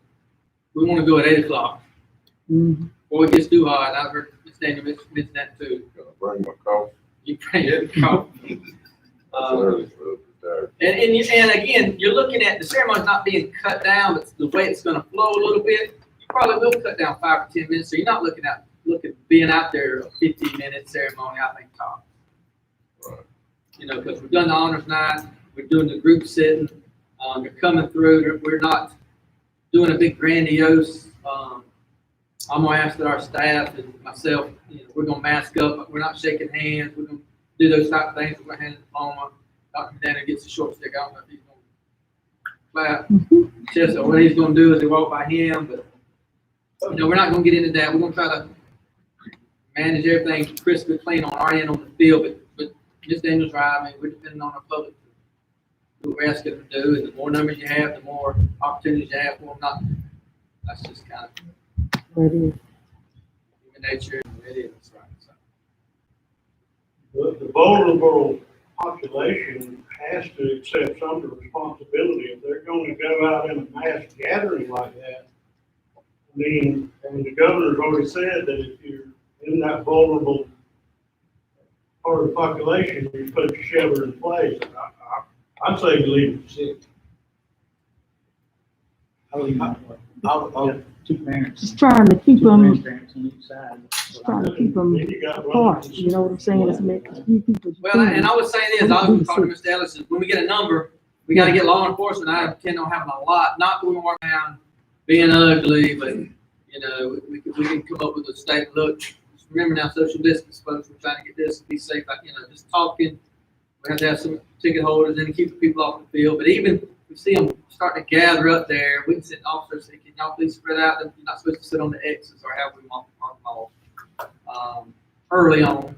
[SPEAKER 5] We want to go at 8 o'clock. Before it gets too hot. I heard Ms. Daniel mention that too.
[SPEAKER 7] Gonna bring my coffee.
[SPEAKER 5] You bring your coffee. And again, you're looking at the ceremony's not being cut down, but the way it's gonna flow a little bit, you probably will cut down 5 or 10 minutes. So you're not looking being out there a 15-minute ceremony, I think, top.
[SPEAKER 7] Right.
[SPEAKER 5] You know, because we've done the honors night, we're doing the group sitting, they're coming through, we're not doing a big grandiose, I'm gonna ask that our staff and myself, we're gonna mask up, we're not shaking hands, we're gonna do those type of things, we're gonna hand the diploma. Dr. Daniel gets a short stick, I don't know if he's gonna clap. Just what he's gonna do is he walk by him, but we're not gonna get into that. We're gonna try to manage everything crispy clean on our end on the field, but Ms. Daniel's right. I mean, we're depending on our public to do what we're asking them to do, and the more numbers you have, the more opportunities you have for them. Not that's just kind of human nature. It is right. So.
[SPEAKER 10] The vulnerable population has to accept some of the responsibility. If they're going to go out in a mass gathering like that, I mean, and the governor's already said that if you're in that vulnerable part of the population, you're supposed to shelter in place. I'd say you leave it sick.
[SPEAKER 11] I'll two parents.
[SPEAKER 1] Just trying to keep them,
[SPEAKER 11] Grandparents on each side.
[SPEAKER 1] just trying to keep them apart, you know what I'm saying? It's make a few people.
[SPEAKER 5] Well, and I would say this, I was talking to Mr. Ellis, is when we get a number, we gotta get law enforcement. I intend on having a lot, not going around being ugly, but, we can come up with a statement. Look, just remember now, social distance, folks, we're trying to get this, be safe, just talking. We have to have some ticket holders and keep the people off the field, but even if we see them starting to gather up there, we can send officers, say, can y'all please spread out? You're not supposed to sit on the X's or have we mark them off early on.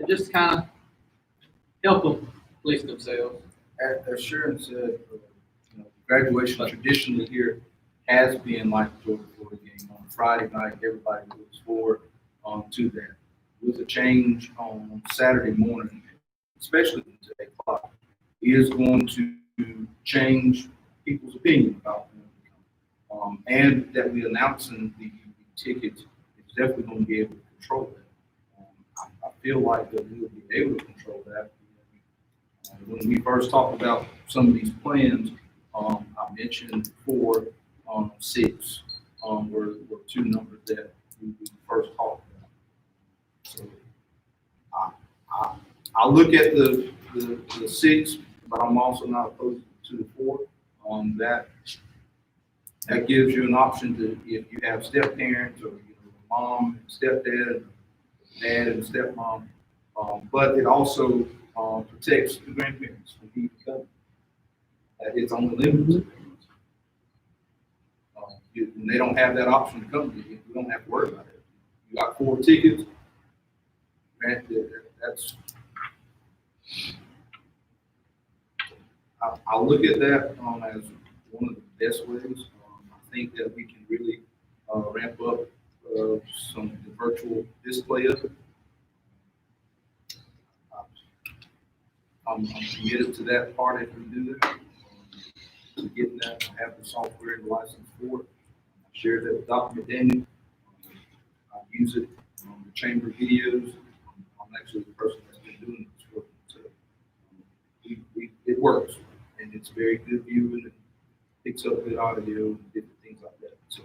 [SPEAKER 5] Just kind of help them police themselves.
[SPEAKER 14] As Sharon said, graduation traditionally here has been like the Georgia Florida game on Friday night. Everybody looks forward to that. With a change on Saturday morning, especially at 8 o'clock, is going to change people's opinion about them. And that we announcing the tickets is definitely going to be able to control that. I feel like that we will be able to control that. When we first talked about some of these plans, I mentioned 4, 6 were 2 numbers that we first talked about. So I look at the 6, but I'm also not opposed to the 4. That gives you an option to, if you have step parents or mom and stepdad, dad and stepmom, but it also protects the grandparents from being covered. It's only limited. They don't have that option to come to you. You don't have to worry about it. You got 4 tickets. That's. I'll look at that as one of the best ways. I think that we can really ramp up some the virtual display of it. I'm committed to that part if we do that. To get that, have the software and license for it. I shared that with Dr. McDaniel. I use it on the chamber videos. I'm actually the person that's been doing this work. So it works, and it's very good viewing. It picks up good audio and different things like that. So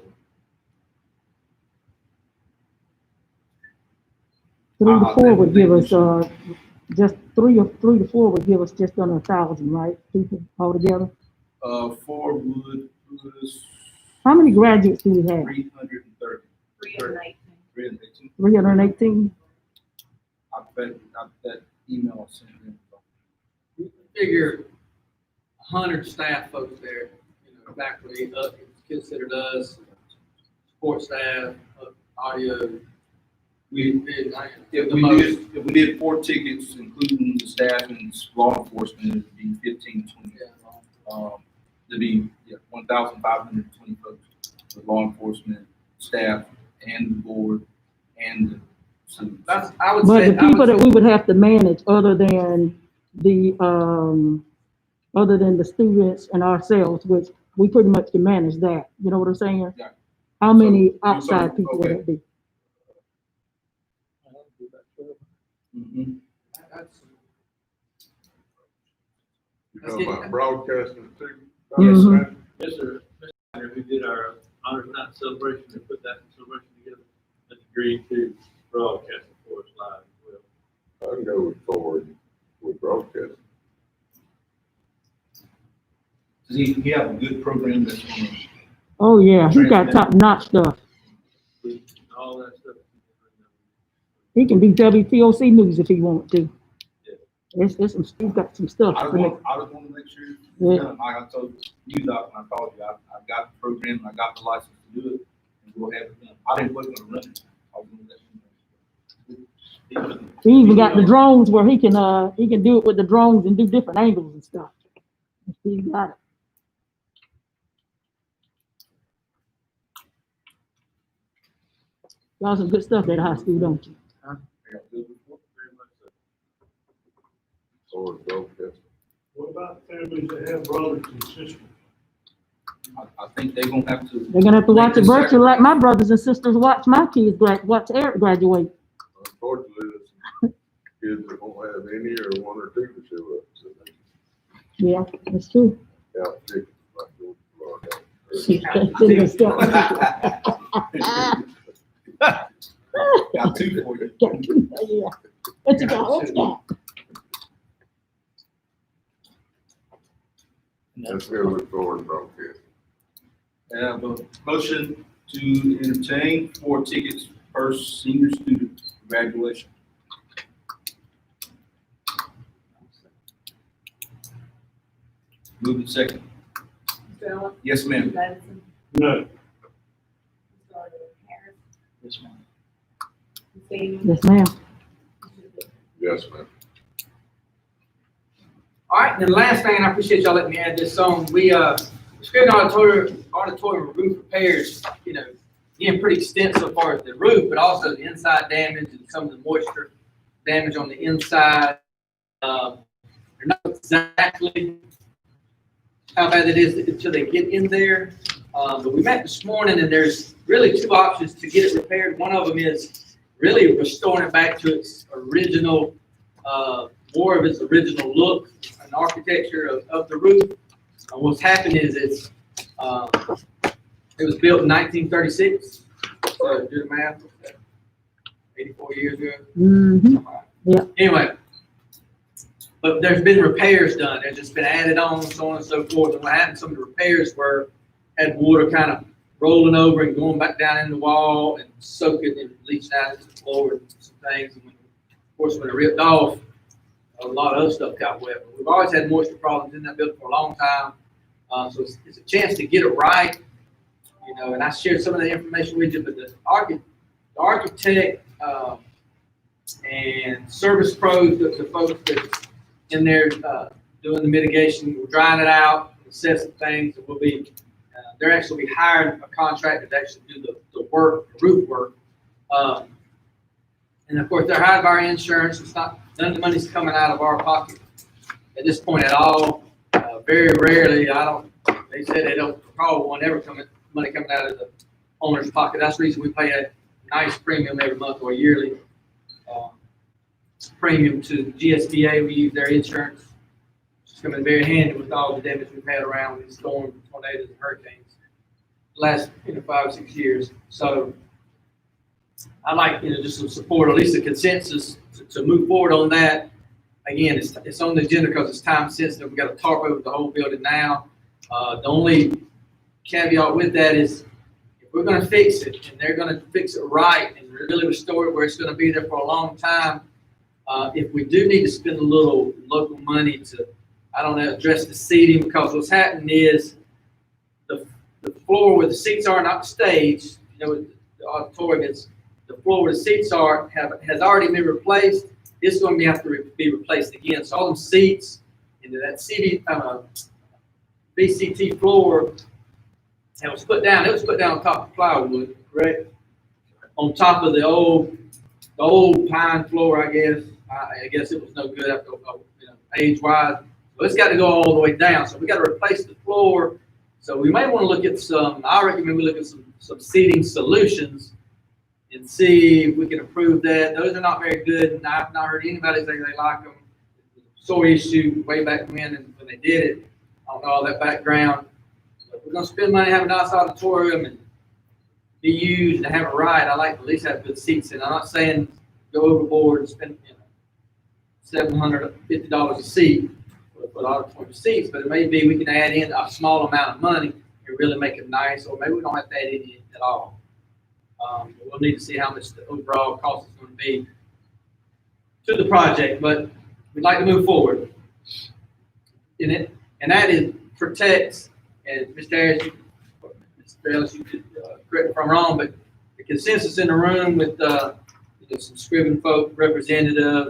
[SPEAKER 1] 3 to 4 would give us just 3 to 4 would give us just under 1,000, right? People altogether.
[SPEAKER 14] 4 would put us.
[SPEAKER 1] How many graduates do we have?
[SPEAKER 14] 330.
[SPEAKER 15] 318.
[SPEAKER 1] 318?
[SPEAKER 14] I bet, that email I sent in.
[SPEAKER 5] Figure 100 staff folks there, faculty, considered us, support staff, audio.
[SPEAKER 14] If we did 4 tickets, including the staff and law enforcement, it'd be 1520. It'd be 1,520 folks with law enforcement, staff, and the board, and the students.
[SPEAKER 5] I would
[SPEAKER 1] But
[SPEAKER 5] say.
[SPEAKER 1] the people that we would have to manage other than the students and ourselves, which we pretty much can manage that, you know what I'm saying?
[SPEAKER 14] Yeah.
[SPEAKER 1] How many outside people would it be?
[SPEAKER 14] Mhm.
[SPEAKER 7] You know about broadcasting too?
[SPEAKER 1] Mhm.
[SPEAKER 9] Yes, sir. We did our honors night celebration and put that celebration together. That's agreed to broadcast for us live as well.
[SPEAKER 7] I can go forward with broadcasting.
[SPEAKER 14] Does he have a good program that's gonna?
[SPEAKER 1] Oh, yeah, he got top-notch stuff.
[SPEAKER 9] All that stuff.
[SPEAKER 1] He can be WTOC News if he wants to. It's some, he's got some stuff.
[SPEAKER 14] I just want to make sure,
[SPEAKER 1] Yeah.
[SPEAKER 14] like I told you, Doc, when I called you, I got the program, and I got the license to do it, and go ahead with it. I didn't wasn't gonna run it. I was gonna let you know.
[SPEAKER 1] He even got the drones where he can do it with the drones and do different angles and stuff. He got it. Y'all some good stuff at the high school, don't you?
[SPEAKER 7] Or broadcasting.
[SPEAKER 10] What about families that have brothers and sisters?
[SPEAKER 14] I think they're gonna have to.
[SPEAKER 1] They're gonna have to watch it
[SPEAKER 14] make this
[SPEAKER 1] virtual like my brothers and sisters watch my kids, watch Eric graduate.
[SPEAKER 7] Unfortunately, there's kids that won't have any or 1 or 2 to show up. So they
[SPEAKER 1] Yeah, that's true.
[SPEAKER 7] out sick, like the Lord.
[SPEAKER 14] Got 2 for you.
[SPEAKER 1] Yeah. What you got? What you got?
[SPEAKER 7] Let's go look forward to broadcasting.
[SPEAKER 14] I have a motion to entertain 4 tickets per senior student graduation. Move it second. Yes, ma'am.
[SPEAKER 10] No.
[SPEAKER 14] Yes, ma'am.
[SPEAKER 1] Yes, ma'am.
[SPEAKER 7] Yes, ma'am.
[SPEAKER 5] All right, and then the last thing, and I appreciate y'all letting me add this on, we, Scrivener auditorium roof repairs, again, pretty extensive so far as the roof, but also the inside damage and some of the moisture damage on the inside. They're not exactly how bad it is until they get in there. But we met this morning, and there's really 2 options to get it repaired. One of them is really restoring it back to its original, more of its original look and architecture of the roof. What's happened is it was built in 1936. So do the math. 84 years ago.
[SPEAKER 1] Mm-hmm. Yeah.
[SPEAKER 5] Anyway, but there's been repairs done. There's just been added on, so on and so forth. And what happened? Some of the repairs had water kind of rolling over and going back down in the wall and soaking and leaching out into the floor and some things. And of course, when it ripped off, a lot of other stuff got wet. But we've always had moisture problems in that building for a long time. So it's a chance to get it right, and I shared some of the information with you, but the architect and service pros, the folks that's in there doing the mitigation, we're drying it out, assessing things, and we'll be, they're actually hiring a contractor to actually do the work, the roof work. And of course, they're hired by our insurance. None of the money's coming out of our pocket at this point at all. Very rarely, they said they don't recall money coming out of the owner's pocket. That's the reason we pay a nice premium every month or yearly premium to GSBA. We use their insurance. It's coming very handy with all the damage we've had around these storms, tornadoes, and hurricanes the last 5 or 6 years. So I'd like just some support, at least a consensus to move forward on that. Again, it's on the agenda because it's time sensitive. We've got to tarp over the whole building now. The only caveat with that is if we're gonna fix it, and they're gonna fix it right, and really restore it where it's gonna be there for a long time. If we do need to spend a little local money to, I don't know, address the seating, because what's happening is the floor where the seats are, not the stage, you know, the auditorium is, the floor where the seats are has already been replaced. It's going to have to be replaced again. So all them seats into that VCT floor, it was put down on top of plywood, correct? On top of the old pine floor, I guess. I guess it was no good after, age-wise. So it's got to go all the way down. So we got to replace the floor. So we may want to look at I recommend we look at some seating solutions and see if we can improve that. Those are not very good, and I've not heard anybody say they like them. Sore issue way back when they did it. I don't know all that background. But we're going to spend money, have a nice auditorium, and be used and have it right. I like to at least have good seats, and I'm not saying go overboard and spend $750 a seat for auditorium seats, but it may be we can add in a small amount of money and really make it nice, or maybe we don't have to add any at all. We'll need to see how much the overall cost is going to be to the project, but we'd like to move forward in it, and that is protects, and Mr. Harris, you could correct me if I'm wrong, but the consensus in the room with some Scriven folk representatives